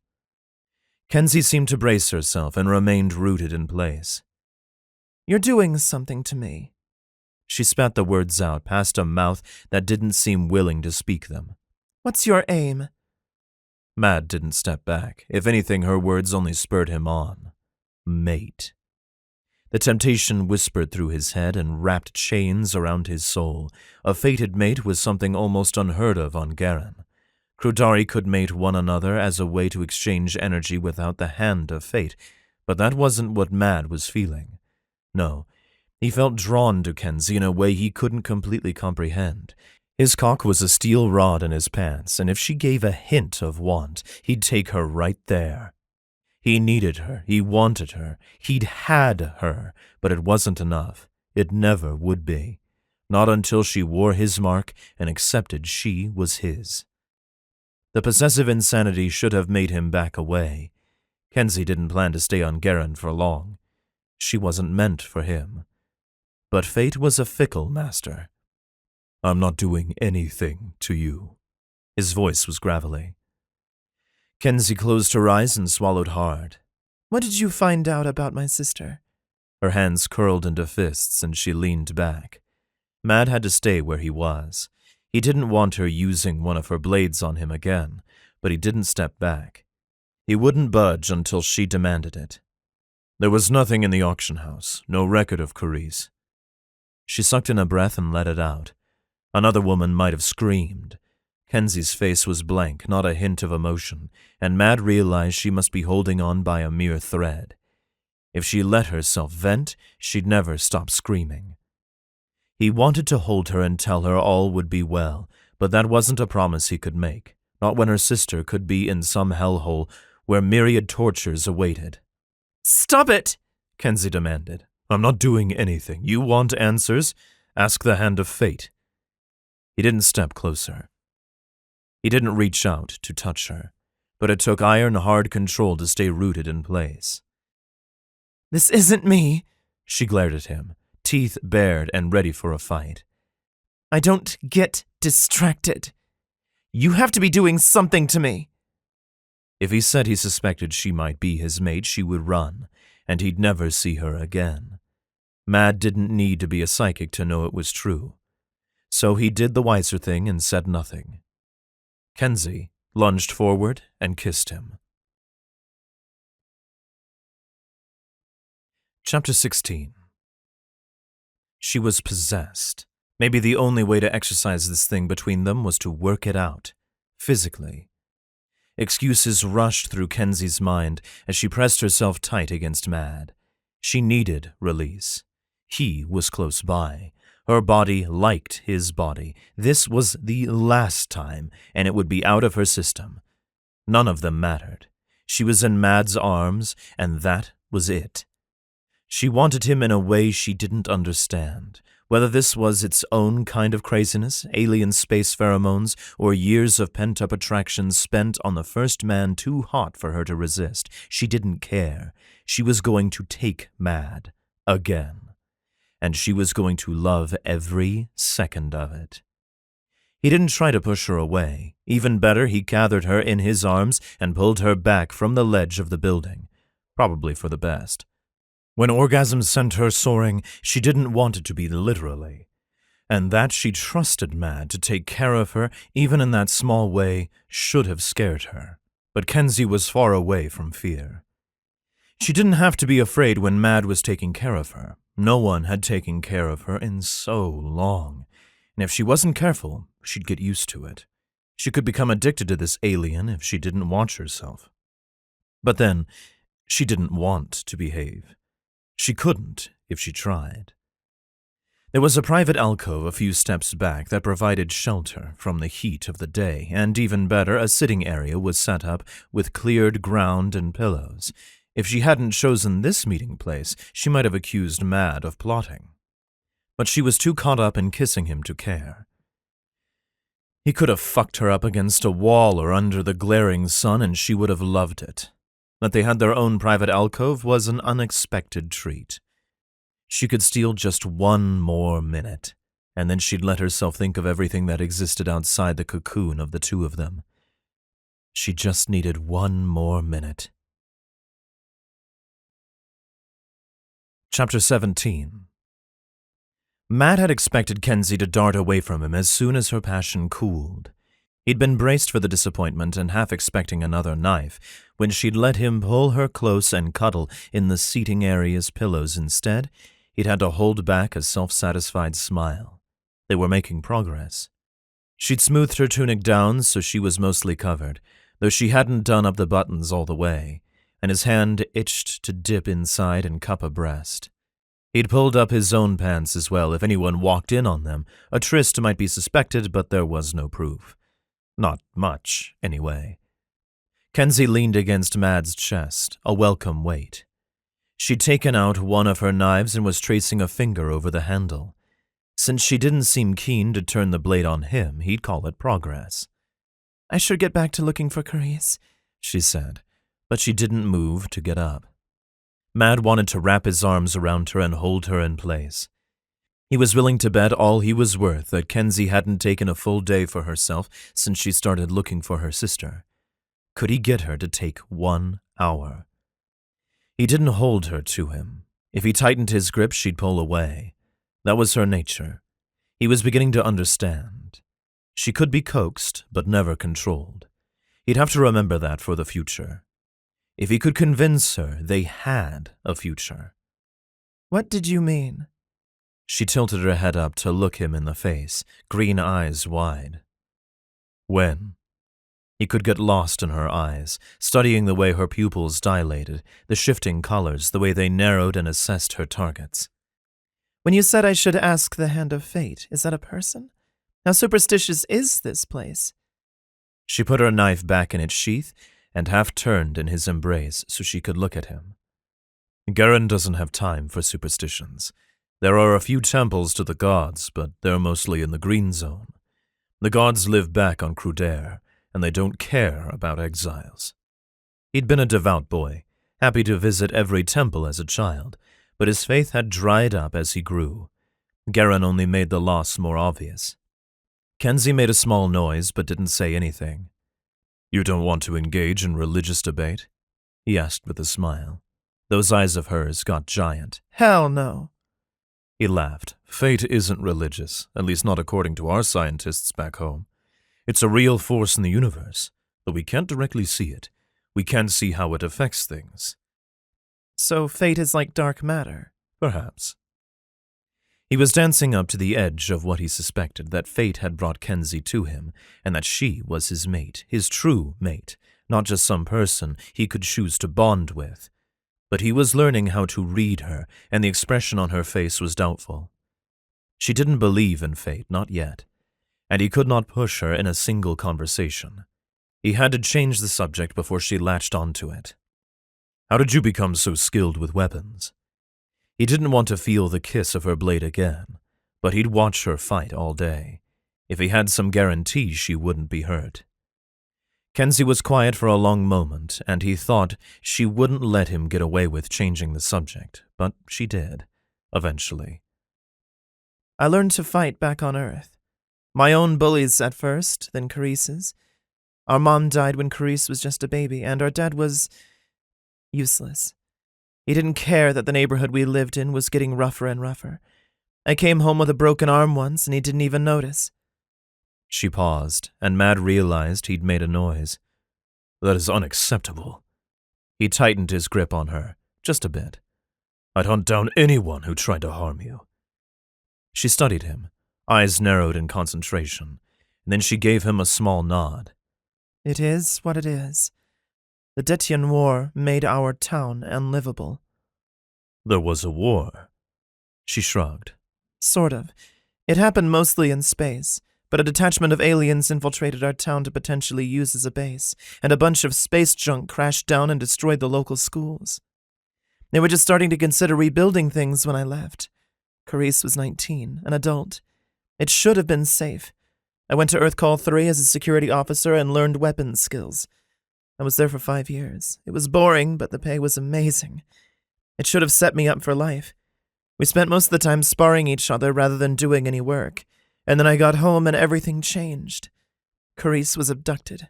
Kenzie seemed to brace herself and remained rooted in place.
You're doing something to me.
She spat the words out past a mouth that didn't seem willing to speak them.
What's your aim?
Mad didn't step back. If anything, her words only spurred him on. Mate. The temptation whispered through his head and wrapped chains around his soul. A fated mate was something almost unheard of on Garen. Crudari could mate one another as a way to exchange energy without the hand of fate, but that wasn't what Mad was feeling. No, he felt drawn to Kenzie in a way he couldn't completely comprehend. His cock was a steel rod in his pants, and if she gave a hint of want, he'd take her right there. He needed her, he wanted her, he'd had her, but it wasn't enough. It never would be. Not until she wore his mark and accepted she was his. The possessive insanity should have made him back away. Kenzie didn't plan to stay on Garen for long. She wasn't meant for him. But fate was a fickle master. "I'm not doing anything to you." His voice was gravelly. Kenzie closed her eyes and swallowed hard.
"What did you find out about my sister?"
Her hands curled into fists and she leaned back. Mad had to stay where he was. He didn't want her using one of her blades on him again, but he didn't step back. He wouldn't budge until she demanded it. There was nothing in the auction house, no record of Carice. She sucked in a breath and let it out. Another woman might have screamed. Kenzie's face was blank, not a hint of emotion, and Mad realized she must be holding on by a mere thread. If she let herself vent, she'd never stop screaming. He wanted to hold her and tell her all would be well, but that wasn't a promise he could make, not when her sister could be in some hellhole where myriad tortures awaited.
"Stop it!"
Kenzie demanded. "I'm not doing anything. You want answers? Ask the hand of fate." He didn't step closer. He didn't reach out to touch her, but it took iron-hard control to stay rooted in place.
"This isn't me,"
she glared at him, teeth bared and ready for a fight.
"I don't get distracted. You have to be doing something to me."
If he said he suspected she might be his mate, she would run, and he'd never see her again. Mad didn't need to be a psychic to know it was true. So he did the wiser thing and said nothing. Kenzie lunged forward and kissed him. Chapter 16. She was possessed. Maybe the only way to exercise this thing between them was to work it out, physically. Excuses rushed through Kenzie's mind as she pressed herself tight against Mad. She needed release. He was close by. Her body liked his body. This was the last time, and it would be out of her system. None of them mattered. She was in Mad's arms, and that was it. She wanted him in a way she didn't understand. Whether this was its own kind of craziness, alien space pheromones, or years of pent-up attraction spent on the first man too hot for her to resist, she didn't care. She was going to take Mad again. And she was going to love every second of it. He didn't try to push her away. Even better, he gathered her in his arms and pulled her back from the ledge of the building. Probably for the best. When orgasm sent her soaring, she didn't want it to be literally. And that she trusted Mad to take care of her, even in that small way, should have scared her. But Kenzie was far away from fear. She didn't have to be afraid when Mad was taking care of her. No one had taken care of her in so long. And if she wasn't careful, she'd get used to it. She could become addicted to this alien if she didn't watch herself. But then, she didn't want to behave. She couldn't if she tried. There was a private alcove a few steps back that provided shelter from the heat of the day, and even better, a sitting area was set up with cleared ground and pillows. If she hadn't chosen this meeting place, she might have accused Mad of plotting. But she was too caught up in kissing him to care. He could have fucked her up against a wall or under the glaring sun, and she would have loved it. That they had their own private alcove was an unexpected treat. She could steal just one more minute, and then she'd let herself think of everything that existed outside the cocoon of the two of them. She just needed one more minute. Chapter 17. Mad had expected Kenzie to dart away from him as soon as her passion cooled. He'd been braced for the disappointment and half expecting another knife, when she'd let him pull her close and cuddle in the seating area's pillows instead. He'd had to hold back a self-satisfied smile. They were making progress. She'd smoothed her tunic down so she was mostly covered, though she hadn't done up the buttons all the way, and his hand itched to dip inside and cup a breast. He'd pulled up his own pants as well. If anyone walked in on them, a tryst might be suspected, but there was no proof. Not much, anyway. Kenzie leaned against Mad's chest, a welcome weight. She'd taken out one of her knives and was tracing a finger over the handle. Since she didn't seem keen to turn the blade on him, he'd call it progress.
"I should get back to looking for Carice,"
she said, but she didn't move to get up. Mad wanted to wrap his arms around her and hold her in place. He was willing to bet all he was worth that Kenzie hadn't taken a full day for herself since she started looking for her sister. Could he get her to take 1 hour? He didn't hold her to him. If he tightened his grip, she'd pull away. That was her nature. He was beginning to understand. She could be coaxed, but never controlled. He'd have to remember that for the future. If he could convince her they had a future.
"What did you mean?"
She tilted her head up to look him in the face, green eyes wide. When? He could get lost in her eyes, studying the way her pupils dilated, the shifting colors, the way they narrowed and assessed her targets.
"When you said I should ask the Hand of Fate, is that a person? How superstitious is this place?"
She put her knife back in its sheath and half-turned in his embrace so she could look at him. Garen doesn't have time for superstitions. There are a few temples to the gods, but they're mostly in the green zone. The gods live back on Crudair, and they don't care about exiles. He'd been a devout boy, happy to visit every temple as a child, but his faith had dried up as he grew. Garen only made the loss more obvious. Kenzie made a small noise but didn't say anything. "You don't want to engage in religious debate?" he asked with a smile. Those eyes of hers got giant.
"Hell no."
He laughed. "Fate isn't religious, at least not according to our scientists back home. It's a real force in the universe, but we can't directly see it. We can't see how it affects things."
"So fate is like dark matter?"
"Perhaps." He was dancing up to the edge of what he suspected, that fate had brought Kenzie to him, and that she was his mate, his true mate, not just some person he could choose to bond with. But he was learning how to read her, and the expression on her face was doubtful. She didn't believe in fate, not yet, and he could not push her in a single conversation. He had to change the subject before she latched onto it. "How did you become so skilled with weapons?" He didn't want to feel the kiss of her blade again, but he'd watch her fight all day. If he had some guarantee she wouldn't be hurt. Kenzie was quiet for a long moment, and he thought she wouldn't let him get away with changing the subject, but she did, eventually.
"I learned to fight back on Earth. My own bullies at first, then Carice's. Our mom died when Carice was just a baby, and our dad was useless. He didn't care that the neighborhood we lived in was getting rougher and rougher. I came home with a broken arm once, and he didn't even notice."
She paused, and Mad realized he'd made a noise. "That is unacceptable." He tightened his grip on her, just a bit. "I'd hunt down anyone who tried to harm you." She studied him, eyes narrowed in concentration, and then she gave him a small nod.
"It is what it is. The Dethian War made our town unlivable."
"There was a war." She shrugged.
"Sort of. It happened mostly in space, but a detachment of aliens infiltrated our town to potentially use as a base, and a bunch of space junk crashed down and destroyed the local schools. They were just starting to consider rebuilding things when I left. Carice was 19, an adult. It should have been safe. I went to Earth Call 3 as a security officer and learned weapons skills. I was there for 5 years. It was boring, but the pay was amazing. It should have set me up for life. We spent most of the time sparring each other rather than doing any work, and then I got home and everything changed. Carice was abducted.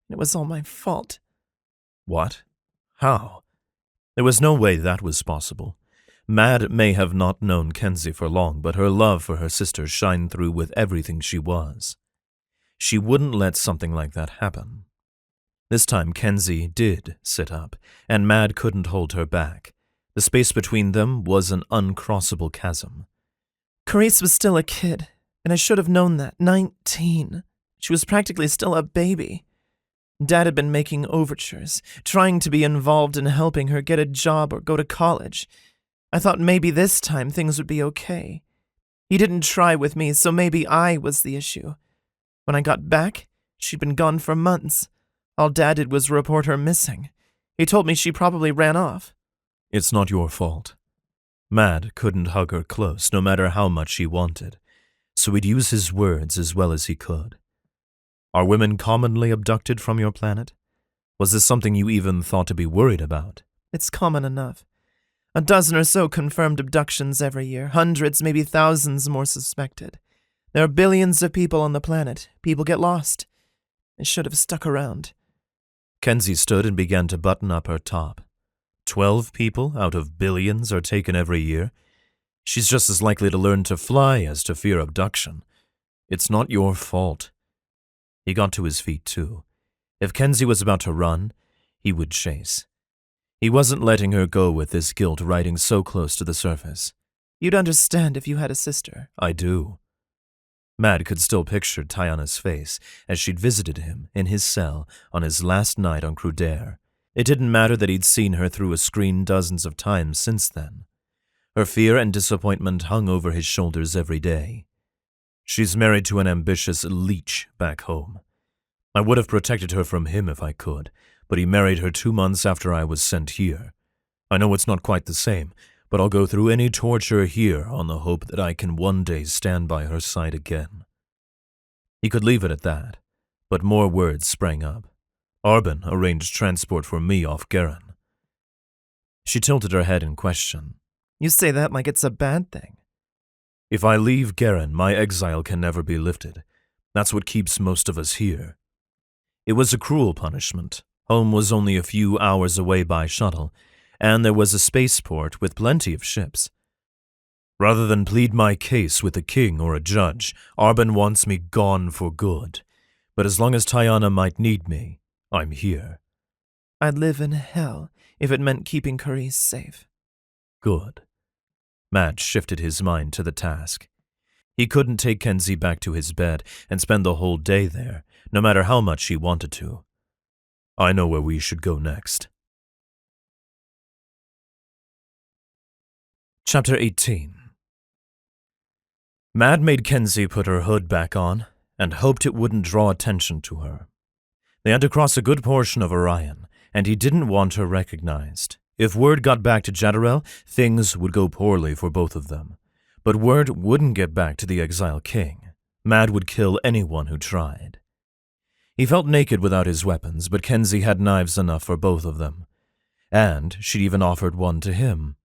It was all my fault."
"What? How?" There was no way that was possible. Mad may have not known Kenzie for long, but her love for her sister shined through with everything she was. She wouldn't let something like that happen. This time Kenzie did sit up, and Mad couldn't hold her back. The space between them was an uncrossable chasm.
"Carice was still a kid, and I should have known that. 19. She was practically still a baby. Dad had been making overtures, trying to be involved in helping her get a job or go to college. I thought maybe this time things would be okay. He didn't try with me, so maybe I was the issue. When I got back, she'd been gone for months. All Dad did was report her missing. He told me she probably ran off.
It's not your fault. Mad couldn't hug her close, no matter how much he wanted, so he'd use his words as well as he could. Are women commonly abducted from your planet? Was this something you even thought to be worried about?
It's common enough. A dozen or so confirmed abductions every year, hundreds, maybe thousands more suspected. There are billions of people on the planet. People get lost. I should have stuck around.
Kenzie stood and began to button up her top. 12 people out of billions are taken every year. She's just as likely to learn to fly as to fear abduction. It's not your fault. He got to his feet, too. If Kenzie was about to run, he would chase. He wasn't letting her go with this guilt riding so close to the surface.
You'd understand if you had a sister.
I do. Mad could still picture Tiana's face as she'd visited him in his cell on his last night on Crudaire. It didn't matter that he'd seen her through a screen dozens of times since then. Her fear and disappointment hung over his shoulders every day. She's married to an ambitious leech back home. I would have protected her from him if I could, but he married her 2 months after I was sent here. I know it's not quite the same, but I'll go through any torture here on the hope that I can one day stand by her side again. He could leave it at that, but more words sprang up. Arbin arranged transport for me off Garen. She tilted her head in question.
You say that like it's a bad thing.
If I leave Garen, my exile can never be lifted. That's what keeps most of us here. It was a cruel punishment. Home was only a few hours away by shuttle, and there was a spaceport with plenty of ships. Rather than plead my case with a king or a judge, Arbin wants me gone for good. But as long as Tiana might need me, I'm here.
I'd live in hell if it meant keeping Carice safe.
Good. Matt shifted his mind to the task. He couldn't take Kenzie back to his bed and spend the whole day there, no matter how much he wanted to. I know where we should go next. Chapter 18. Mad made Kenzie put her hood back on and hoped it wouldn't draw attention to her. They had to cross a good portion of Orion, and he didn't want her recognized. If word got back to Jadderel, things would go poorly for both of them. But word wouldn't get back to the Exile King. Mad would kill anyone who tried. He felt naked without his weapons, but Kenzie had knives enough for both of them. And she'd even offered one to him.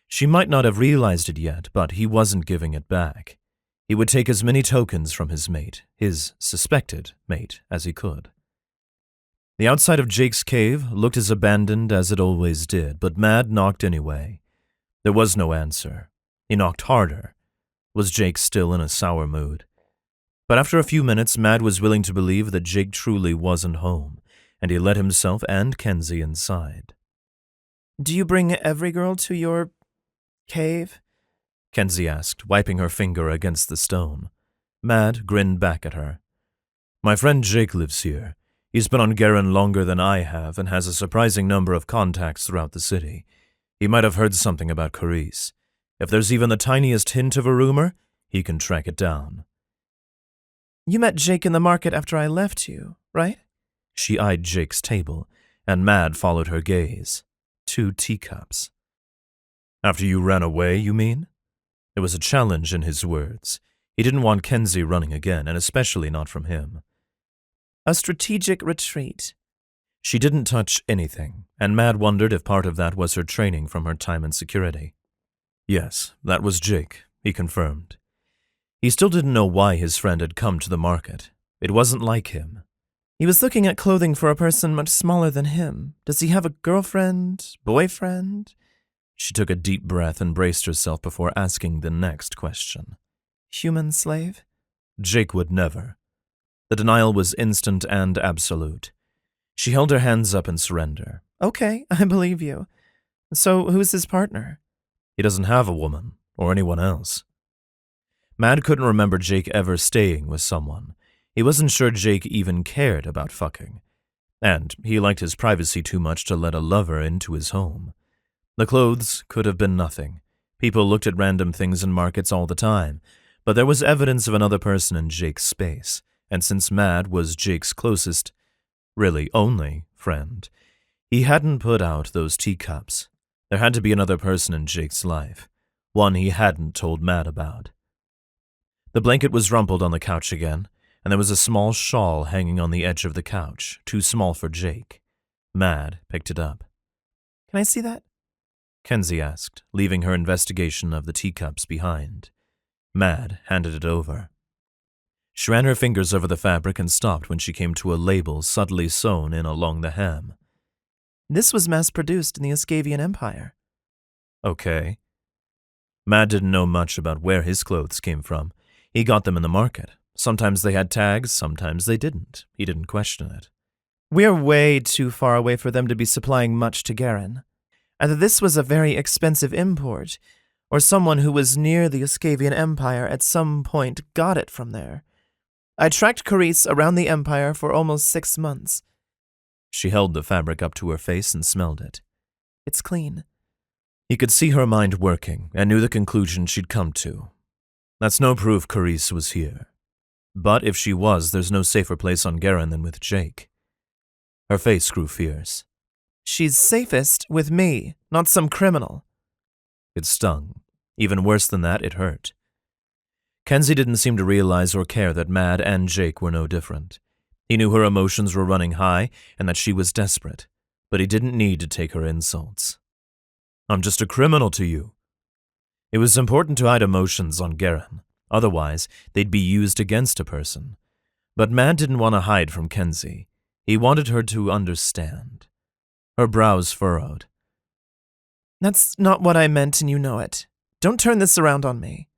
She might not have realized it yet, but he wasn't giving it back. He would take as many tokens from his mate, his suspected mate, as he could. The outside of Jake's cave looked as abandoned as it always did, but Mad knocked anyway. There was no answer. He knocked harder. Was Jake still in a sour mood? But after a few minutes, Mad was willing to believe that Jake truly wasn't home, and he let himself and Kenzie inside.
Do you bring every girl to your cave?
Kenzie asked, wiping her finger against the stone. Mad grinned back at her. My friend Jake lives here. He's been on Garen longer than I have and has a surprising number of contacts throughout the city. He might have heard something about Carice. If there's even the tiniest hint of a rumor, he can track it down.
You met Jake in the market after I left you, right?
She eyed Jake's table, and Mad followed her gaze. 2 teacups. After you ran away, you mean? There was a challenge in his words. He didn't want Kenzie running again, and especially not from him.
A strategic retreat.
She didn't touch anything, and Mad wondered if part of that was her training from her time in security. Yes, that was Jake, he confirmed. He still didn't know why his friend had come to the market. It wasn't like him.
He was looking at clothing for a person much smaller than him. Does he have a girlfriend? Boyfriend?
She took a deep breath and braced herself before asking the next question.
Human slave?
Jake would never. The denial was instant and absolute. She held her hands up in surrender.
Okay, I believe you. So who's his partner?
He doesn't have a woman, or anyone else. Mad couldn't remember Jake ever staying with someone. He wasn't sure Jake even cared about fucking. And he liked his privacy too much to let a lover into his home. The clothes could have been nothing. People looked at random things in markets all the time, but there was evidence of another person in Jake's space, and since Mad was Jake's closest, really only, friend, he hadn't put out those teacups. There had to be another person in Jake's life, one he hadn't told Mad about. The blanket was rumpled on the couch again, and there was a small shawl hanging on the edge of the couch, too small for Jake. Mad picked it up.
Can I see that?
Kenzie asked, leaving her investigation of the teacups behind. Mad handed it over. She ran her fingers over the fabric and stopped when she came to a label subtly sewn in along the hem.
This was mass-produced in the Ascavian Empire.
Okay. Mad didn't know much about where his clothes came from. He got them in the market. Sometimes they had tags, sometimes they didn't. He didn't question it.
We're way too far away for them to be supplying much to Garen. Either this was a very expensive import, or someone who was near the Ascavian Empire at some point got it from there. I tracked Carice around the Empire for almost 6 months.
She held the fabric up to her face and smelled it.
It's clean.
He could see her mind working and knew the conclusion she'd come to. That's no proof Carice was here. But if she was, there's no safer place on Garen than with Jake. Her face grew fierce.
She's safest with me, not some criminal.
It stung. Even worse than that, it hurt. Kenzie didn't seem to realize or care that Mad and Jake were no different. He knew her emotions were running high and that she was desperate, but he didn't need to take her insults. I'm just a criminal to you. It was important to hide emotions on Garen. Otherwise, they'd be used against a person. But Mad didn't want to hide from Kenzie. He wanted her to understand. Her brows furrowed.
That's not what I meant, and you know it. Don't turn this around on me.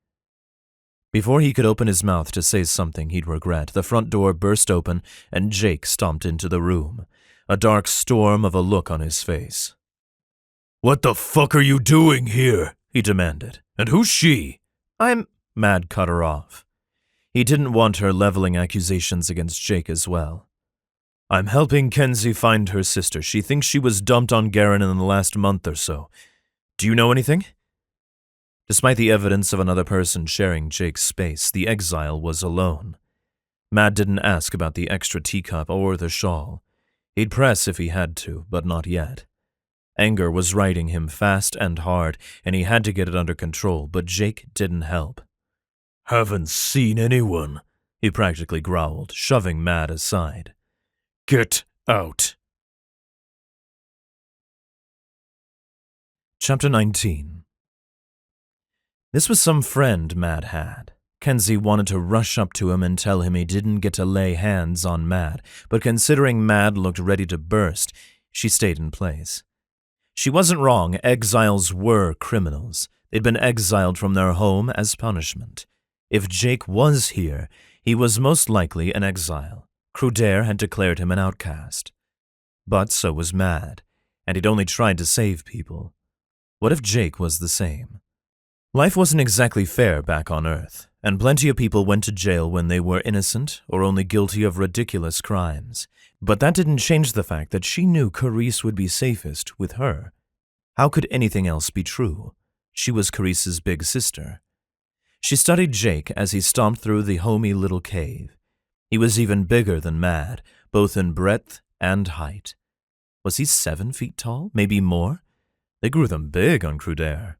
Before he could open his mouth to say something he'd regret, the front door burst open and Jake stomped into the room, a dark storm of a look on his face. "What the fuck are you doing here?" he demanded. "And who's she?"
Mad
cut her off. He didn't want her leveling accusations against Jake as well. "I'm helping Kenzie find her sister. She thinks she was dumped on Garen in the last month or so. Do you know anything?" Despite the evidence of another person sharing Jake's space, the Exile was alone. Mad didn't ask about the extra teacup or the shawl. He'd press if he had to, but not yet. Anger was riding him fast and hard, and he had to get it under control, but Jake didn't help. "Haven't seen anyone," he practically growled, shoving Mad aside. "Get out." Chapter 19. This was some friend Mad had. Kenzie wanted to rush up to him and tell him he didn't get to lay hands on Mad, but considering Mad looked ready to burst, she stayed in place. She wasn't wrong. Exiles were criminals. They'd been exiled from their home as punishment. If Jake was here, he was most likely an exile. Crudair had declared him an outcast. But so was Mad, and he'd only tried to save people. What if Jake was the same? Life wasn't exactly fair back on Earth, and plenty of people went to jail when they were innocent or only guilty of ridiculous crimes. But that didn't change the fact that she knew Carice would be safest with her. How could anything else be true? She was Carice's big sister. She studied Jake as he stomped through the homey little cave. He was even bigger than Mad, both in breadth and height. Was he 7 feet tall? Maybe more? They grew them big on Crudair.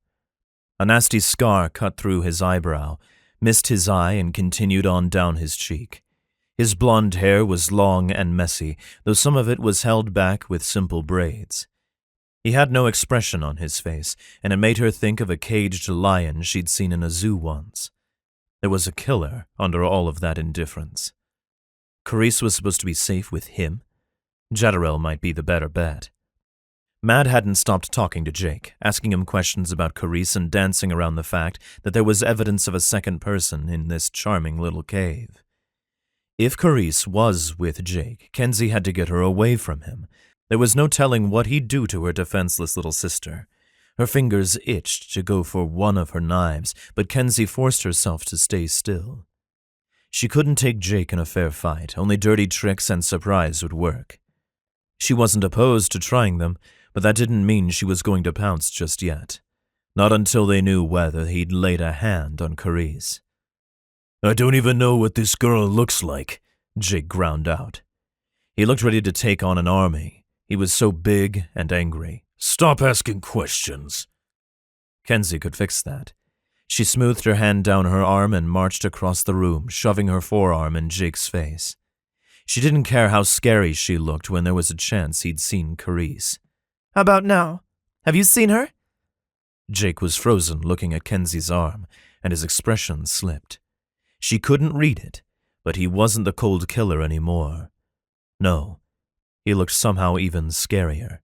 A nasty scar cut through his eyebrow, missed his eye, and continued on down his cheek. His blonde hair was long and messy, though some of it was held back with simple braids. He had no expression on his face, and it made her think of a caged lion she'd seen in a zoo once. There was a killer under all of that indifference. Carice was supposed to be safe with him? Jadderel might be the better bet. Mad hadn't stopped talking to Jake, asking him questions about Carice and dancing around the fact that there was evidence of a second person in this charming little cave. If Carice was with Jake, Kenzie had to get her away from him. There was no telling what he'd do to her defenseless little sister. Her fingers itched to go for one of her knives, but Kenzie forced herself to stay still. She couldn't take Jake in a fair fight. Only dirty tricks and surprise would work. She wasn't opposed to trying them, but that didn't mean she was going to pounce just yet. Not until they knew whether he'd laid a hand on Carice. "I don't even know what this girl looks like," Jake ground out. He looked ready to take on an army. He was so big and angry. "Stop asking questions." Kenzie could fix that. She smoothed her hand down her arm and marched across the room, shoving her forearm in Jake's face. She didn't care how scary she looked when there was a chance he'd seen Carice.
How about now? Have you seen her?
Jake was frozen looking at Kenzie's arm, and his expression slipped. She couldn't read it, but he wasn't the cold killer anymore. No, he looked somehow even scarier.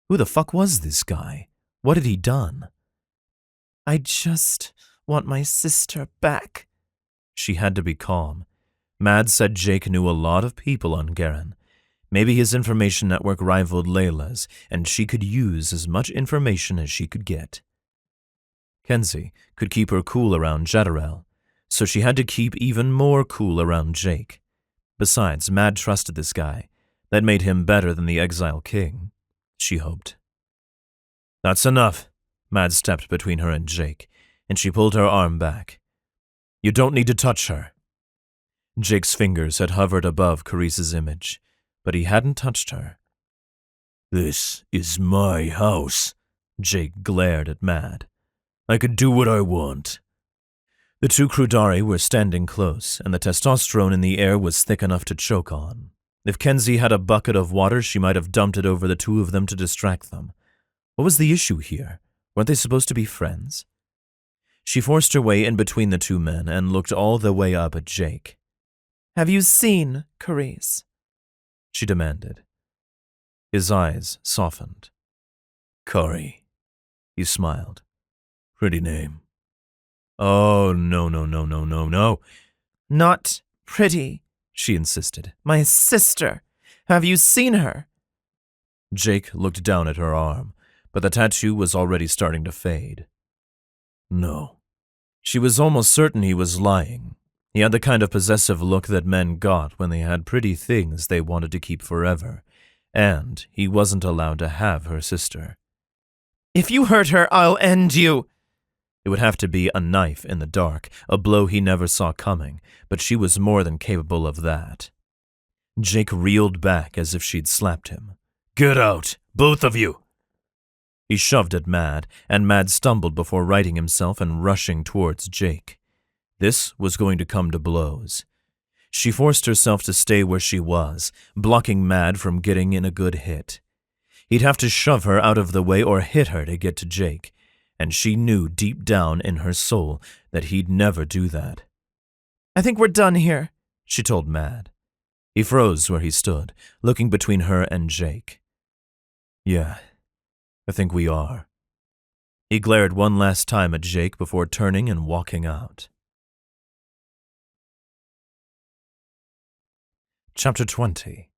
Who the fuck was this guy? What had he done?
"I just want my sister back."
She had to be calm. Mad said Jake knew a lot of people on Garen. Maybe his information network rivaled Layla's, and she could use as much information as she could get. Kenzie could keep her cool around Jadderel, so she had to keep even more cool around Jake. Besides, Mad trusted this guy. That made him better than the Exile King, she hoped. "That's enough." Mad stepped between her and Jake, and she pulled her arm back. "You don't need to touch her." Jake's fingers had hovered above Carice's image, but he hadn't touched her. "This is my house," Jake glared at Mad. "I can do what I want." The two Crudari were standing close, and the testosterone in the air was thick enough to choke on. If Kenzie had a bucket of water, she might have dumped it over the two of them to distract them. What was the issue here? Weren't they supposed to be friends? She forced her way in between the two men and looked all the way up at Jake.
"Have you seen Carice?"
she demanded. His eyes softened. "Kari," he smiled. "Pretty name." "Oh, no.
"Not pretty,"
she insisted.
"My sister. Have you seen her?"
Jake looked down at her arm, but the tattoo was already starting to fade. "No." She was almost certain he was lying. He had the kind of possessive look that men got when they had pretty things they wanted to keep forever, and he wasn't allowed to have her sister.
"If you hurt her, I'll end you."
It would have to be a knife in the dark, a blow he never saw coming, but she was more than capable of that. Jake reeled back as if she'd slapped him. "Get out, both of you!" He shoved at Mad, and Mad stumbled before righting himself and rushing towards Jake. This was going to come to blows. She forced herself to stay where she was, blocking Mad from getting in a good hit. He'd have to shove her out of the way or hit her to get to Jake, and she knew deep down in her soul that he'd never do that.
"I think we're done here,"
she told Mad. He froze where he stood, looking between her and Jake. "Yeah, I think we are." He glared one last time at Jake before turning and walking out. Chapter 20.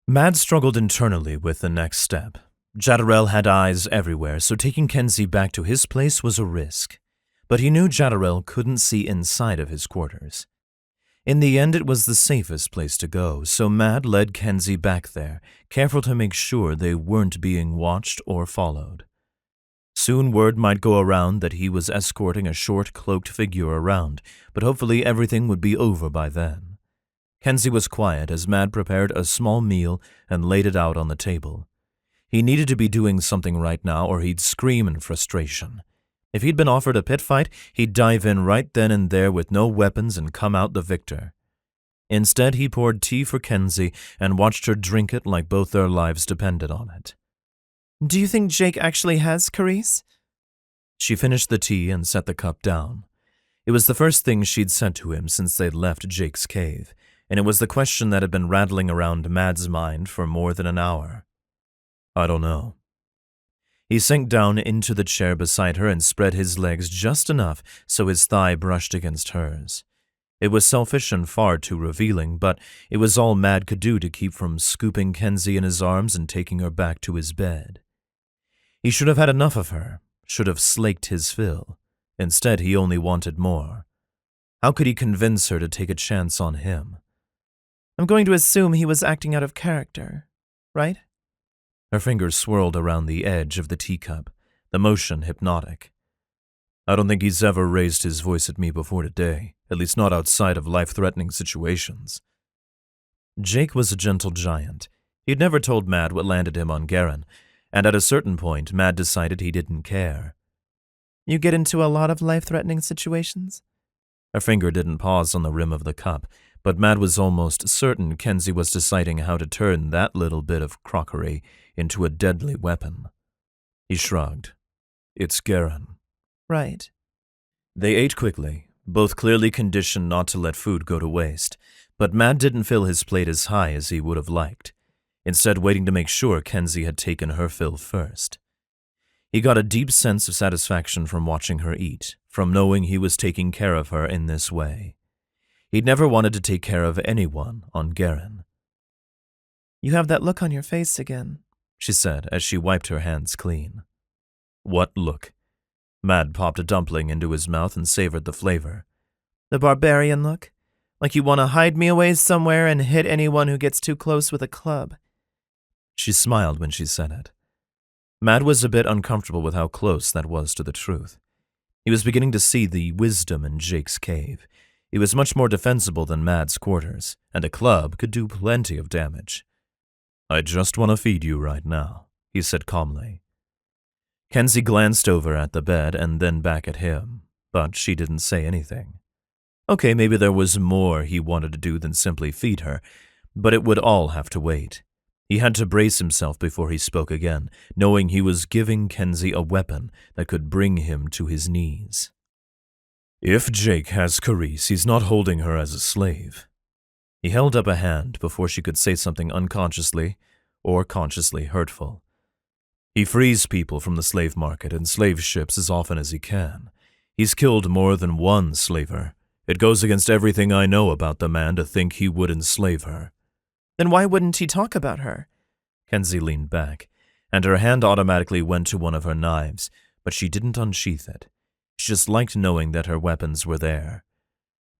Mad struggled internally with the next step. Jadderel had eyes everywhere, so taking Kenzie back to his place was a risk. But he knew Jadderel couldn't see inside of his quarters. In the end, it was the safest place to go, so Mad led Kenzie back there, careful to make sure they weren't being watched or followed. Soon word might go around that he was escorting a short, cloaked figure around, but hopefully everything would be over by then. Kenzie was quiet as Mad prepared a small meal and laid it out on the table. He needed to be doing something right now or he'd scream in frustration. If he'd been offered a pit fight, he'd dive in right then and there with no weapons and come out the victor. Instead, he poured tea for Kenzie and watched her drink it like both their lives depended on it.
"Do you think Jake actually has Carice?"
She finished the tea and set the cup down. It was the first thing she'd said to him since they'd left Jake's cave, and it was the question that had been rattling around Mad's mind for more than an hour. "I don't know." He sank down into the chair beside her and spread his legs just enough so his thigh brushed against hers. It was selfish and far too revealing, but it was all Mad could do to keep from scooping Kenzie in his arms and taking her back to his bed. He should have had enough of her, should have slaked his fill. Instead, he only wanted more. How could he convince her to take a chance on him?
"I'm going to assume he was acting out of character, right?"
Her fingers swirled around the edge of the teacup, the motion hypnotic. I don't think he's ever raised his voice at me before today, at least not outside of life-threatening situations. Jake was a gentle giant. He'd never told Mad what landed him on Garen, and at a certain point, Mad decided he didn't care.
You get into a lot of life-threatening situations?
Her finger didn't pause on the rim of the cup, but Mad was almost certain Kenzie was deciding how to turn that little bit of crockery into a deadly weapon. He shrugged. It's Garen.
Right.
They ate quickly, both clearly conditioned not to let food go to waste, but Mad didn't fill his plate as high as he would have liked, instead waiting to make sure Kenzie had taken her fill first. He got a deep sense of satisfaction from watching her eat, from knowing he was taking care of her in this way. He'd never wanted to take care of anyone on Garen.
You have that look on your face again,
she said as she wiped her hands clean. What look? Mad popped a dumpling into his mouth and savored the flavor.
The barbarian look? Like you want to hide me away somewhere and hit anyone who gets too close with a club.
She smiled when she said it. Mad was a bit uncomfortable with how close that was to the truth. He was beginning to see the wisdom in Jake's cave. It was much more defensible than Mad's quarters, and a club could do plenty of damage. I just want to feed you right now, he said calmly. Kenzie glanced over at the bed and then back at him, but she didn't say anything. Okay, maybe there was more he wanted to do than simply feed her, but it would all have to wait. He had to brace himself before he spoke again, knowing he was giving Kenzie a weapon that could bring him to his knees. If Jake has Carice, he's not holding her as a slave. He held up a hand before she could say something unconsciously or consciously hurtful. He frees people from the slave market and slave ships as often as he can. He's killed more than one slaver. It goes against everything I know about the man to think he would enslave her.
Then why wouldn't he talk about her?
Kenzie leaned back, and her hand automatically went to one of her knives, but she didn't unsheath it. She just liked knowing that her weapons were there.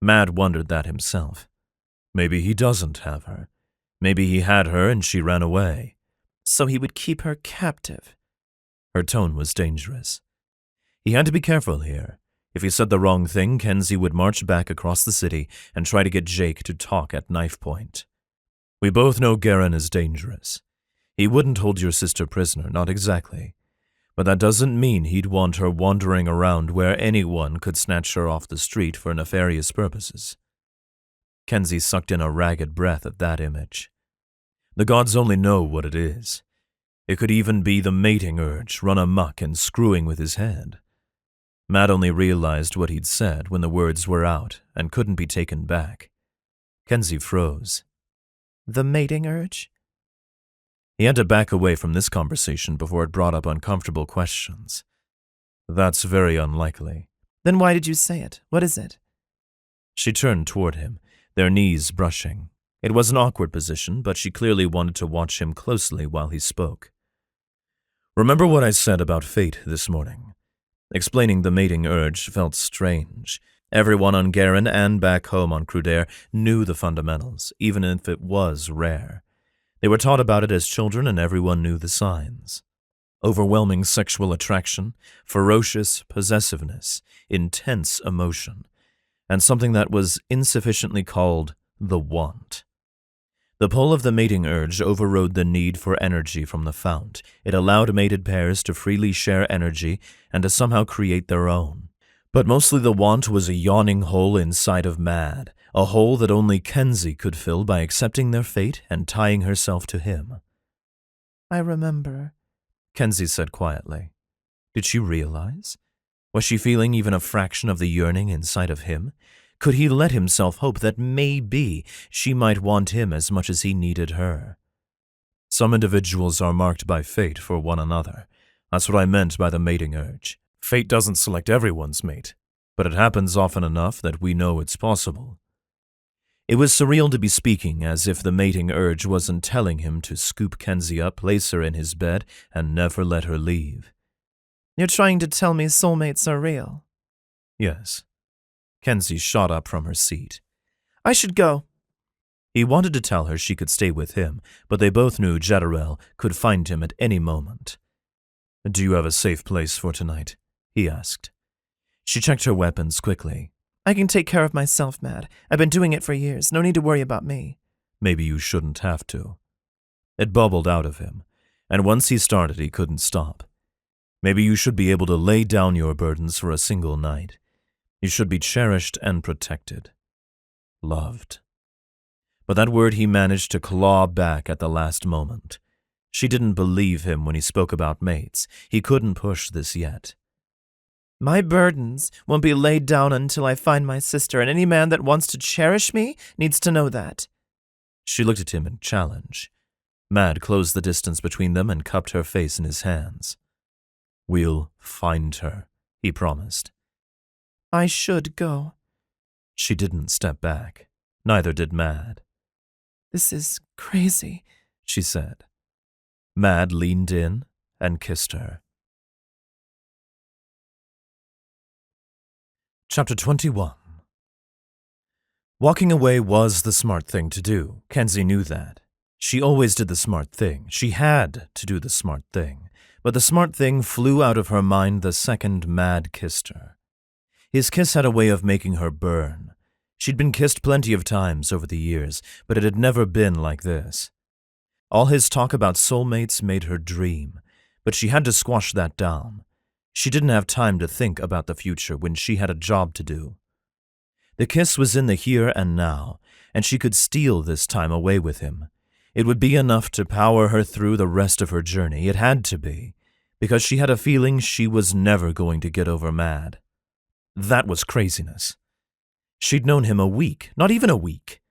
Mad wondered that himself. Maybe he doesn't have her. Maybe he had her and she ran away.
So he would keep her captive.
Her tone was dangerous. He had to be careful here. If he said the wrong thing, Kenzie would march back across the city and try to get Jake to talk at knife point. We both know Garen is dangerous. He wouldn't hold your sister prisoner, not exactly. But that doesn't mean he'd want her wandering around where anyone could snatch her off the street for nefarious purposes. Kenzie sucked in a ragged breath at that image. The gods only know what it is. It could even be the mating urge run amok and screwing with his head. Matt only realized what he'd said when the words were out and couldn't be taken back. Kenzie froze.
The mating urge?
He had to back away from this conversation before it brought up uncomfortable questions. That's very unlikely.
Then why did you say it? What is it?
She turned toward him, their knees brushing. It was an awkward position, but she clearly wanted to watch him closely while he spoke. Remember what I said about fate this morning? Explaining the mating urge felt strange. Everyone on Garen and back home on Crudair knew the fundamentals, even if it was rare. They were taught about it as children and everyone knew the signs. Overwhelming sexual attraction, ferocious possessiveness, intense emotion, and something that was insufficiently called the want. The pull of the mating urge overrode the need for energy from the fount. It allowed mated pairs to freely share energy and to somehow create their own. But mostly the want was a yawning hole inside of Mad, a hole that only Kenzie could fill by accepting their fate and tying herself to him.
I remember,
Kenzie said quietly. Did she realize? Was she feeling even a fraction of the yearning inside of him? Could he let himself hope that maybe she might want him as much as he needed her? Some individuals are marked by fate for one another. That's what I meant by the mating urge. Fate doesn't select everyone's mate, but it happens often enough that we know it's possible. It was surreal to be speaking as if the mating urge wasn't telling him to scoop Kenzie up, place her in his bed, and never let her leave.
You're trying to tell me soulmates are real?
Yes. Kenzie shot up from her seat.
I should go.
He wanted to tell her she could stay with him, but they both knew Jezreel could find him at any moment. "Do you have a safe place for tonight?" he asked. She checked her weapons quickly.
"I can take care of myself, Mad. I've been doing it for years. No need to worry about me."
"Maybe you shouldn't have to." It bubbled out of him, and once he started, he couldn't stop. "Maybe you should be able to lay down your burdens for a single night. You should be cherished and protected. Loved." But that word he managed to claw back at the last moment. She didn't believe him when he spoke about mates. He couldn't push this yet.
"My burdens won't be laid down until I find my sister, and any man that wants to cherish me needs to know that."
She looked at him in challenge. Mad closed the distance between them and cupped her face in his hands. "We'll find her," he promised.
"I should go."
She didn't step back. Neither did Mad.
"This is crazy,"
she said. Mad leaned in and kissed her. Chapter 21. Walking away was the smart thing to do. Kenzie knew that. She always did the smart thing. She had to do the smart thing. But the smart thing flew out of her mind the second Mad kissed her. His kiss had a way of making her burn. She'd been kissed plenty of times over the years, but it had never been like this. All his talk about soulmates made her dream, but she had to squash that down. She didn't have time to think about the future when she had a job to do. The kiss was in the here and now, and she could steal this time away with him. It would be enough to power her through the rest of her journey. It had to be, because she had a feeling she was never going to get over Mad. That was craziness. She'd known him a week, not even a week.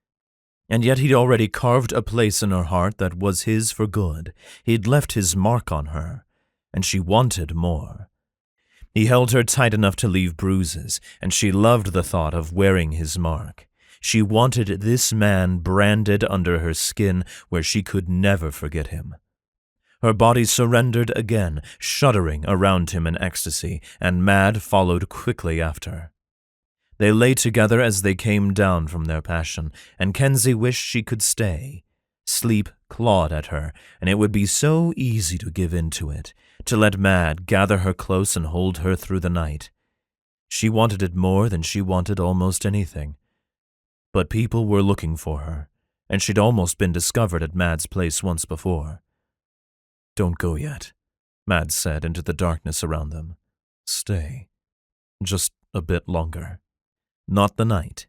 And yet he'd already carved a place in her heart that was his for good. He'd left his mark on her, and she wanted more. He held her tight enough to leave bruises, and she loved the thought of wearing his mark. She wanted this man branded under her skin where she could never forget him. Her body surrendered again, shuddering around him in ecstasy, and Mad followed quickly after. They lay together as they came down from their passion, and Kenzie wished she could stay. Sleep clawed at her, and it would be so easy to give in to it, to let Mad gather her close and hold her through the night. She wanted it more than she wanted almost anything. But people were looking for her, and she'd almost been discovered at Mad's place once before. "Don't go yet," Mad said into the darkness around them. "Stay. Just a bit longer." Not the night.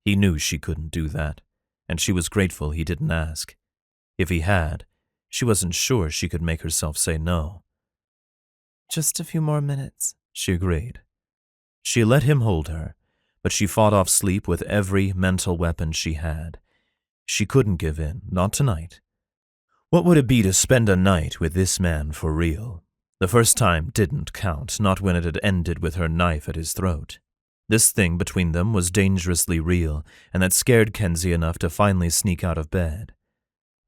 He knew she couldn't do that, and she was grateful he didn't ask. If he had, she wasn't sure she could make herself say no.
"Just a few more minutes,"
she agreed. She let him hold her, but she fought off sleep with every mental weapon she had. She couldn't give in, not tonight. What would it be to spend a night with this man for real? The first time didn't count, not when it had ended with her knife at his throat. This thing between them was dangerously real, and that scared Kenzie enough to finally sneak out of bed.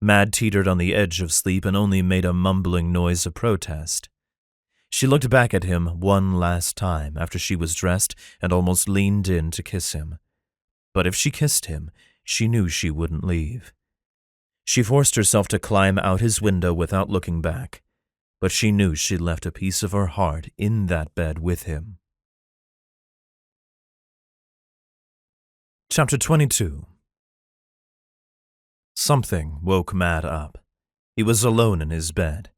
Mad teetered on the edge of sleep and only made a mumbling noise of protest. She looked back at him one last time after she was dressed and almost leaned in to kiss him. But if she kissed him, she knew she wouldn't leave. She forced herself to climb out his window without looking back, but she knew she'd left a piece of her heart in that bed with him. Chapter 22. Something woke Mad up. He was alone in his bed,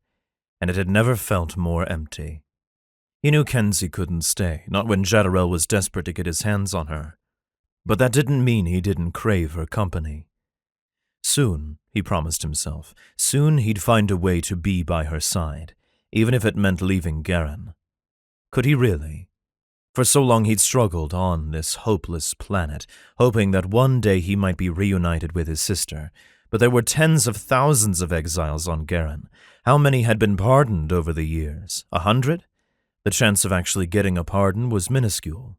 and it had never felt more empty. He knew Kenzie couldn't stay, not when Jezreel was desperate to get his hands on her. But that didn't mean he didn't crave her company. Soon, he promised himself, soon he'd find a way to be by her side, even if it meant leaving Garen. Could he really? For so long he'd struggled on this hopeless planet, hoping that one day he might be reunited with his sister. But there were tens of thousands of exiles on Garen. How many had been pardoned over the years? 100? The chance of actually getting a pardon was minuscule.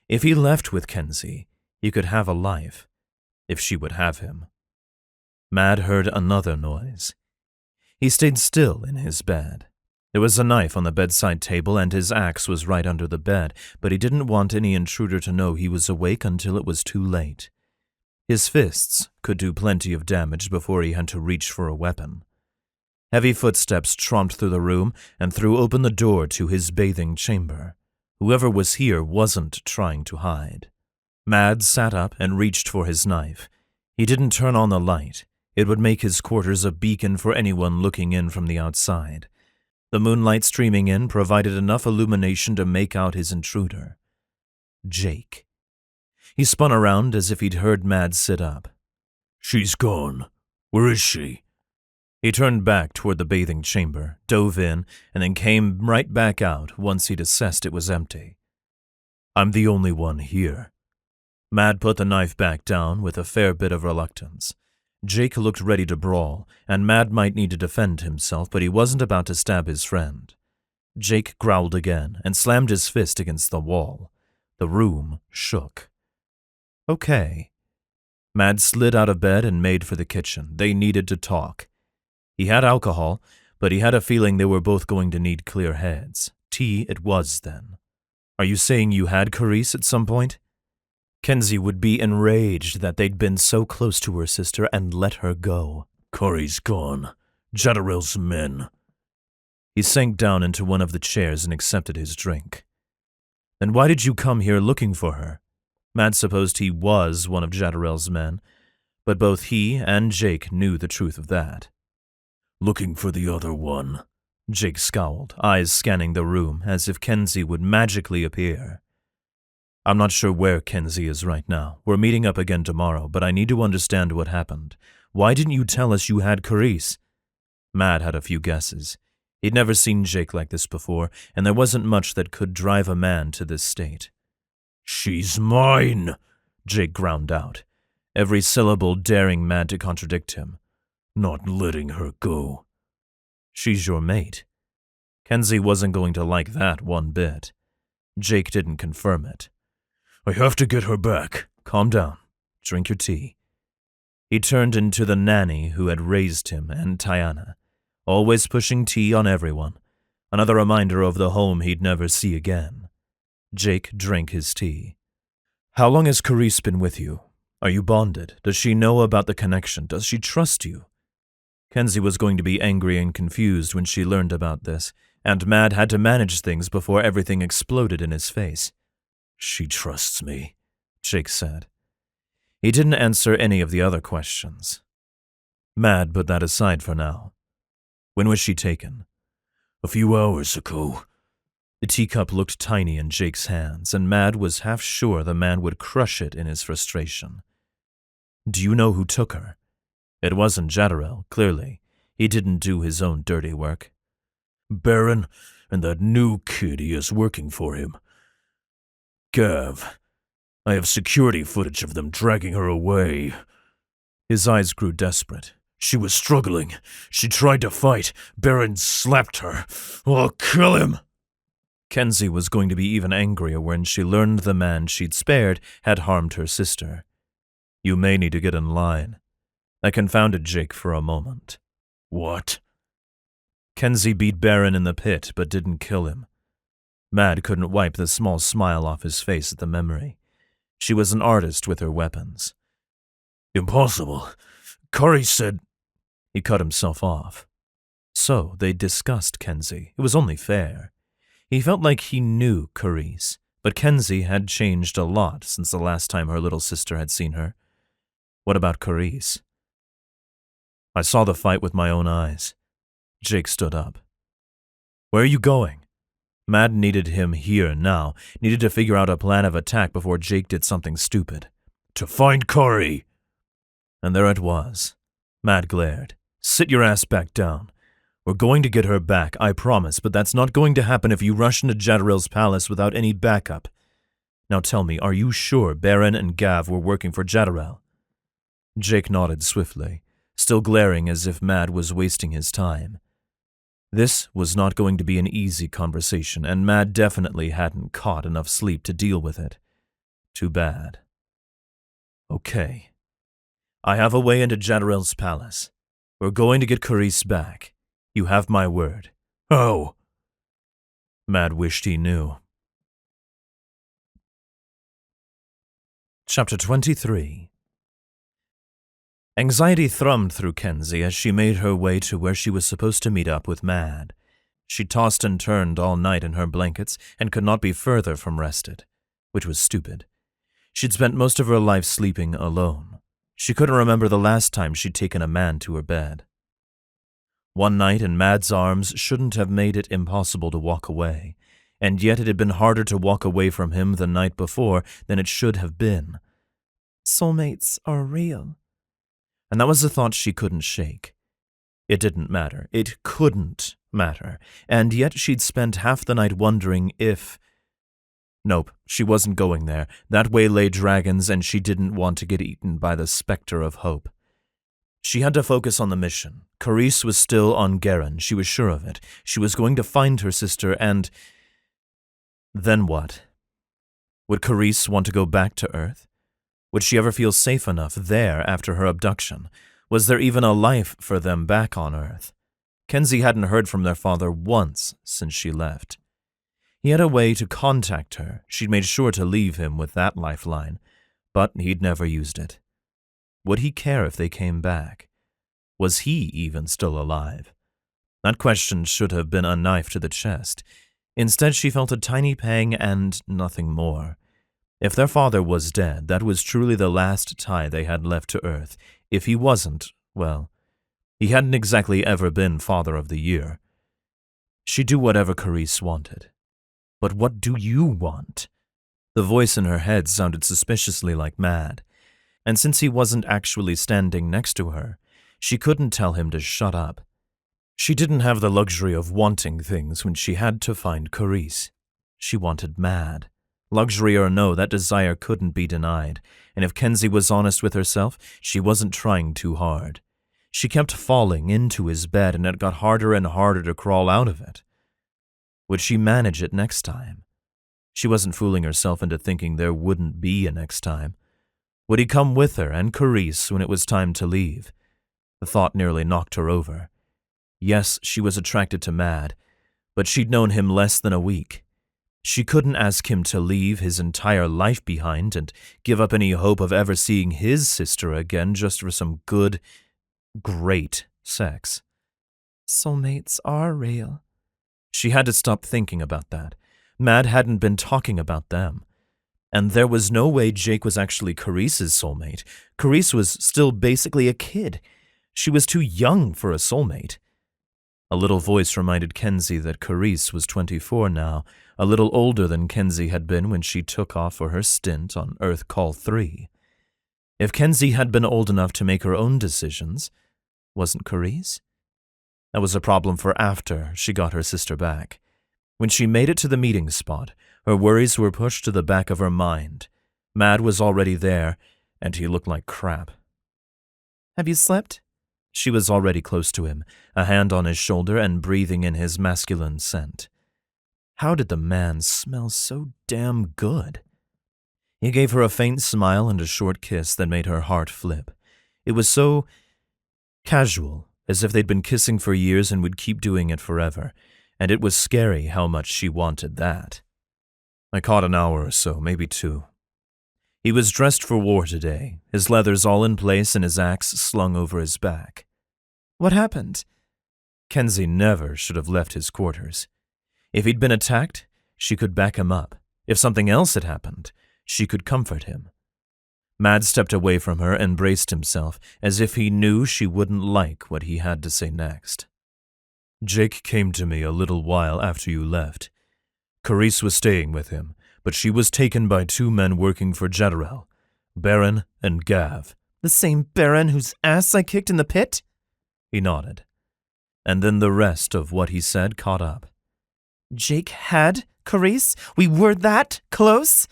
If he left with Kenzie, he could have a life, if she would have him. Mad heard another noise. He stayed still in his bed. There was a knife on the bedside table and his axe was right under the bed, but he didn't want any intruder to know he was awake until it was too late. His fists could do plenty of damage before he had to reach for a weapon. Heavy footsteps tromped through the room and threw open the door to his bathing chamber. Whoever was here wasn't trying to hide. Mads sat up and reached for his knife. He didn't turn on the light. It would make his quarters a beacon for anyone looking in from the outside. The moonlight streaming in provided enough illumination to make out his intruder. Jake. He spun around as if he'd heard Mads sit up.
"She's gone. Where is she?"
He turned back toward the bathing chamber, dove in, and then came right back out once he'd assessed it was empty.
"I'm the only one here."
Mad put the knife back down with a fair bit of reluctance. Jake looked ready to brawl, and Mad might need to defend himself, but he wasn't about to stab his friend. Jake growled again and slammed his fist against the wall. The room shook. Okay. Mad slid out of bed and made for the kitchen. They needed to talk. He had alcohol, but he had a feeling they were both going to need clear heads. Tea it was, then. Are you saying you had Carice at some point? Kenzie would be enraged that they'd been so close to her sister and let her go.
"Corey's gone. Jadderell's men."
He sank down into one of the chairs and accepted his drink. Then why did you come here looking for her? Mad supposed he was one of Jadderell's men, but both he and Jake knew the truth of that.
"Looking for the other one."
Jake scowled, eyes scanning the room as if Kenzie would magically appear. "I'm not sure where Kenzie is right now. We're meeting up again tomorrow, but I need to understand what happened. Why didn't you tell us you had Carice?" Mad had a few guesses. He'd never seen Jake like this before, and there wasn't much that could drive a man to this state.
"She's mine,"
Jake ground out, every syllable daring Mad to contradict him.
"Not letting her go."
"She's your mate." Kenzie wasn't going to like that one bit. Jake didn't confirm it.
"I have to get her back."
"Calm down. Drink your tea." He turned into the nanny who had raised him and Tiana, always pushing tea on everyone, another reminder of the home he'd never see again. Jake drank his tea. "How long has Carice been with you? Are you bonded? Does she know about the connection? Does she trust you?" Kenzie was going to be angry and confused when she learned about this, and Mad had to manage things before everything exploded in his face.
"She trusts me,"
Jake said. He didn't answer any of the other questions. Mad put that aside for now. When was she taken?
"A few hours ago."
The teacup looked tiny in Jake's hands, and Mad was half sure the man would crush it in his frustration. "Do you know who took her?" It wasn't Jadderell, clearly. He didn't do his own dirty work.
"Baron and that new kid he has working for him. Gav. I have security footage of them dragging her away."
His eyes grew desperate.
"She was struggling. She tried to fight. Baron slapped her. I'll kill him."
Kenzie was going to be even angrier when she learned the man she'd spared had harmed her sister. "You may need to get in line." That confounded Jake for a moment.
"What?"
Kenzie beat Baron in the pit but didn't kill him. Mad couldn't wipe the small smile off his face at the memory. She was an artist with her weapons.
"Impossible. Kari said—"
He cut himself off. So they discussed Kenzie. It was only fair. He felt like he knew Carice, but Kenzie had changed a lot since the last time her little sister had seen her. What about Carice? "I saw the fight with my own eyes." Jake stood up. "Where are you going?" Mad needed him here now, needed to figure out a plan of attack before Jake did something stupid.
"To find Kari."
And there it was. Mad glared. "Sit your ass back down. We're going to get her back, I promise, but that's not going to happen if you rush into Jadderell's palace without any backup. Now tell me, are you sure Baron and Gav were working for Jadderell?" Jake nodded swiftly, still glaring as if Mad was wasting his time. This was not going to be an easy conversation, and Mad definitely hadn't caught enough sleep to deal with it. Too bad. "Okay. I have a way into Jadderell's palace. We're going to get Carice back. You have my word."
"How?"
Mad wished he knew. Chapter 23. Anxiety thrummed through Kenzie as she made her way to where she was supposed to meet up with Mad. She tossed and turned all night in her blankets and could not be further from rested, which was stupid. She'd spent most of her life sleeping alone. She couldn't remember the last time she'd taken a man to her bed. One night in Mad's arms shouldn't have made it impossible to walk away, and yet it had been harder to walk away from him the night before than it should have been.
Soulmates are real.
And that was a thought she couldn't shake. It didn't matter. It couldn't matter. And yet she'd spent half the night wondering if... Nope, she wasn't going there. That way lay dragons, and she didn't want to get eaten by the specter of hope. She had to focus on the mission. Carice was still on Garen, she was sure of it. She was going to find her sister, and... Then what? Would Carice want to go back to Earth? Would she ever feel safe enough there after her abduction? Was there even a life for them back on Earth? Kenzie hadn't heard from their father once since she left. He had a way to contact her. She'd made sure to leave him with that lifeline, but he'd never used it. Would he care if they came back? Was he even still alive? That question should have been a knife to the chest. Instead, she felt a tiny pang and nothing more. If their father was dead, that was truly the last tie they had left to Earth. If he wasn't, well, he hadn't exactly ever been Father of the Year. She'd do whatever Carice wanted. But what do you want? The voice in her head sounded suspiciously like Mad, and since he wasn't actually standing next to her, she couldn't tell him to shut up. She didn't have the luxury of wanting things when she had to find Carice. She wanted Mad. Luxury or no, that desire couldn't be denied, and if Kenzie was honest with herself, she wasn't trying too hard. She kept falling into his bed, and it got harder and harder to crawl out of it. Would she manage it next time? She wasn't fooling herself into thinking there wouldn't be a next time. Would he come with her and Carice when it was time to leave? The thought nearly knocked her over. Yes, she was attracted to Mad, but she'd known him less than a week. She couldn't ask him to leave his entire life behind and give up any hope of ever seeing his sister again just for some good, great sex.
Soulmates are real.
She had to stop thinking about that. Mad hadn't been talking about them. And there was no way Jake was actually Carice's soulmate. Carice was still basically a kid. She was too young for a soulmate. A little voice reminded Kenzie that Carice was 24 now, a little older than Kenzie had been when she took off for her stint on Earth Call 3. If Kenzie had been old enough to make her own decisions, wasn't Carice? That was a problem for after she got her sister back. When she made it to the meeting spot, her worries were pushed to the back of her mind. Mad was already there, and he looked like crap.
Have you slept?
She was already close to him, a hand on his shoulder and breathing in his masculine scent. How did the man smell so damn good? He gave her a faint smile and a short kiss that made her heart flip. It was so casual, as if they'd been kissing for years and would keep doing it forever, and it was scary how much she wanted that. I caught an hour or so, maybe 2. He was dressed for war today, his leathers all in place and his axe slung over his back.
What happened?
Kenzie never should have left his quarters. If he'd been attacked, she could back him up. If something else had happened, she could comfort him. Mad stepped away from her and braced himself, as if he knew she wouldn't like what he had to say next. Jake came to me a little while after you left. Carice was staying with him, but she was taken by 2 men working for Jezreel, Baron and Gav.
The same Baron whose ass I kicked in the pit?
He nodded, and then the rest of what he said caught up.
Jake had Carice? We were that close?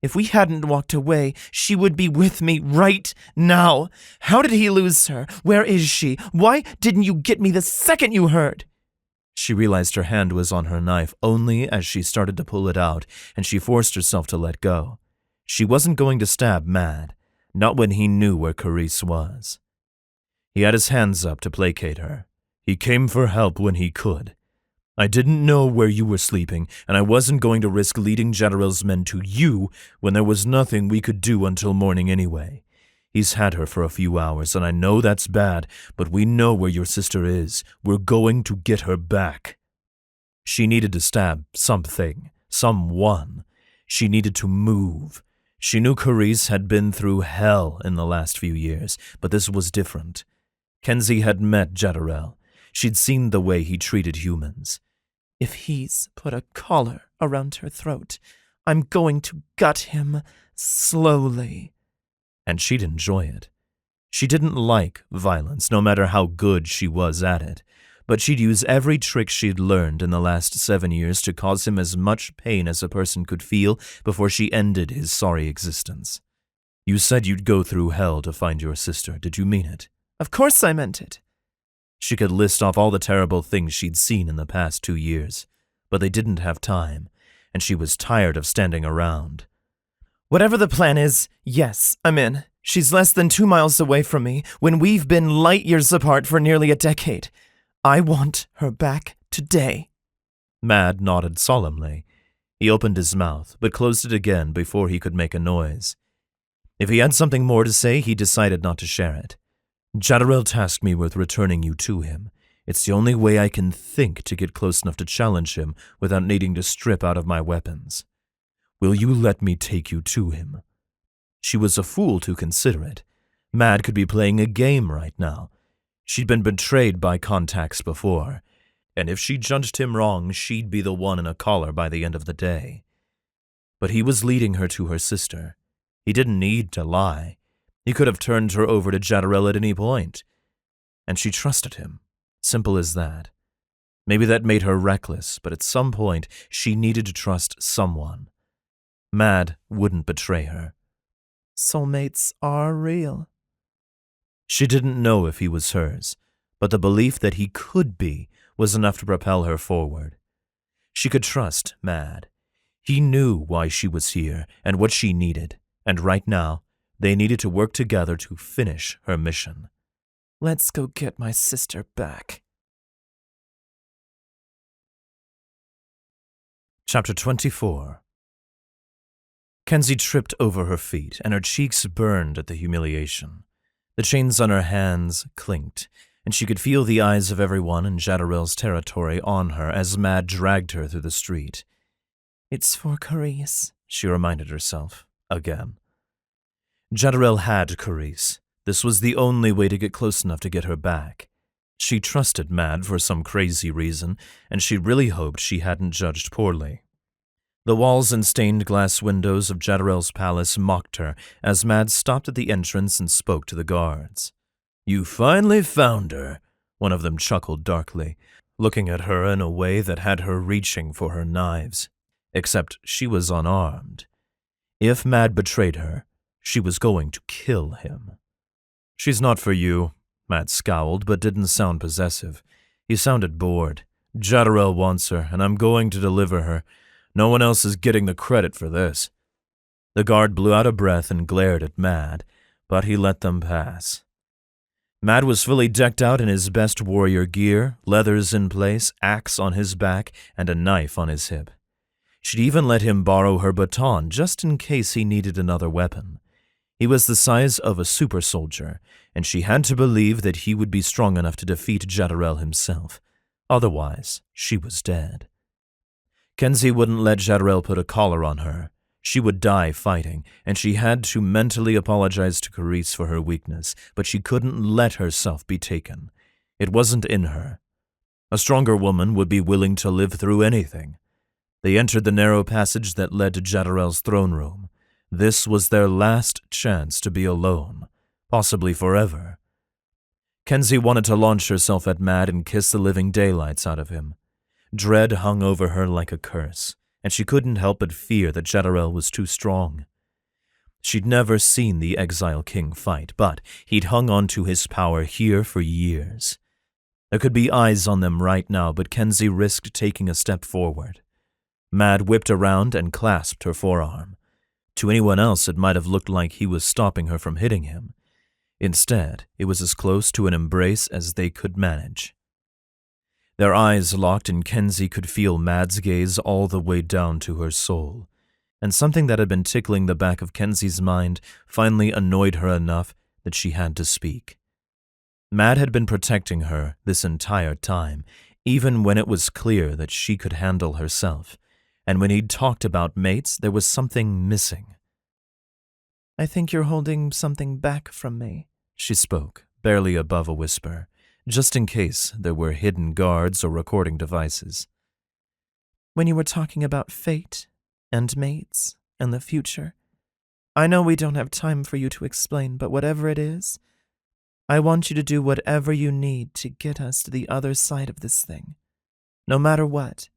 If we hadn't walked away, she would be with me right now. How did he lose her? Where is she? Why didn't you get me the second you heard?
She realized her hand was on her knife only as she started to pull it out, and she forced herself to let go. She wasn't going to stab Mad, not when he knew where Carice was. He had his hands up to placate her. He came for help when he could. I didn't know where you were sleeping, and I wasn't going to risk leading Jezreel's men to you when there was nothing we could do until morning anyway. He's had her for a few hours, and I know that's bad, but we know where your sister is. We're going to get her back." She needed to stab something, someone. She needed to move. She knew Carice had been through hell in the last few years, but this was different. Kenzie had met Jezreel. She'd seen the way he treated humans.
If he's put a collar around her throat, I'm going to gut him slowly.
And she'd enjoy it. She didn't like violence, no matter how good she was at it, but she'd use every trick she'd learned in the last 7 years to cause him as much pain as a person could feel before she ended his sorry existence. "You said you'd go through hell to find your sister. Did you mean it?"
Of course I meant it.
She could list off all the terrible things she'd seen in the past 2 years, but they didn't have time, and she was tired of standing around.
Whatever the plan is, yes, I'm in. She's less than 2 miles away from me when we've been light years apart for nearly a decade. I want her back today.
Mad nodded solemnly. He opened his mouth, but closed it again before he could make a noise. If he had something more to say, he decided not to share it. "Jezreel tasked me with returning you to him. It's the only way I can think to get close enough to challenge him without needing to strip out of my weapons. Will you let me take you to him?" She was a fool to consider it. Mad could be playing a game right now. She'd been betrayed by contacts before, and if she judged him wrong, she'd be the one in a collar by the end of the day. But he was leading her to her sister. He didn't need to lie. He could have turned her over to Jezreel at any point. And she trusted him. Simple as that. Maybe that made her reckless, but at some point, she needed to trust someone. Mad wouldn't betray her.
Soulmates are real.
She didn't know if he was hers, but the belief that he could be was enough to propel her forward. She could trust Mad. He knew why she was here and what she needed, and right now, they needed to work together to finish her mission.
Let's go get my sister back.
Chapter 24. Kenzie tripped over her feet, and her cheeks burned at the humiliation. The chains on her hands clinked, and she could feel the eyes of everyone in Jezreel's territory on her as Mad dragged her through the street.
It's for Carice,
she reminded herself, again. Jezreel had Carice. This was the only way to get close enough to get her back. She trusted Mad for some crazy reason, and she really hoped she hadn't judged poorly. The walls and stained glass windows of Jezreel's palace mocked her as Mad stopped at the entrance and spoke to the guards. "You finally found her," one of them chuckled darkly, looking at her in a way that had her reaching for her knives. Except she was unarmed. If Mad betrayed her, she was going to kill him. "She's not for you," Mad scowled, but didn't sound possessive. He sounded bored. "Jezreel wants her, and I'm going to deliver her. No one else is getting the credit for this." The guard blew out a breath and glared at Mad, but he let them pass. Mad was fully decked out in his best warrior gear, leathers in place, axe on his back, and a knife on his hip. She'd even let him borrow her baton just in case he needed another weapon. He was the size of a super soldier, and she had to believe that he would be strong enough to defeat Jezreel himself. Otherwise, she was dead. Kenzie wouldn't let Jezreel put a collar on her. She would die fighting, and she had to mentally apologize to Carice for her weakness, but she couldn't let herself be taken. It wasn't in her. A stronger woman would be willing to live through anything. They entered the narrow passage that led to Jezreel's throne room. This was their last chance to be alone, possibly forever. Kenzie wanted to launch herself at Mad and kiss the living daylights out of him. Dread hung over her like a curse, and she couldn't help but fear that Jezreel was too strong. She'd never seen the Exile King fight, but he'd hung on to his power here for years. There could be eyes on them right now, but Kenzie risked taking a step forward. Mad whipped around and clasped her forearm. To anyone else, it might have looked like he was stopping her from hitting him. Instead, it was as close to an embrace as they could manage. Their eyes locked, and Kenzie could feel Mad's gaze all the way down to her soul. and something that had been tickling the back of Kenzie's mind finally annoyed her enough that she had to speak. Mad had been protecting her this entire time, even when it was clear that she could handle herself, and when he'd talked about mates, there was something missing.
I think you're holding something back from me,
she spoke, barely above a whisper, just in case there were hidden guards or recording devices.
When you were talking about fate and mates and the future, I know we don't have time for you to explain, but whatever it is, I want you to do whatever you need to get us to the other side of this thing, no matter what.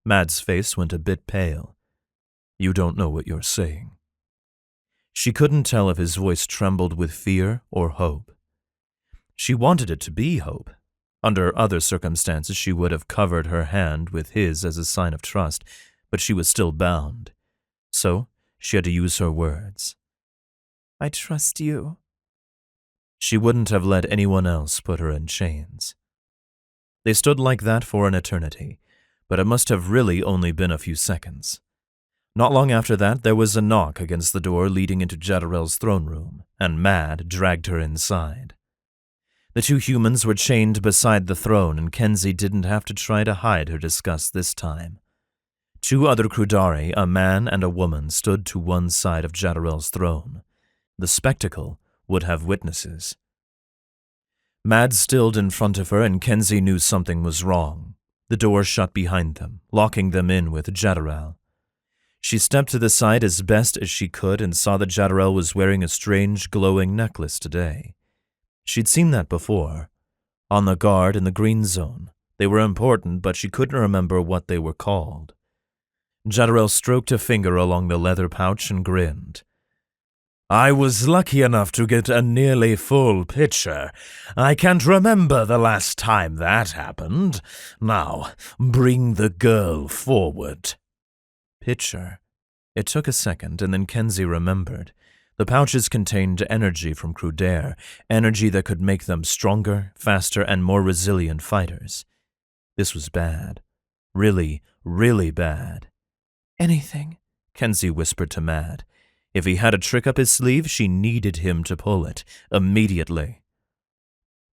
Mad's face went a bit pale. You don't know what you're saying. She couldn't tell if his voice trembled with fear or hope. She wanted it to be hope. Under other circumstances, she would have covered her hand with his as a sign of trust, but she was still bound. So she had to use her words.
I trust you.
She wouldn't have let anyone else put her in chains. They stood like that for an eternity, but it must have really only been a few seconds. Not long after that, there was a knock against the door leading into Jadderell's throne room, and Mad dragged her inside. The two humans were chained beside the throne, and Kenzie didn't have to try to hide her disgust this time. Two other Crudari, a man and a woman, stood to one side of Jadderell's throne. The spectacle would have witnesses. Mad stilled in front of her, and Kenzie knew something was wrong. The door shut behind them, locking them in with Jadderell. She stepped to the side as best as she could and saw that Jadderell was wearing a strange, glowing necklace today. She'd seen that before. On the guard in the green zone. They were important, but she couldn't remember what they were called. Jadderell stroked a finger along the leather pouch and grinned. I was lucky enough to get a nearly full pitcher. I can't remember the last time that happened. Now, bring the girl forward. Pitcher. It took a second, and then Kenzie remembered. The pouches contained energy from Crudair, energy that could make them stronger, faster, and more resilient fighters. This was bad. Really, really bad.
Anything,
Kenzie whispered to Mad. If he had a trick up his sleeve, she needed him to pull it, immediately.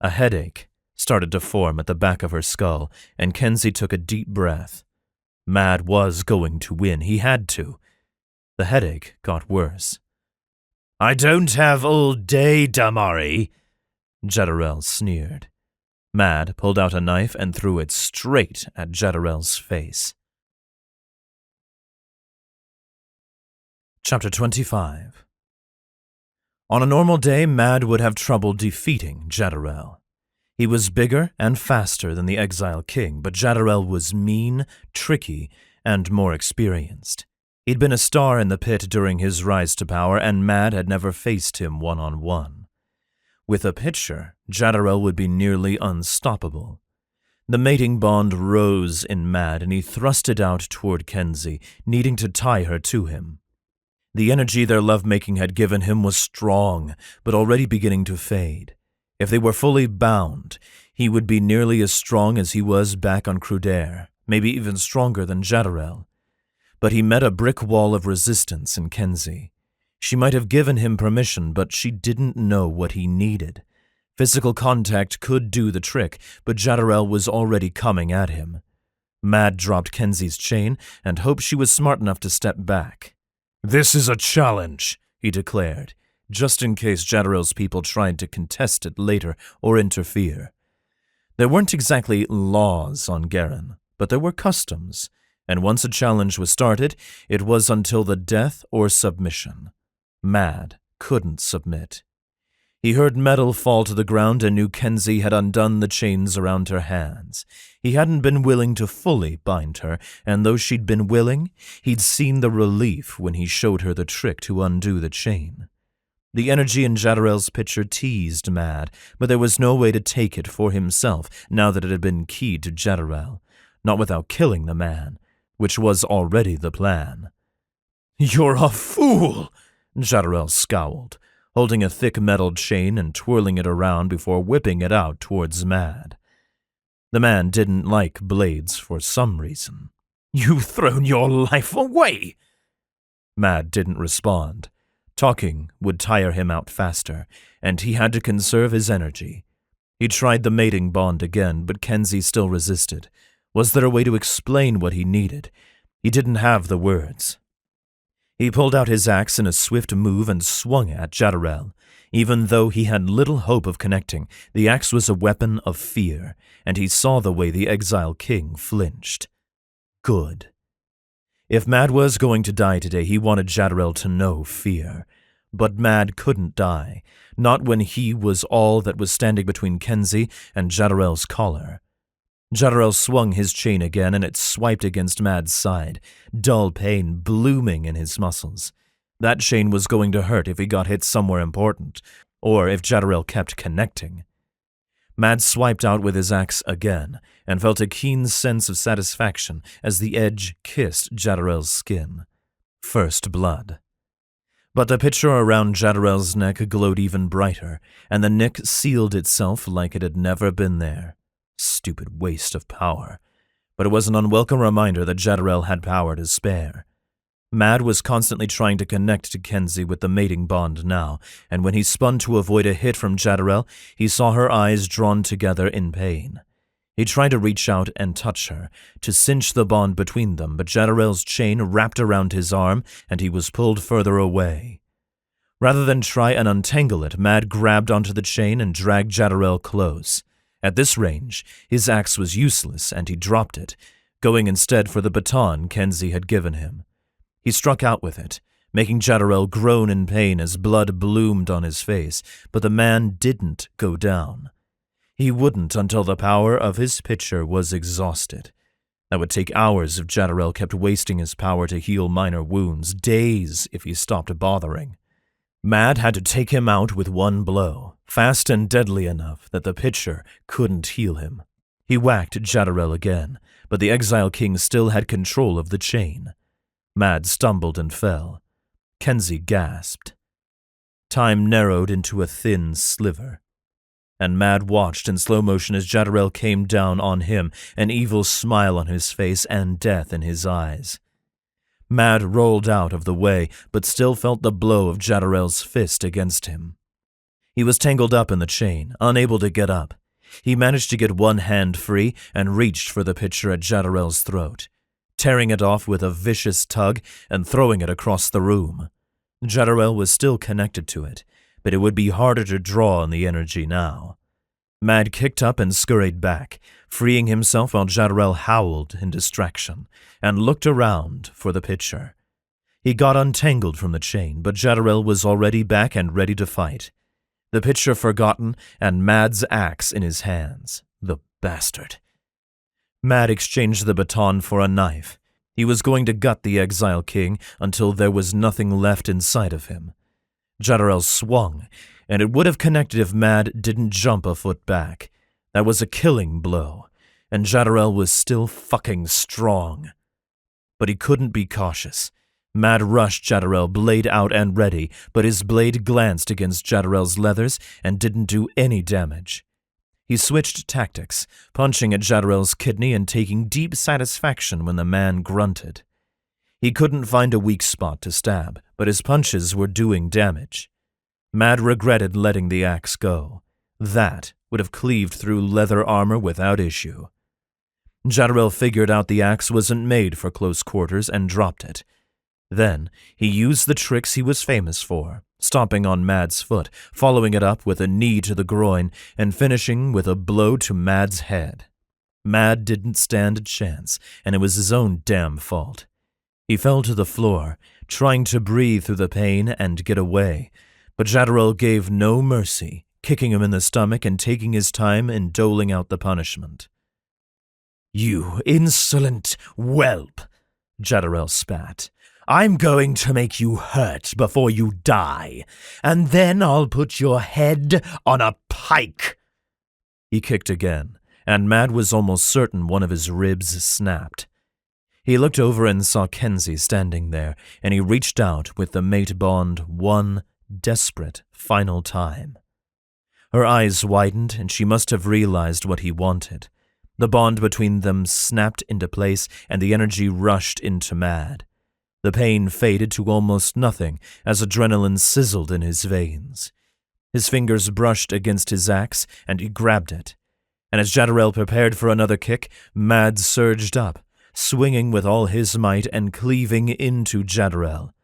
A headache started to form at the back of her skull, and Kenzie took a deep breath. Mad was going to win. He had to. The headache got worse. I don't have all day, Damari, Jadderell sneered. Mad pulled out a knife and threw it straight at Jadderell's face. Chapter 25. On a normal day, Mad would have trouble defeating Jadderell. He was bigger and faster than the Exile King, but Jadderell was mean, tricky, and more experienced. He'd been a star in the pit during his rise to power, and Mad had never faced him one-on-one. With a pitcher, Jadderell would be nearly unstoppable. The mating bond rose in Mad, and he thrust it out toward Kenzie, needing to tie her to him. The energy their lovemaking had given him was strong, but already beginning to fade. If they were fully bound, he would be nearly as strong as he was back on Crudair, maybe even stronger than Jadderell. But he met a brick wall of resistance in Kenzie. She might have given him permission, but she didn't know what he needed. Physical contact could do the trick, but Jadderell was already coming at him. Mad dropped Kenzie's chain and hoped she was smart enough to step back. This is a challenge, he declared, just in case Jadderell's people tried to contest it later or interfere. There weren't exactly laws on Garen, but there were customs, and once a challenge was started, it was until the death or submission. Mad couldn't submit. He heard metal fall to the ground and knew Kenzie had undone the chains around her hands. He hadn't been willing to fully bind her, and though she'd been willing, he'd seen the relief when he showed her the trick to undo the chain. The energy in Jadderell's pitcher teased Mad, but there was no way to take it for himself now that it had been keyed to Jadderell, not without killing the man, which was already the plan. You're a fool, Jadderell scowled, holding a thick metal chain and twirling it around before whipping it out towards Mad. The man didn't like blades for some reason. You've thrown your life away. Mad didn't respond. Talking would tire him out faster, and he had to conserve his energy. He tried the mating bond again, but Kenzie still resisted. Was there a way to explain what he needed? He didn't have the words. He pulled out his axe in a swift move and swung at Jadorel. Even though he had little hope of connecting, the axe was a weapon of fear, and he saw the way the Exile King flinched. Good. If Mad was going to die today, he wanted Jadorel to know fear. But Mad couldn't die, not when he was all that was standing between Kenzie and Jadorel's collar. Jadorel swung his chain again, and it swiped against Mad's side, dull pain blooming in his muscles. That chain was going to hurt if he got hit somewhere important, or if Jadorel kept connecting. Mad swiped out with his axe again, and felt a keen sense of satisfaction as the edge kissed Jadorel's skin. First blood. But the picture around Jadorel's neck glowed even brighter, and the nick sealed itself like it had never been there. Stupid waste of power. But it was an unwelcome reminder that Jadorel had power to spare. Mad was constantly trying to connect to Kenzie with the mating bond now, and when he spun to avoid a hit from Jadorel, he saw her eyes drawn together in pain. He tried to reach out and touch her, to cinch the bond between them, but Jadorel's chain wrapped around his arm, and he was pulled further away. Rather than try and untangle it, Mad grabbed onto the chain and dragged Jadorel close. At this range, his axe was useless, and he dropped it, going instead for the baton Kenzie had given him. He struck out with it, making Jadorel groan in pain as blood bloomed on his face, but the man didn't go down. He wouldn't until the power of his pitcher was exhausted. That would take hours if Jadorel kept wasting his power to heal minor wounds, days if he stopped bothering. Mad had to take him out with one blow, fast and deadly enough that the pitcher couldn't heal him. He whacked Jadorel again, but the Exile King still had control of the chain. Mad stumbled and fell. Kenzie gasped. Time narrowed into a thin sliver, and Mad watched in slow motion as Jadorel came down on him, an evil smile on his face and death in his eyes. Mad rolled out of the way, but still felt the blow of Jadorel's fist against him. He was tangled up in the chain, unable to get up. He managed to get one hand free and reached for the pitcher at Jadorel's throat, tearing it off with a vicious tug and throwing it across the room. Jadorel was still connected to it, but it would be harder to draw on the energy now. Mad kicked up and scurried back, freeing himself while Jadorel howled in distraction, and looked around for the pitcher. He got untangled from the chain, but Jadorel was already back and ready to fight. The pitcher forgotten, and Mad's axe in his hands. The bastard. Mad exchanged the baton for a knife. He was going to gut the Exile King until there was nothing left inside of him. Jadorel swung, and it would have connected if Mad didn't jump a foot back. That was a killing blow, and Jadorel was still fucking strong. But he couldn't be cautious. Mad rushed Jadorel, blade out and ready, but his blade glanced against Jadorel's leathers and didn't do any damage. He switched tactics, punching at Jadorel's kidney and taking deep satisfaction when the man grunted. He couldn't find a weak spot to stab, but his punches were doing damage. Mad regretted letting the axe go. That would have cleaved through leather armor without issue. Jadorel figured out the axe wasn't made for close quarters and dropped it. Then he used the tricks he was famous for, stomping on Mad's foot, following it up with a knee to the groin, and finishing with a blow to Mad's head. Mad didn't stand a chance, and it was his own damn fault. He fell to the floor, trying to breathe through the pain and get away, but Jadorel gave no mercy, kicking him in the stomach and taking his time in doling out the punishment. "You insolent whelp," Jadorel spat. "I'm going to make you hurt before you die, and then I'll put your head on a pike." He kicked again, and Mad was almost certain one of his ribs snapped. He looked over and saw Kenzie standing there, and he reached out with the mate bond one desperate final time. Her eyes widened, and she must have realized what he wanted. The bond between them snapped into place, and the energy rushed into Mad. The pain faded to almost nothing as adrenaline sizzled in his veins. His fingers brushed against his axe, and he grabbed it. And as Jadderel prepared for another kick, Mad surged up, swinging with all his might and cleaving into Jadderel.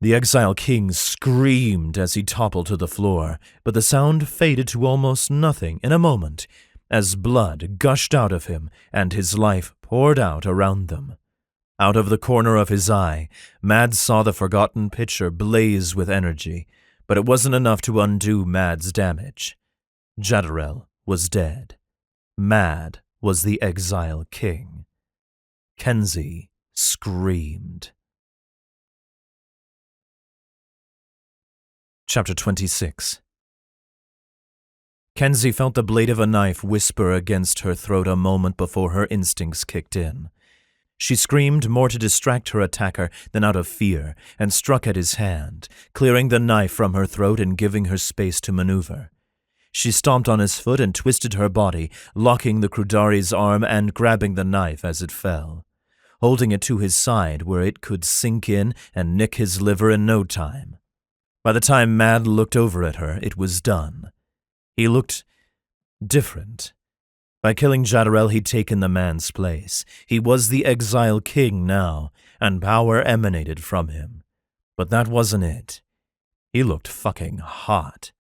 The Exile King screamed as he toppled to the floor, but the sound faded to almost nothing in a moment, as blood gushed out of him and his life poured out around them. Out of the corner of his eye, Mad saw the forgotten pitcher blaze with energy, but it wasn't enough to undo Mad's damage. Jadderel was dead. Mad was the Exile King. Kenzie screamed. Chapter 26. Kenzie felt the blade of a knife whisper against her throat a moment before her instincts kicked in. She screamed more to distract her attacker than out of fear and struck at his hand, clearing the knife from her throat and giving her space to maneuver. She stomped on his foot and twisted her body, locking the Krudari's arm and grabbing the knife as it fell, holding it to his side where it could sink in and nick his liver in no time. By the time Mad looked over at her, it was done. He looked different. By killing Jadderel, he'd taken the man's place. He was the Exile King now, and power emanated from him. But that wasn't it. He looked fucking hot.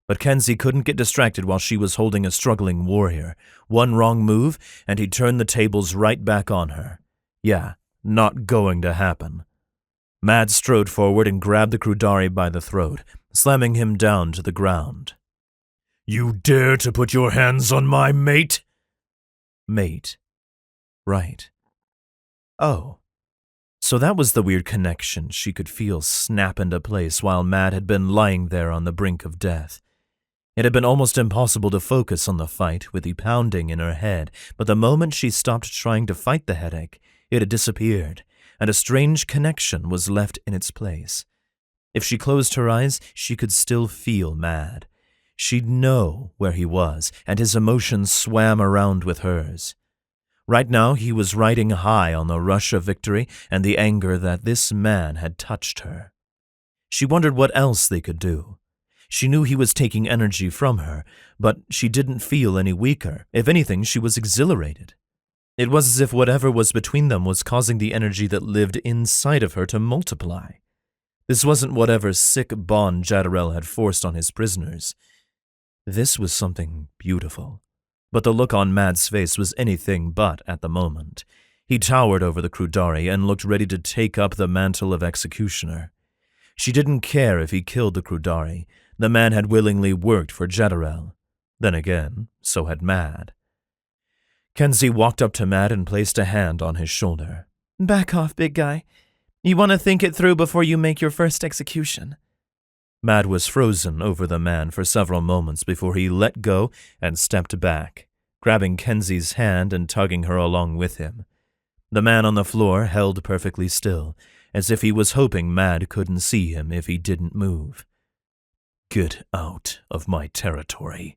But Kenzie couldn't get distracted while she was holding a struggling warrior. One wrong move, and he'd turn the tables right back on her. Yeah, not going to happen. Mad strode forward and grabbed the Krudari by the throat, slamming him down to the ground.
You dare to put your hands on my mate?
Mate. Right. Oh. So that was the weird connection she could feel snap into place while Mad had been lying there on the brink of death. It had been almost impossible to focus on the fight with the pounding in her head, but the moment she stopped trying to fight the headache, it had disappeared, and a strange connection was left in its place. If she closed her eyes, she could still feel Mad. She'd know where he was, and his emotions swam around with hers. Right now he was riding high on the rush of victory and the anger that this man had touched her. She wondered what else they could do. She knew he was taking energy from her, but she didn't feel any weaker. If anything, she was exhilarated. It was as if whatever was between them was causing the energy that lived inside of her to multiply. This wasn't whatever sick bond Jadderel had forced on his prisoners. This was something beautiful. But the look on Mad's face was anything but at the moment. He towered over the Krudari and looked ready to take up the mantle of executioner. She didn't care if he killed the Krudari. The man had willingly worked for Jadderel. Then again, so had Mad. Kenzie walked up to Mad and placed a hand on his shoulder.
Back off, big guy. You want to think it through before you make your first execution.
Mad was frozen over the man for several moments before he let go and stepped back, grabbing Kenzie's hand and tugging her along with him. The man on the floor held perfectly still, as if he was hoping Mad couldn't see him if he didn't move.
Get out of my territory,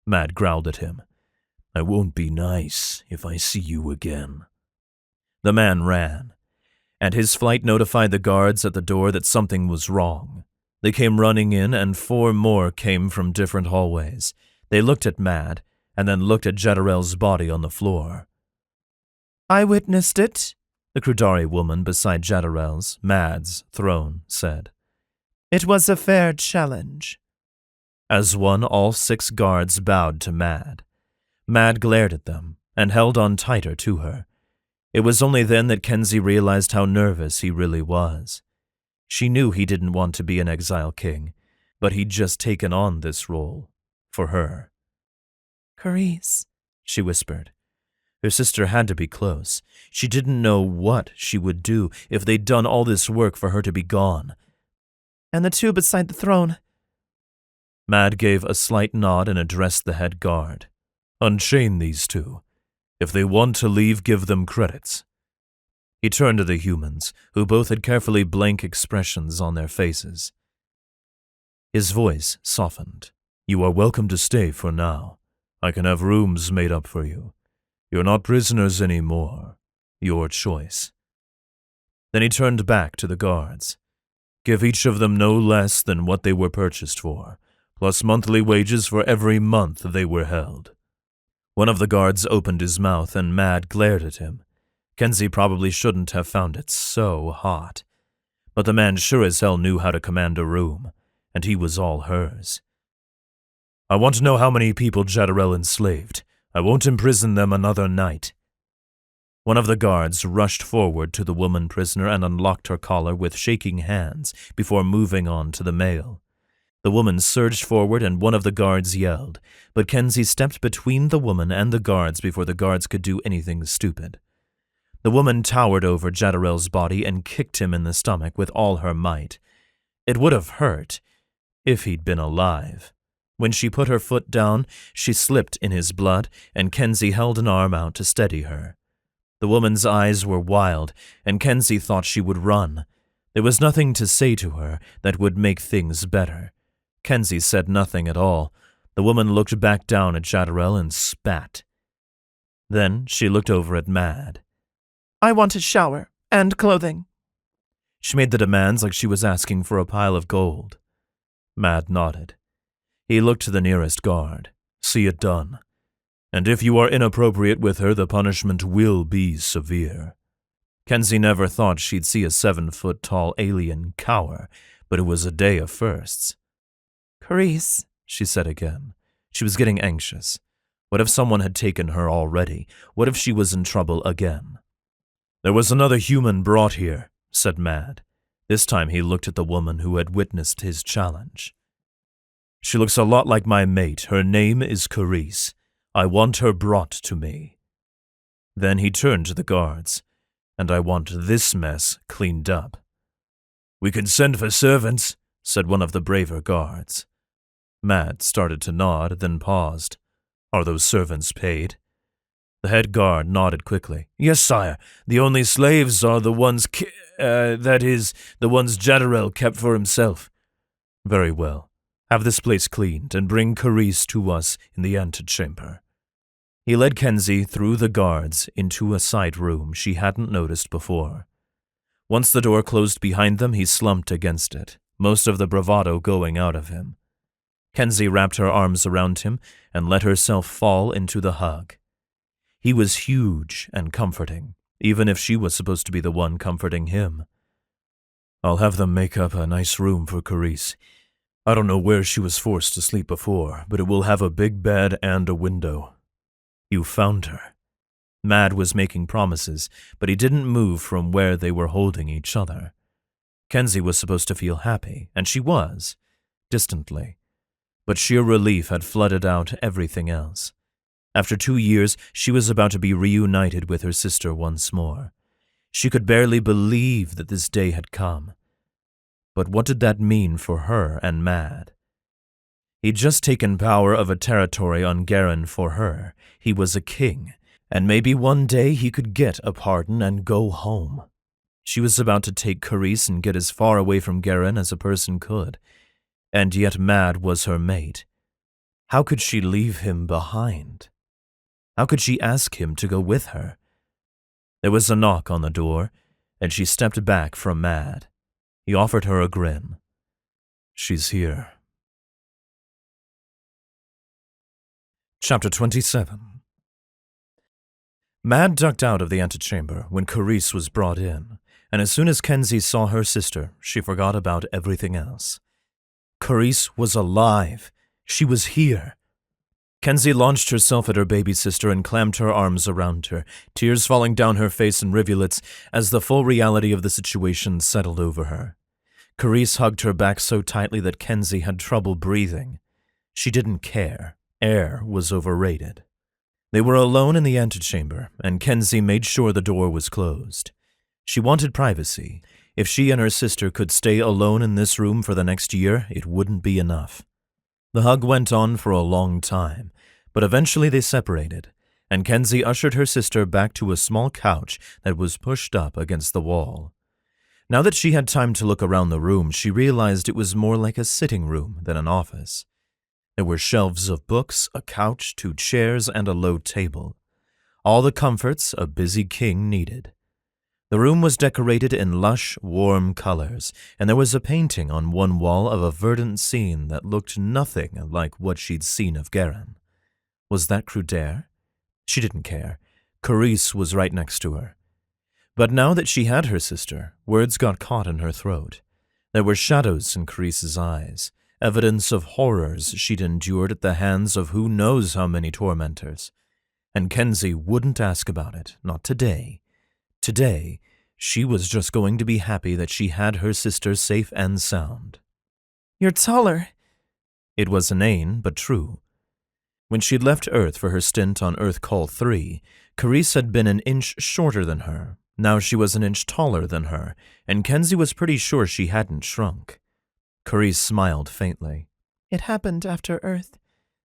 Mad growled at him. I won't be nice if I see you again.
The man ran, and his flight notified the guards at the door that something was wrong. They came running in, and 4 more came from different hallways. They looked at Mad, and then looked at Jadderel's body on the floor.
I witnessed it,
the Krudari woman beside Jadderel's, Mad's, throne said.
It was a fair challenge.
As one, all 6 guards bowed to Mad. Mad glared at them, and held on tighter to her. It was only then that Kenzie realized how nervous he really was. She knew he didn't want to be an Exile King, but he'd just taken on this role for her.
Carice,
she whispered. Her sister had to be close. She didn't know what she would do if they'd done all this work for her to be gone.
And the 2 beside the throne.
Mad gave a slight nod and addressed the head guard.
Unchain these 2. If they want to leave, give them credits.
He turned to the humans, who both had carefully blank expressions on their faces. His voice softened.
You are welcome to stay for now. I can have rooms made up for you. You're not prisoners anymore. Your choice.
Then he turned back to the guards. "Give each of them no less than what they were purchased for, plus monthly wages for every month they were held." One of the guards opened his mouth and Mad glared at him. Kenzie probably shouldn't have found it so hot. But the man sure as hell knew how to command a room, and he was all hers. "I want to know how many people Jadderel enslaved. I won't imprison them another night." One of the guards rushed forward to the woman prisoner and unlocked her collar with shaking hands before moving on to the male. The woman surged forward and one of the guards yelled, but Kenzie stepped between the woman and the guards before the guards could do anything stupid. The woman towered over Jadderel's body and kicked him in the stomach with all her might. It would have hurt if he'd been alive. When she put her foot down, she slipped in his blood, and Kenzie held an arm out to steady her. The woman's eyes were wild, and Kenzie thought she would run. There was nothing to say to her that would make things better. Kenzie said nothing at all. The woman looked back down at Jadderel and spat. Then she looked over at Mad.
"I want a shower and clothing."
She made the demands like she was asking for a pile of gold. Mad nodded. He looked to the nearest guard. "See it done. And if you are inappropriate with her, the punishment will be severe." Kenzie never thought she'd see a 7-foot-tall alien cower, but it was a day of firsts.
"Carice,"
she said again. She was getting anxious. What if someone had taken her already? What if she was in trouble again? "There was another human brought here," said Mad. This time he looked at the woman who had witnessed his challenge. "She looks a lot like my mate. Her name is Carice. I want her brought to me." Then he turned to the guards. "And I want this mess cleaned up." "We can send for servants," said one of the braver guards. Mad started to nod, then paused. "Are those servants paid?" The head guard nodded quickly. "Yes, sire. The only slaves are the ones that is, the ones Jadderel kept for himself." "Very well. Have this place cleaned and bring Carice to us in the antechamber." He led Kenzie through the guards into a side room she hadn't noticed before. Once the door closed behind them, he slumped against it, most of the bravado going out of him. Kenzie wrapped her arms around him and let herself fall into the hug. He was huge and comforting, even if she was supposed to be the one comforting him. "I'll have them make up a nice room for Carice. I don't know where she was forced to sleep before, but it will have a big bed and a window." "You found her." Mad was making promises, but he didn't move from where they were holding each other. Kenzie was supposed to feel happy, and she was, distantly. But sheer relief had flooded out everything else. After 2 years, she was about to be reunited with her sister once more. She could barely believe that this day had come. But what did that mean for her and Mad? He'd just taken power of a territory on Garen for her. He was a king, and maybe one day he could get a pardon and go home. She was about to take Carice and get as far away from Garen as a person could, and yet Mad was her mate. How could she leave him behind? How could she ask him to go with her? There was a knock on the door, and she stepped back from Mad. He offered her a grin. "She's here." Chapter 27. Mad ducked out of the antechamber when Carice was brought in, and as soon as Kenzie saw her sister, she forgot about everything else. Carice was alive. She was here. Kenzie launched herself at her baby sister and clammed her arms around her, tears falling down her face in rivulets as the full reality of the situation settled over her. Carice hugged her back so tightly that Kenzie had trouble breathing. She didn't care. Air was overrated. They were alone in the antechamber, and Kenzie made sure the door was closed. She wanted privacy. If she and her sister could stay alone in this room for the next year, it wouldn't be enough. The hug went on for a long time, but eventually they separated, and Kenzie ushered her sister back to a small couch that was pushed up against the wall. Now that she had time to look around the room, she realized it was more like a sitting room than an office. There were shelves of books, a couch, 2 chairs, and a low table. All the comforts a busy king needed. The room was decorated in lush, warm colors, and there was a painting on one wall of a verdant scene that looked nothing like what she'd seen of Garen. Was that Crudaire? She didn't care. Carice was right next to her. But now that she had her sister, words got caught in her throat. There were shadows in Carice's eyes, evidence of horrors she'd endured at the hands of who knows how many tormentors. And Kenzie wouldn't ask about it, not today. Today, she was just going to be happy that she had her sister safe and sound.
You're taller.
It was inane, but true. When she'd left Earth for her stint on Earth Call 3, Carice had been an inch shorter than her. Now she was an inch taller than her, and Kenzie was pretty sure she hadn't shrunk. Carice smiled faintly.
It happened after Earth.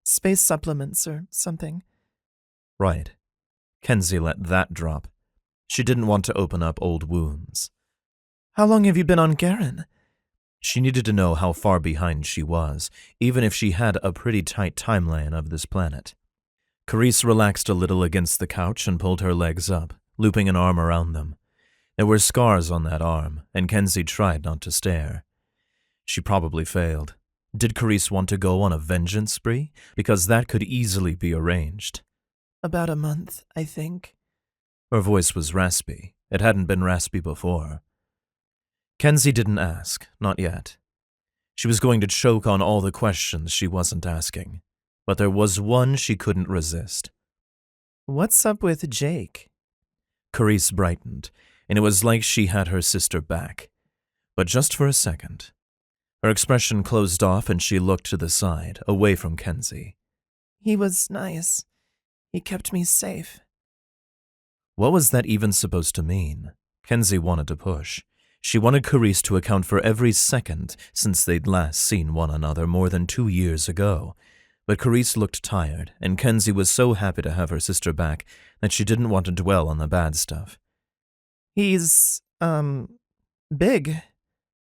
Space supplements or something.
Right. Kenzie let that drop. She didn't want to open up old wounds.
How long have you been on Garen?
She needed to know how far behind she was, even if she had a pretty tight timeline of this planet. Carice relaxed a little against the couch and pulled her legs up, looping an arm around them. There were scars on that arm, and Kenzie tried not to stare. She probably failed. Did Carice want to go on a vengeance spree? Because that could easily be arranged.
About a month, I think.
Her voice was raspy. It hadn't been raspy before. Kenzie didn't ask, not yet. She was going to choke on all the questions she wasn't asking. But there was one she couldn't resist.
What's up with Jake?
Carice brightened, and it was like she had her sister back. But just for a second. Her expression closed off and she looked to the side, away from Kenzie.
He was nice. He kept me safe.
What was that even supposed to mean? Kenzie wanted to push. She wanted Carice to account for every second since they'd last seen one another more than 2 years ago. But Carice looked tired, and Kenzie was so happy to have her sister back that she didn't want to dwell on the bad stuff.
He's, big.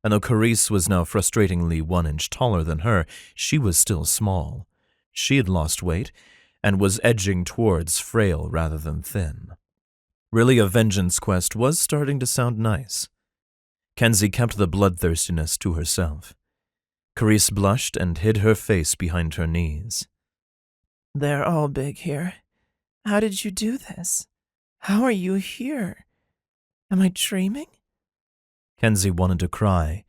And though Carice was now frustratingly 1 inch taller than her, she was still small. She had lost weight and was edging towards frail rather than thin. Really, a vengeance quest was starting to sound nice. Kenzie kept the bloodthirstiness to herself. Carice blushed and hid her face behind her knees.
They're all big here. How did you do this? How are you here? Am I dreaming?
Kenzie wanted to cry.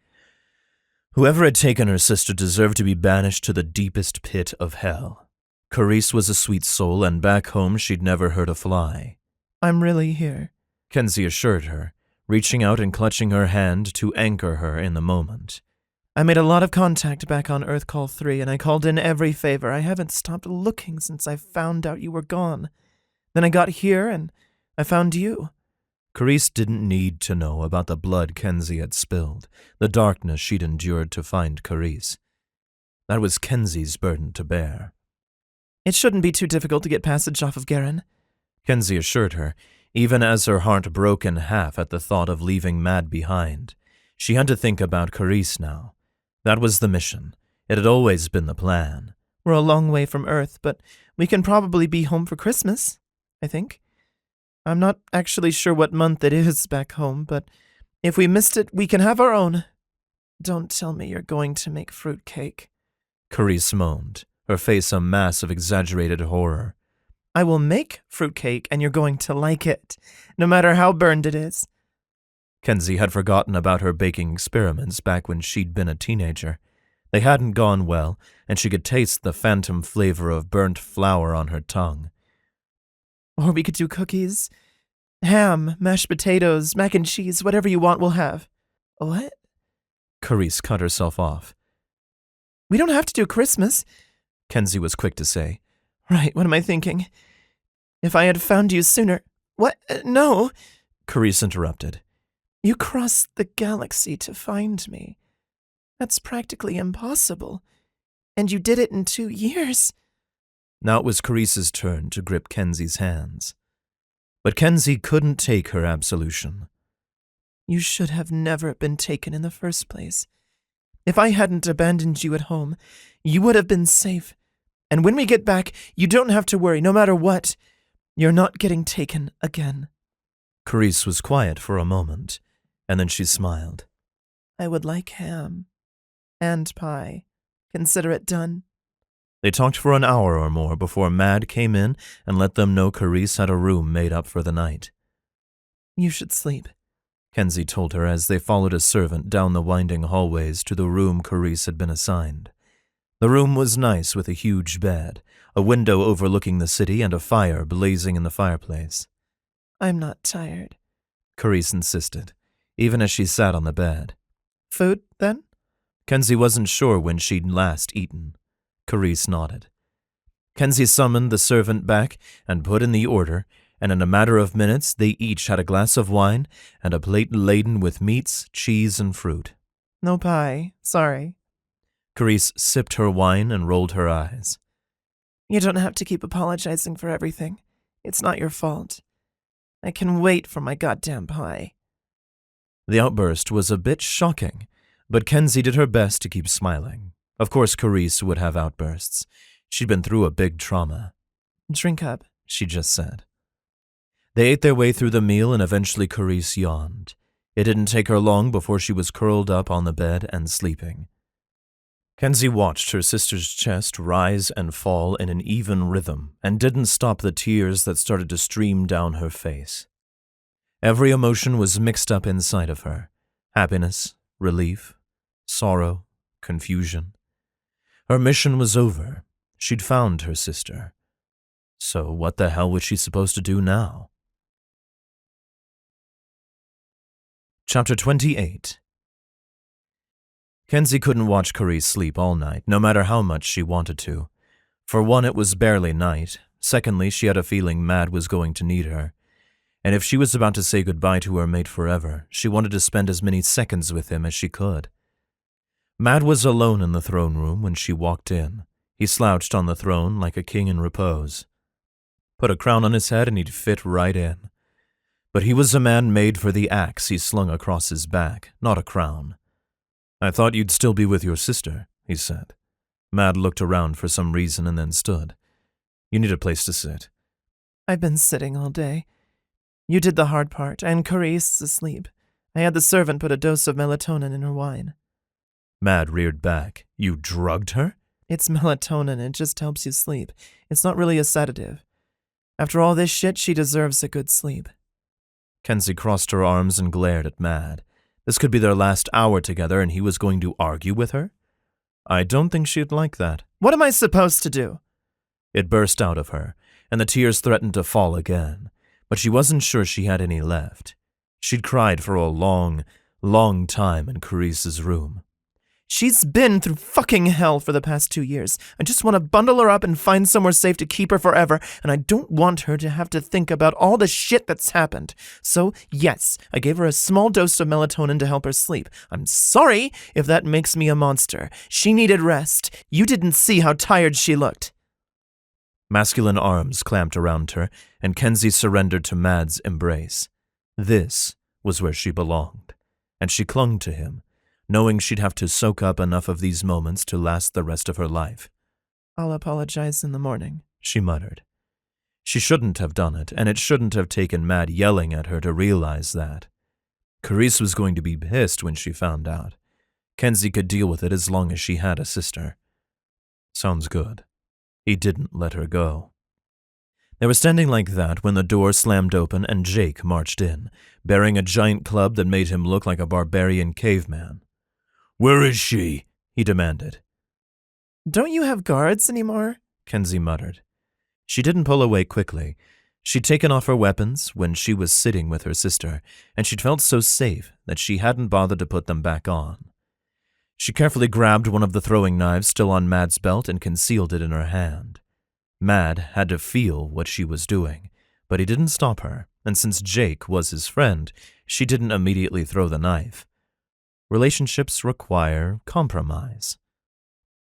Whoever had taken her sister deserved to be banished to the deepest pit of hell. Carice was a sweet soul, and back home she'd never hurt a fly.
I'm really here,
Kenzie assured her, reaching out and clutching her hand to anchor her in the moment.
I made a lot of contact back on Earth Call 3, and I called in every favor. I haven't stopped looking since I found out you were gone. Then I got here, and I found you.
Carice didn't need to know about the blood Kenzie had spilled, the darkness she'd endured to find Carice. That was Kenzie's burden to bear.
It shouldn't be too difficult to get passage off of Garen,
Kenzie assured her, even as her heart broke in half at the thought of leaving Mad behind. She had to think about Carice now. That was the mission. It had always been the plan.
We're a long way from Earth, but we can probably be home for Christmas, I think. I'm not actually sure what month it is back home, but if we missed it, we can have our own. Don't tell me you're going to make fruit cake.
Carice moaned, her face a mass of exaggerated horror.
I will make fruitcake, and you're going to like it, no matter how burned it is.
Kenzie had forgotten about her baking experiments back when she'd been a teenager. They hadn't gone well, and she could taste the phantom flavor of burnt flour on her tongue.
Or we could do cookies. Ham, mashed potatoes, mac and cheese, whatever you want we'll have. What?
Carice cut herself off.
We don't have to do Christmas,
Kenzie was quick to say.
Right, what am I thinking? If I had found you sooner... What? No!
Carice interrupted.
You crossed the galaxy to find me. That's practically impossible. And you did it in 2 years.
Now it was Carice's turn to grip Kenzie's hands. But Kenzie couldn't take her absolution.
You should have never been taken in the first place. If I hadn't abandoned you at home, you would have been safe. And when we get back, you don't have to worry, no matter what. You're not getting taken again.
Carice was quiet for a moment, and then she smiled.
I would like ham. And pie. Consider it done.
They talked for an hour or more before Mad came in and let them know Carice had a room made up for the night.
You should sleep,
Kenzie told her as they followed a servant down the winding hallways to the room Carice had been assigned. The room was nice with a huge bed, a window overlooking the city, and a fire blazing in the fireplace.
I'm not tired,
Carice insisted, even as she sat on the bed.
Food, then?
Kenzie wasn't sure when she'd last eaten. Carice nodded. Kenzie summoned the servant back and put in the order, and in a matter of minutes they each had a glass of wine and a plate laden with meats, cheese, and fruit.
No pie, sorry.
Carice sipped her wine and rolled her eyes.
You don't have to keep apologizing for everything. It's not your fault. I can wait for my goddamn pie.
The outburst was a bit shocking, but Kenzie did her best to keep smiling. Of course Carice would have outbursts. She'd been through a big trauma.
Drink up,
she just said. They ate their way through the meal and eventually Carice yawned. It didn't take her long before she was curled up on the bed and sleeping. Kenzie watched her sister's chest rise and fall in an even rhythm and didn't stop the tears that started to stream down her face. Every emotion was mixed up inside of her. Happiness, relief, sorrow, confusion. Her mission was over. She'd found her sister. So what the hell was she supposed to do now? Chapter 28. Kenzie couldn't watch Carice sleep all night, no matter how much she wanted to. For one, it was barely night. Secondly, she had a feeling Mad was going to need her. And if she was about to say goodbye to her mate forever, she wanted to spend as many seconds with him as she could. Mad was alone in the throne room when she walked in. He slouched on the throne like a king in repose. Put a crown on his head and he'd fit right in. But he was a man made for the axe he slung across his back, not a crown. I thought you'd still be with your sister, he said. Mad looked around for some reason and then stood. You need a place to sit.
I've been sitting all day. You did the hard part, and Carice is asleep. I had the servant put a dose of melatonin in her wine.
Mad reared back. You drugged her?
It's melatonin, it just helps you sleep. It's not really a sedative. After all this shit, she deserves a good sleep.
Kenzie crossed her arms and glared at Mad. This could be their last hour together and he was going to argue with her? I don't think she'd like that.
What am I supposed to do?
It burst out of her, and the tears threatened to fall again, but she wasn't sure she had any left. She'd cried for a long, long time in Carice's room.
She's been through fucking hell for the past 2 years. I just want to bundle her up and find somewhere safe to keep her forever, and I don't want her to have to think about all the shit that's happened. So, yes, I gave her a small dose of melatonin to help her sleep. I'm sorry if that makes me a monster. She needed rest. You didn't see how tired she looked.
Masculine arms clamped around her, and Kenzie surrendered to Mad's embrace. This was where she belonged, and she clung to him, knowing she'd have to soak up enough of these moments to last the rest of her life.
I'll apologize in the morning,
she muttered. She shouldn't have done it, and it shouldn't have taken Mad yelling at her to realize that. Carice was going to be pissed when she found out. Kenzie could deal with it as long as she had a sister. Sounds good. He didn't let her go. They were standing like that when the door slammed open and Jake marched in, bearing a giant club that made him look like a barbarian caveman.
Where is she?
He demanded.
Don't you have guards anymore?
Kenzie muttered. She didn't pull away quickly. She'd taken off her weapons when she was sitting with her sister, and she'd felt so safe that she hadn't bothered to put them back on. She carefully grabbed one of the throwing knives still on Mad's belt and concealed it in her hand. Mad had to feel what she was doing, but he didn't stop her, and since Jake was his friend, she didn't immediately throw the knife. Relationships require compromise.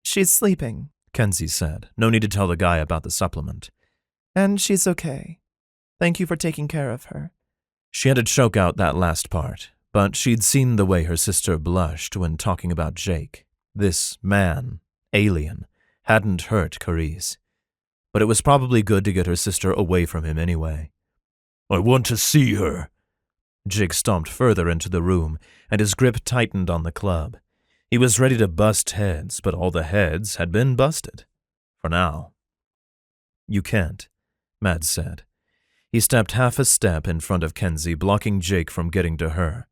She's sleeping,
Kenzie said. No need to tell the guy about the supplement.
And she's okay. Thank you for taking care of her.
She had to choke out that last part, but she'd seen the way her sister blushed when talking about Jake. This man, alien, hadn't hurt Carice. But it was probably good to get her sister away from him anyway.
I want to see her,
Jake stomped further into the room, and his grip tightened on the club. He was ready to bust heads, but all the heads had been busted. For now. You can't, Mads said. He stepped half a step in front of Kenzie, blocking Jake from getting to her.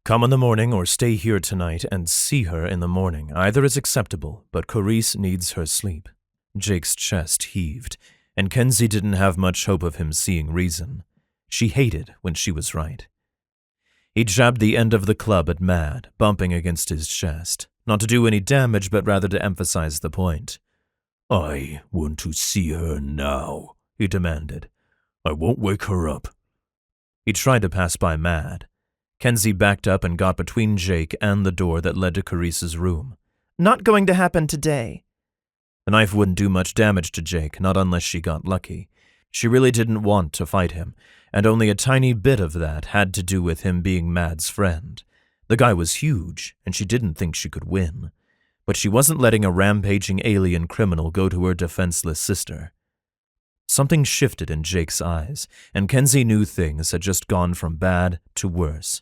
Come in the morning or stay here tonight and see her in the morning. Either is acceptable, but Carice needs her sleep. Jake's chest heaved, and Kenzie didn't have much hope of him seeing reason. She hated when she was right. He jabbed the end of the club at Mad, bumping against his chest, not to do any damage but rather to emphasize the point.
I want to see her now, he demanded. I won't wake her up.
He tried to pass by Mad. Kenzie backed up and got between Jake and the door that led to Carice's room.
Not going to happen today.
The knife wouldn't do much damage to Jake, not unless she got lucky. She really didn't want to fight him, and only a tiny bit of that had to do with him being Mad's friend. The guy was huge, and she didn't think she could win. But she wasn't letting a rampaging alien criminal go to her defenseless sister. Something shifted in Jake's eyes, and Kenzie knew things had just gone from bad to worse.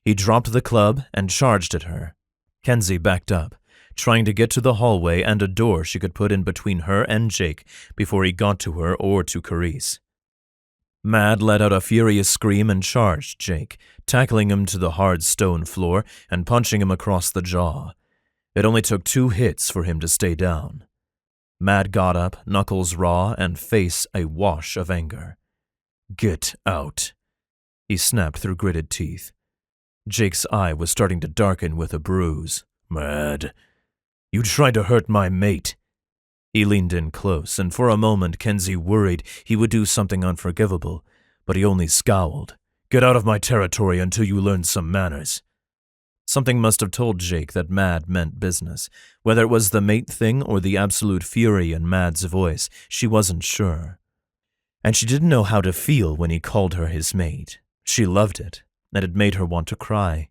He dropped the club and charged at her. Kenzie backed up, trying to get to the hallway and a door she could put in between her and Jake before he got to her or to Carice. Mad let out a furious scream and charged Jake, tackling him to the hard stone floor and punching him across the jaw. It only took 2 hits for him to stay down. Mad got up, knuckles raw, and face a wash of anger. Get out, he snapped through gritted teeth. Jake's eye was starting to darken with a bruise.
Mad,
you tried to hurt my mate. He leaned in close, and for a moment Kenzie worried he would do something unforgivable, but he only scowled. Get out of my territory until you learn some manners. Something must have told Jake that Mad meant business. Whether it was the mate thing or the absolute fury in Mad's voice, she wasn't sure. And she didn't know how to feel when he called her his mate. She loved it, and it made her want to cry.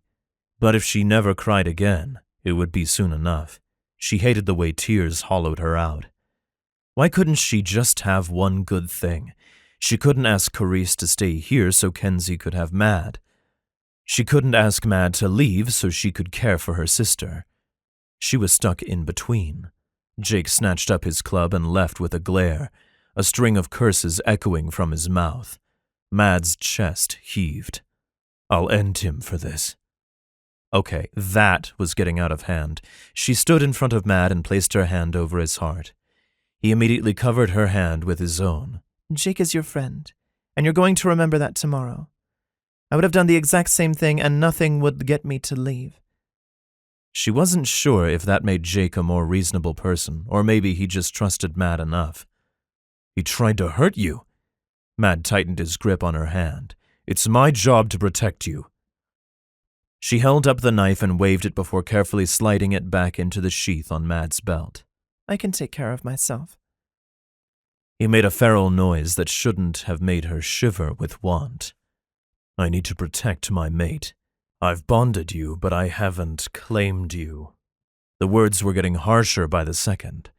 But if she never cried again, it would be soon enough. She hated the way tears hollowed her out. Why couldn't she just have one good thing? She couldn't ask Carice to stay here so Kenzie could have Mad. She couldn't ask Mad to leave so she could care for her sister. She was stuck in between. Jake snatched up his club and left with a glare, a string of curses echoing from his mouth. Mad's chest heaved. I'll end him for this. Okay, that was getting out of hand. She stood in front of Mad and placed her hand over his heart. He immediately covered her hand with his own.
Jake is your friend, and you're going to remember that tomorrow. I would have done the exact same thing, and nothing would get me to leave.
She wasn't sure if that made Jake a more reasonable person, or maybe he just trusted Mad enough. He tried to hurt you. Mad tightened his grip on her hand. It's my job to protect you. She held up the knife and waved it before carefully sliding it back into the sheath on Mad's belt.
I can take care of myself.
He made a feral noise that shouldn't have made her shiver with want. I need to protect my mate. I've bonded you, but I haven't claimed you. The words were getting harsher by the second.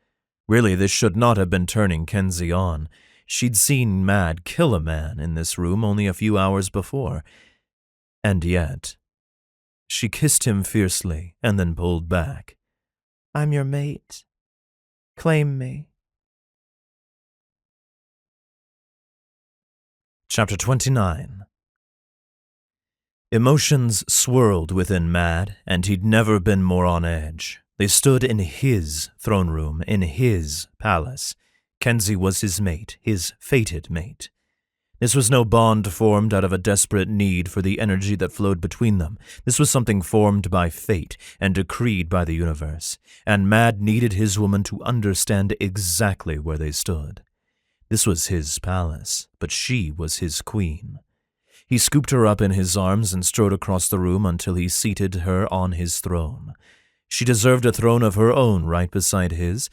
Really, this should not have been turning Kenzie on. She'd seen Mad kill a man in this room only a few hours before. And yet, she kissed him fiercely and then pulled back.
I'm your mate. Claim me.
Chapter 29. Emotions swirled within Mad, and he'd never been more on edge. They stood in his throne room, in his palace. Kenzie was his mate, his fated mate. This was no bond formed out of a desperate need for the energy that flowed between them. This was something formed by fate and decreed by the universe, and Mad needed his woman to understand exactly where they stood. This was his palace, but she was his queen. He scooped her up in his arms and strode across the room until he seated her on his throne. She deserved a throne of her own right beside his,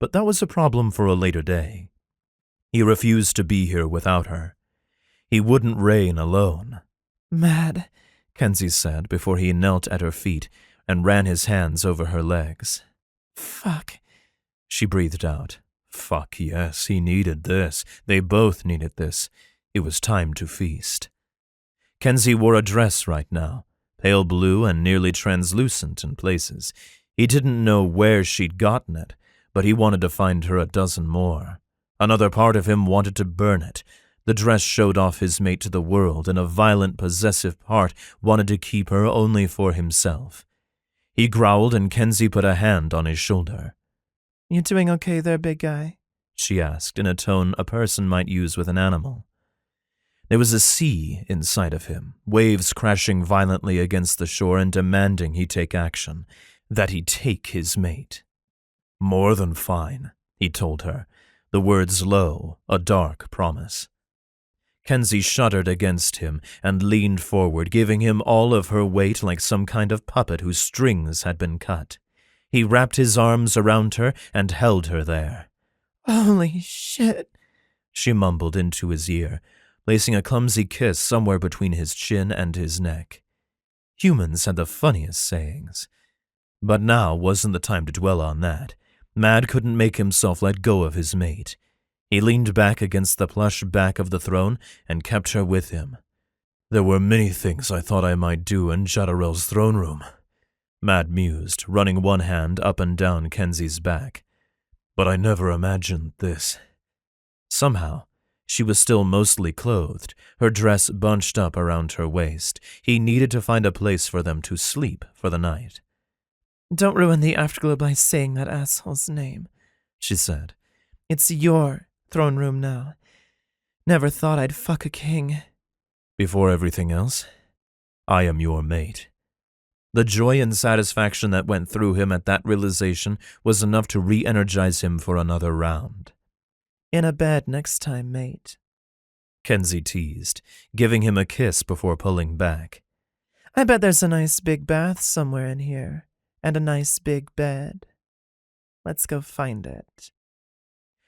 but that was a problem for a later day. He refused to be here without her. He wouldn't reign alone.
Mad,
Kenzie said before he knelt at her feet and ran his hands over her legs.
Fuck,
she breathed out. Fuck yes, he needed this. They both needed this. It was time to feast. Kenzie wore a dress right now, pale blue and nearly translucent in places. He didn't know where she'd gotten it, but he wanted to find her a dozen more. Another part of him wanted to burn it. The dress showed off his mate to the world, and a violent, possessive part wanted to keep her only for himself. He growled, and Kenzie put a hand on his shoulder.
"You doing okay there, big guy?"
she asked in a tone a person might use with an animal. There was a sea inside of him, waves crashing violently against the shore and demanding he take action, that he take his mate. "More than fine," he told her, the words low, a dark promise. Kenzie shuddered against him and leaned forward, giving him all of her weight like some kind of puppet whose strings had been cut. He wrapped his arms around her and held her there.
"Holy shit,"
she mumbled into his ear, placing a clumsy kiss somewhere between his chin and his neck. Humans had the funniest sayings. But now wasn't the time to dwell on that. Mad couldn't make himself let go of his mate. He leaned back against the plush back of the throne and kept her with him. "There were many things I thought I might do in Jadorel's throne room," Mad mused, running one hand up and down Kenzie's back. "But I never imagined this." Somehow, she was still mostly clothed, her dress bunched up around her waist. He needed to find a place for them to sleep for the night.
"Don't ruin the afterglow by saying that asshole's name,"
she said.
"It's your throne room now. Never thought I'd fuck a king."
"Before everything else, I am your mate." The joy and satisfaction that went through him at that realization was enough to re-energize him for another round.
"In a bed next time, mate,"
Kenzie teased, giving him a kiss before pulling back.
"I bet there's a nice big bath somewhere in here, and a nice big bed. Let's go find it."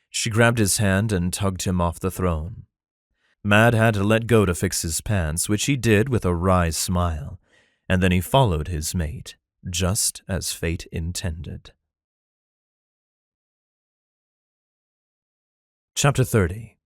She grabbed his hand and tugged him off the throne. Mad had to let go to fix his pants, which he did with a wry smile, and then he followed his mate, just as fate intended. Chapter 30.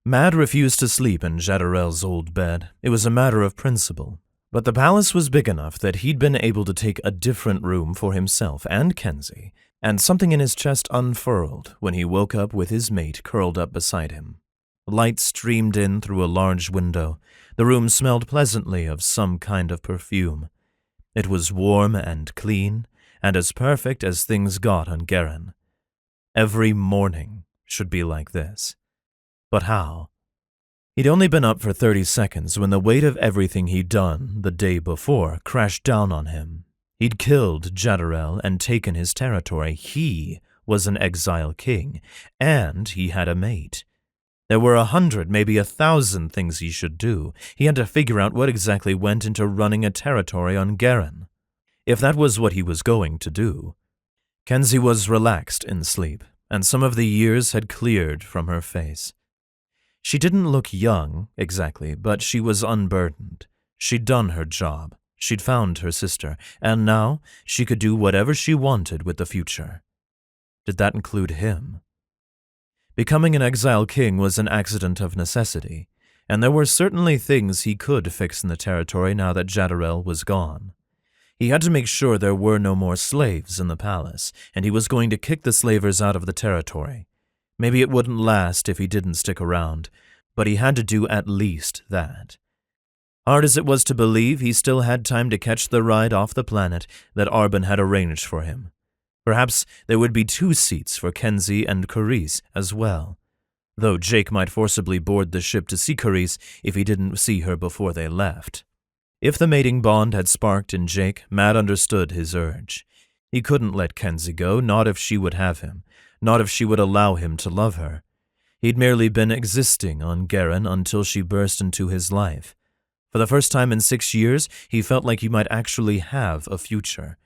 Mad refused to sleep in Jadorel's old bed. It was a matter of principle. But the palace was big enough that he'd been able to take a different room for himself and Kenzie, and something in his chest unfurled when he woke up with his mate curled up beside him. Light streamed in through a large window. The room smelled pleasantly of some kind of perfume. It was warm and clean, and as perfect as things got on Garen. Every morning should be like this. But how? He'd only been up for 30 seconds when the weight of everything he'd done the day before crashed down on him. He'd killed Jadorel and taken his territory. He was an exile king, and he had a mate. There were 100, maybe 1,000 things he should do. He had to figure out what exactly went into running a territory on Garen. If that was what he was going to do. Kenzie was relaxed in sleep, and some of the years had cleared from her face. She didn't look young, exactly, but she was unburdened. She'd done her job. She'd found her sister, and now she could do whatever she wanted with the future. Did that include him? Becoming an exile king was an accident of necessity, and there were certainly things he could fix in the territory now that Jadorel was gone. He had to make sure there were no more slaves in the palace, and he was going to kick the slavers out of the territory. Maybe it wouldn't last if he didn't stick around, but he had to do at least that. Hard as it was to believe, he still had time to catch the ride off the planet that Arbin had arranged for him. Perhaps there would be 2 seats for Kenzie and Carice as well, though Jake might forcibly board the ship to see Carice if he didn't see her before they left. If the mating bond had sparked in Jake, Matt understood his urge. He couldn't let Kenzie go, not if she would have him, not if she would allow him to love her. He'd merely been existing on Garen until she burst into his life. For the first time in 6 years, he felt like he might actually have a future.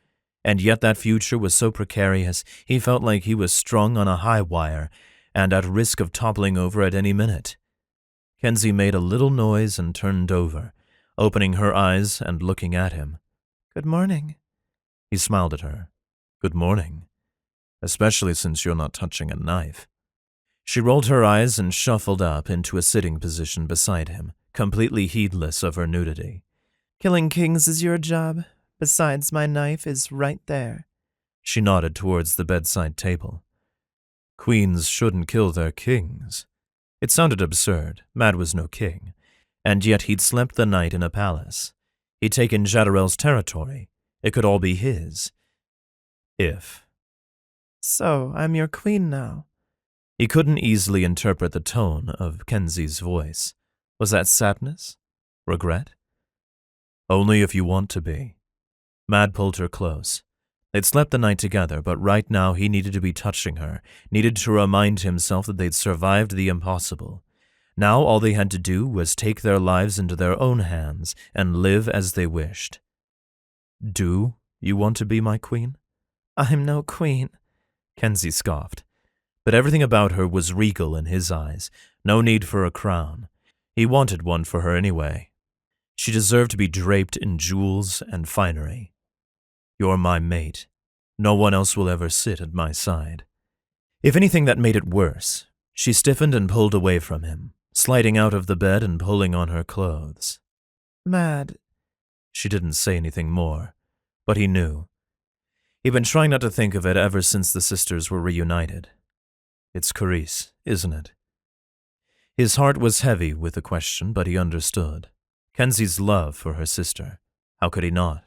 And yet that future was so precarious, he felt like he was strung on a high wire and at risk of toppling over at any minute. Kenzie made a little noise and turned over, opening her eyes and looking at him.
"Good morning."
He smiled at her. "Good morning. Especially since you're not touching a knife." She rolled her eyes and shuffled up into a sitting position beside him, completely heedless of her nudity.
Killing kings is your job. Besides, my knife is right there.
She nodded towards the bedside table. Queens shouldn't kill their kings. It sounded absurd. Mad was no king. And yet he'd slept the night in a palace. He'd taken Jadderell's territory. It could all be his. If.
So, I'm your queen now.
He couldn't easily interpret the tone of Kenzie's voice. Was that sadness? Regret? Only if you want to be. Mad pulled her close. They'd slept the night together, but right now he needed to be touching her, needed to remind himself that they'd survived the impossible. Now all they had to do was take their lives into their own hands and live as they wished. Do you want to be my queen?
I'm no queen,
Kenzie scoffed. But everything about her was regal in his eyes. No need for a crown. He wanted one for her anyway. She deserved to be draped in jewels and finery. You're my mate. No one else will ever sit at my side. If anything, that made it worse. She stiffened and pulled away from him, sliding out of the bed and pulling on her clothes.
Mad.
She didn't say anything more, but he knew. He'd been trying not to think of it ever since the sisters were reunited. It's Carice, isn't it? His heart was heavy with the question, but he understood. Kenzie's love for her sister. How could he not?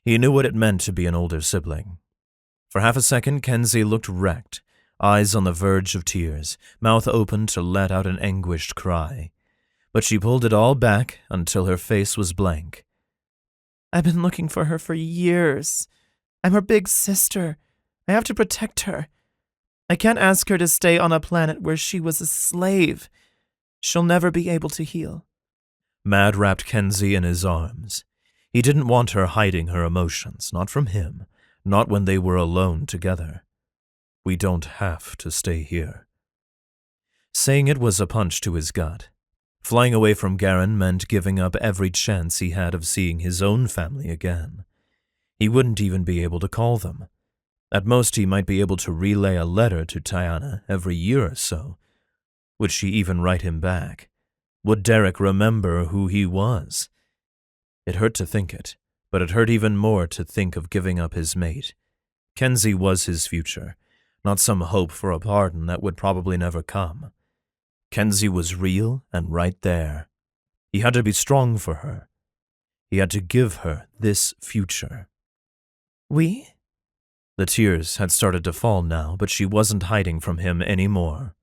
He knew what it meant to be an older sibling. For half a second, Kenzie looked wrecked, eyes on the verge of tears, mouth open to let out an anguished cry. But she pulled it all back until her face was blank.
I've been looking for her for years. I'm her big sister. I have to protect her. I can't ask her to stay on a planet where she was a slave. She'll never be able to heal.
Mad wrapped Kenzie in his arms. He didn't want her hiding her emotions, not from him, not when they were alone together. We don't have to stay here. Saying it was a punch to his gut. Flying away from Garen meant giving up every chance he had of seeing his own family again. He wouldn't even be able to call them. At most, he might be able to relay a letter to Tiana every year or so. Would she even write him back? Would Derek remember who he was? It hurt to think it, but it hurt even more to think of giving up his mate. Kenzie was his future, not some hope for a pardon that would probably never come. Kenzie was real and right there. He had to be strong for her. He had to give her this future.
We?
The tears had started to fall now, but she wasn't hiding from him anymore.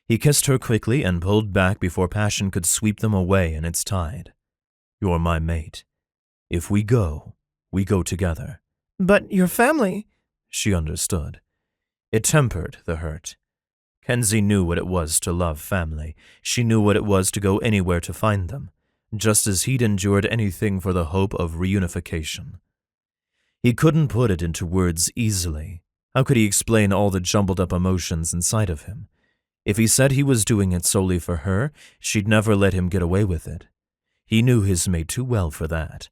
He kissed her quickly and pulled back before passion could sweep them away in its tide. You're my mate. If we go together.
But your family?
She understood. It tempered the hurt. Kenzie knew what it was to love family. She knew what it was to go anywhere to find them, just as he'd endured anything for the hope of reunification. He couldn't put it into words easily. How could he explain all the jumbled-up emotions inside of him? If he said he was doing it solely for her, she'd never let him get away with it. He knew his mate too well for that.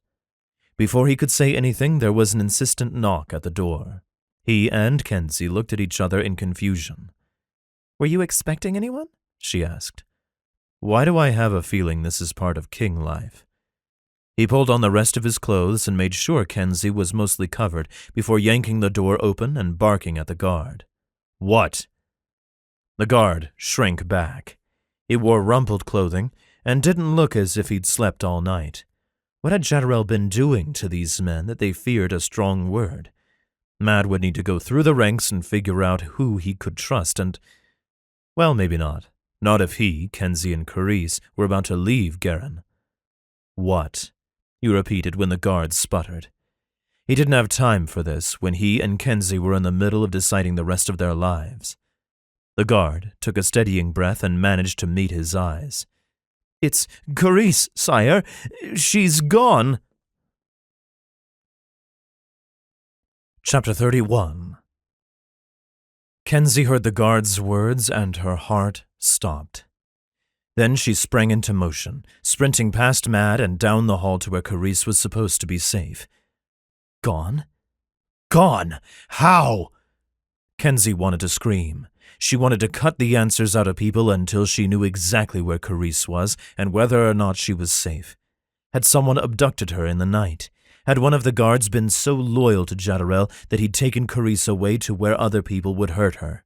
Before he could say anything, there was an insistent knock at the door. He and Kenzie looked at each other in confusion.
Were you expecting anyone?
She asked. Why do I have a feeling this is part of king life? He pulled on the rest of his clothes and made sure Kenzie was mostly covered before yanking the door open and barking at the guard. What? The guard shrank back. He wore rumpled clothing and didn't look as if he'd slept all night. What had Jadderell been doing to these men that they feared a strong word? Mad would need to go through the ranks and figure out who he could trust and... Well, maybe not. Not if he, Kenzie, and Carice were about to leave Garen. What? He repeated when the guard sputtered. He didn't have time for this when he and Kenzie were in the middle of deciding the rest of their lives. The guard took a steadying breath and managed to meet his eyes. It's Carice, sire. She's gone. Chapter 31. Kenzie heard the guard's words and her heart stopped. Then she sprang into motion, sprinting past Mad and down the hall to where Carice was supposed to be safe. Gone? Gone! How? Kenzie wanted to scream. She wanted to cut the answers out of people until she knew exactly where Carice was and whether or not she was safe. Had someone abducted her in the night? Had one of the guards been so loyal to Jadderel that he'd taken Carice away to where other people would hurt her?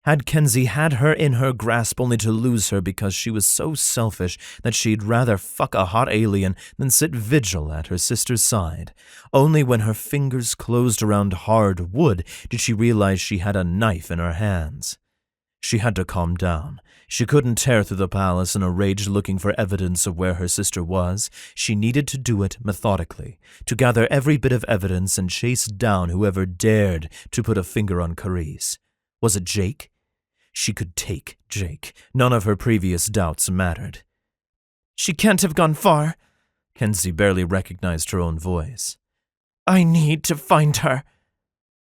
Had Kenzie had her in her grasp only to lose her because she was so selfish that she'd rather fuck a hot alien than sit vigil at her sister's side? Only when her fingers closed around hard wood did she realize she had a knife in her hands. She had to calm down. She couldn't tear through the palace in a rage looking for evidence of where her sister was. She needed to do it methodically, to gather every bit of evidence and chase down whoever dared to put a finger on Carice. Was it Jake? She could take Jake. None of her previous doubts mattered.
She can't have gone far.
Kenzie barely recognized her own voice.
I need to find her.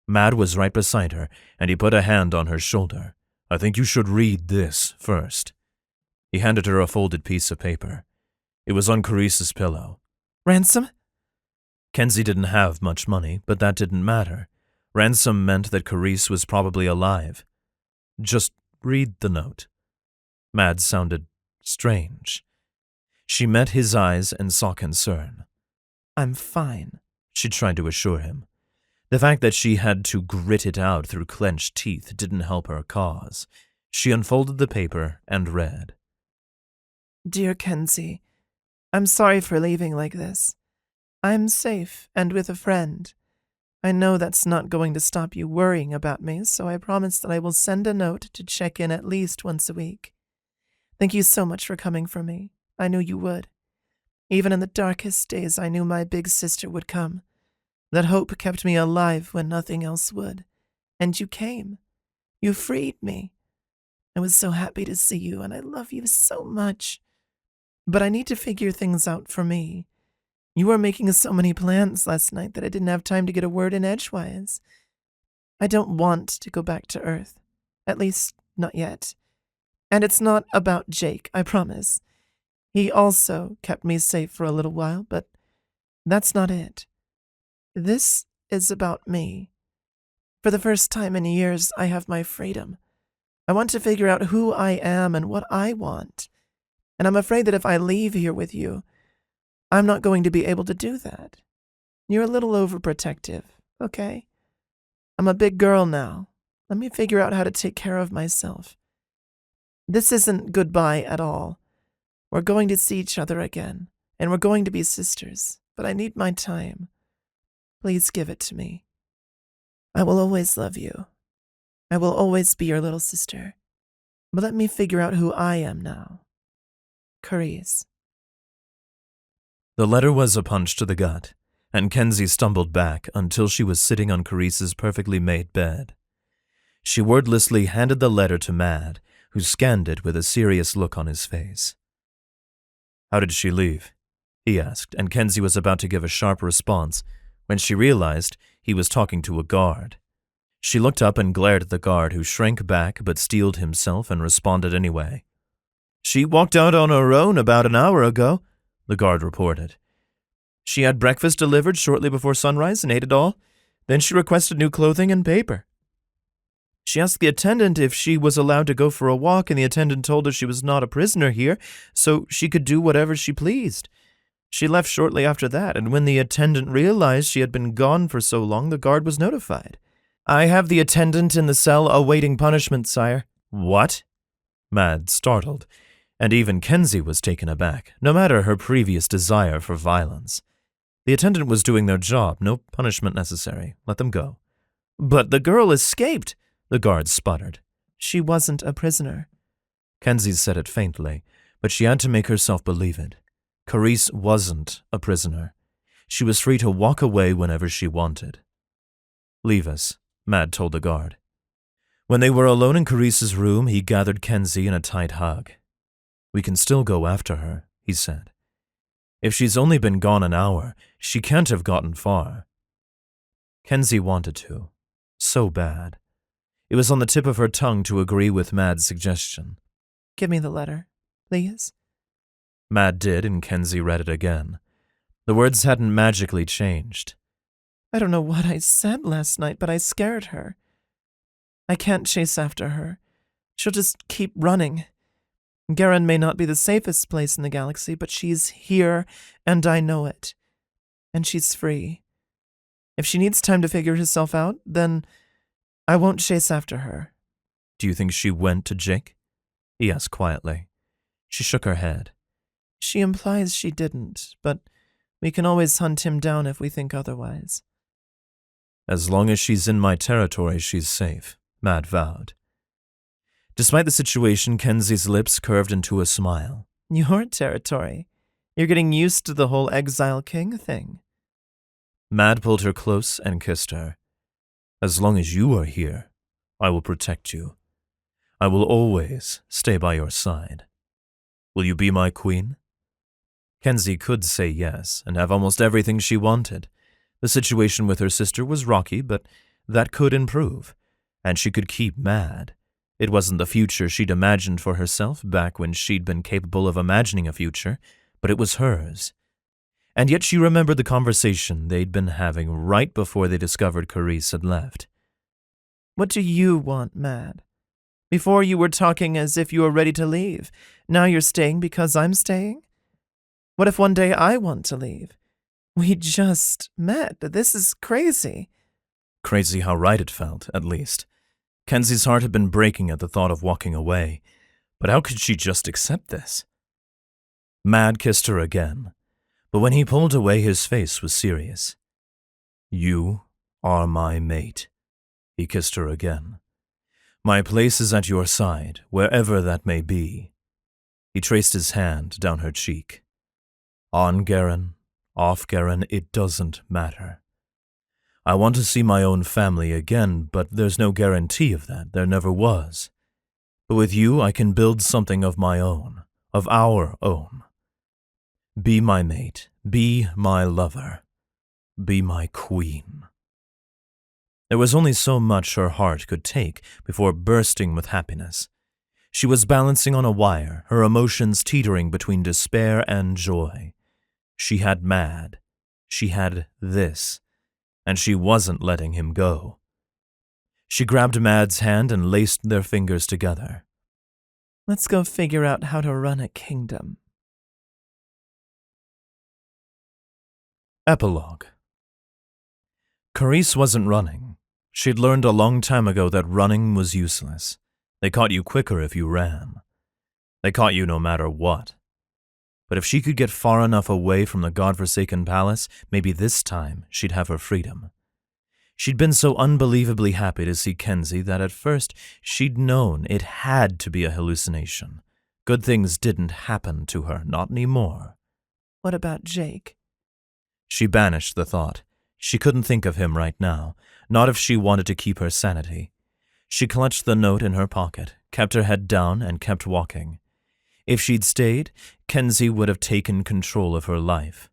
Mad was right beside her, and he put a hand on her shoulder. I think you should read this first. He handed her a folded piece of paper. It was on Carice's pillow.
Ransom?
Kenzie didn't have much money, but that didn't matter. Ransom meant that Carice was probably alive. Just read the note. Mad sounded strange. She met his eyes and saw concern.
I'm fine,
she tried to assure him. The fact that she had to grit it out through clenched teeth didn't help her cause. She unfolded the paper and read.
Dear Kenzie, I'm sorry for leaving like this. I'm safe and with a friend. I know that's not going to stop you worrying about me, so I promise that I will send a note to check in at least once a week. Thank you so much for coming for me. I knew you would. Even in the darkest days, I knew my big sister would come. That hope kept me alive when nothing else would. And you came. You freed me. I was so happy to see you, and I love you so much. But I need to figure things out for me. You were making so many plans last night that I didn't have time to get a word in edgewise. I don't want to go back to Earth. At least, not yet. And it's not about Jake, I promise. He also kept me safe for a little while, but that's not it. This is about me. For the first time in years, I have my freedom. I want to figure out who I am and what I want. And I'm afraid that if I leave here with you, I'm not going to be able to do that. You're a little overprotective, okay? I'm a big girl now. Let me figure out how to take care of myself. This isn't goodbye at all. We're going to see each other again, and we're going to be sisters, but I need my time. Please give it to me. I will always love you. I will always be your little sister. But let me figure out who I am now. Carice.
The letter was a punch to the gut, and Kenzie stumbled back until she was sitting on Carice's perfectly made bed. She wordlessly handed the letter to Mad, who scanned it with a serious look on his face. How did she leave? He asked, and Kenzie was about to give a sharp response when she realized he was talking to a guard. She looked up and glared at the guard, who shrank back but steeled himself and responded anyway. She walked out on her own about an hour ago, the guard reported. She had breakfast delivered shortly before sunrise and ate it all. Then she requested new clothing and paper. She asked the attendant if she was allowed to go for a walk, and the attendant told her she was not a prisoner here, so she could do whatever she pleased. She left shortly after that, and when the attendant realized she had been gone for so long, the guard was notified. I have the attendant in the cell awaiting punishment, sire. What? Mad startled, and even Kenzie was taken aback, no matter her previous desire for violence. The attendant was doing their job, no punishment necessary. Let them go. But the girl escaped, the guard sputtered. She wasn't a prisoner. Kenzie said it faintly, but she had to make herself believe it. Carice wasn't a prisoner. She was free to walk away whenever she wanted. Leave us, Mad told the guard. When they were alone in Carice's room, he gathered Kenzie in a tight hug. We can still go after her, he said. If she's only been gone an hour, she can't have gotten far. Kenzie wanted to. So bad. It was on the tip of her tongue to agree with Mad's suggestion.
Give me the letter, please.
Mad did, and Kenzie read it again. The words hadn't magically changed.
I don't know what I said last night, but I scared her. I can't chase after her. She'll just keep running. Garen may not be the safest place in the galaxy, but she's here, and I know it. And she's free. If she needs time to figure herself out, then I won't chase after her.
Do you think she went to Jake? He asked quietly. She shook her head.
She implies she didn't, but we can always hunt him down if we think otherwise.
As long as she's in my territory, she's safe, Matt vowed. Despite the situation, Kenzie's lips curved into a smile.
Your territory? You're getting used to the whole Exile King thing.
Mad pulled her close and kissed her. As long as you are here, I will protect you. I will always stay by your side. Will you be my queen? Kenzie could say yes and have almost everything she wanted. The situation with her sister was rocky, but that could improve, and she could keep Mad. It wasn't the future she'd imagined for herself back when she'd been capable of imagining a future, but it was hers. And yet she remembered the conversation they'd been having right before they discovered Carice had left.
What do you want, Mad? Before you were talking as if you were ready to leave. Now you're staying because I'm staying? What if one day I want to leave? We just met. This is crazy.
Crazy how right it felt, at least. Kenzie's heart had been breaking at the thought of walking away, but how could she just accept this? Mad kissed her again, but when he pulled away, his face was serious. You are my mate. He kissed her again. My place is at your side, wherever that may be. He traced his hand down her cheek. On Garen, off Garen, it doesn't matter. I want to see my own family again, but there's no guarantee of that. There never was. But with you, I can build something of my own, of our own. Be my mate. Be my lover. Be my queen. There was only so much her heart could take before bursting with happiness. She was balancing on a wire, her emotions teetering between despair and joy. She had Mad. She had this. And she wasn't letting him go. She grabbed Mad's hand and laced their fingers together.
Let's go figure out how to run a kingdom.
Epilogue. Carice wasn't running. She'd learned a long time ago that running was useless. They caught you quicker if you ran. They caught you no matter what. But if she could get far enough away from the godforsaken palace, maybe this time she'd have her freedom. She'd been so unbelievably happy to see Kenzie that at first she'd known it had to be a hallucination. Good things didn't happen to her, not anymore.
What about Jake?
She banished the thought. She couldn't think of him right now, not if she wanted to keep her sanity. She clutched the note in her pocket, kept her head down, and kept walking. If she'd stayed, Kenzie would have taken control of her life.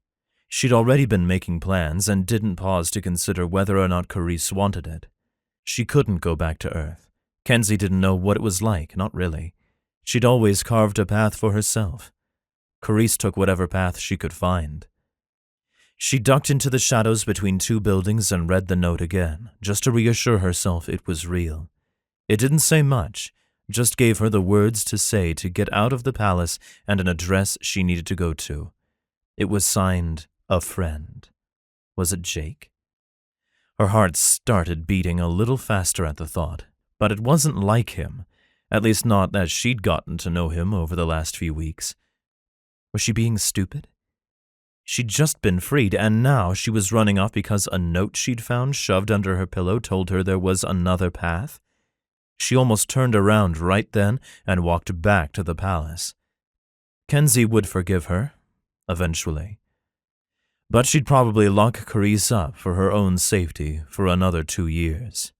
She'd already been making plans and didn't pause to consider whether or not Carice wanted it. She couldn't go back to Earth. Kenzie didn't know what it was like, not really. She'd always carved a path for herself. Carice took whatever path she could find. She ducked into the shadows between two buildings and read the note again, just to reassure herself it was real. It didn't say much, just gave her the words to say to get out of the palace and an address she needed to go to. It was signed, A Friend. Was it Jake? Her heart started beating a little faster at the thought, but it wasn't like him, at least not as she'd gotten to know him over the last few weeks. Was she being stupid? She'd just been freed, and now she was running off because a note she'd found shoved under her pillow told her there was another path. She almost turned around right then and walked back to the palace. Kenzie would forgive her, eventually. But she'd probably lock Carice up for her own safety for another 2 years.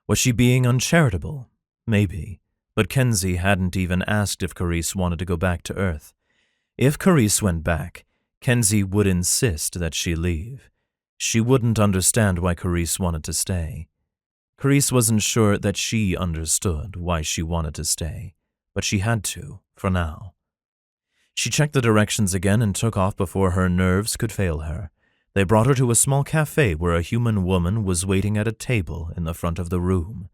Was she being uncharitable? Maybe, but Kenzie hadn't even asked if Carice wanted to go back to Earth. If Carice went back, Kenzie would insist that she leave. She wouldn't understand why Carice wanted to stay. Carice wasn't sure that she understood why she wanted to stay, but she had to, for now. She checked the directions again and took off before her nerves could fail her. They brought her to a small cafe where a human woman was waiting at a table in the front of the room.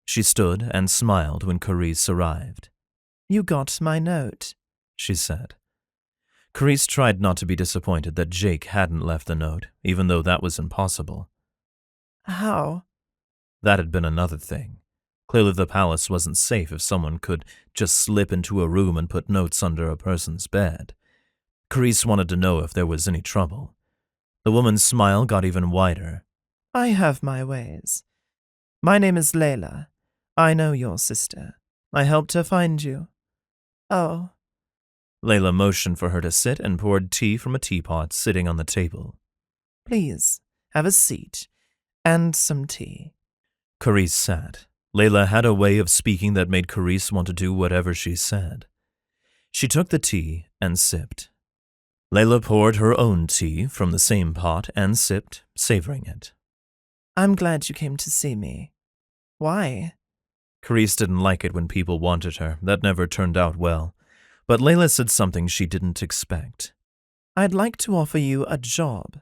She stood and smiled when Carice arrived.
"You got my note,"
she said. Carice tried not to be disappointed that Jake hadn't left the note, even though that was impossible.
"How?"
That had been another thing. Clearly the palace wasn't safe if someone could just slip into a room and put notes under a person's bed. Carice wanted to know if there was any trouble. The woman's smile got even wider.
"I have my ways. My name is Layla. I know your sister. I helped her find you." "Oh."
Layla motioned for her to sit and poured tea from a teapot sitting on the table.
"Please, have a seat. And some tea."
Carice sat. Layla had a way of speaking that made Carice want to do whatever she said. She took the tea and sipped. Layla poured her own tea from the same pot and sipped, savoring it.
"I'm glad you came to see me. Why?"
Carice didn't like it when people wanted her. That never turned out well. But Layla said something she didn't expect.
"I'd like to offer you a job."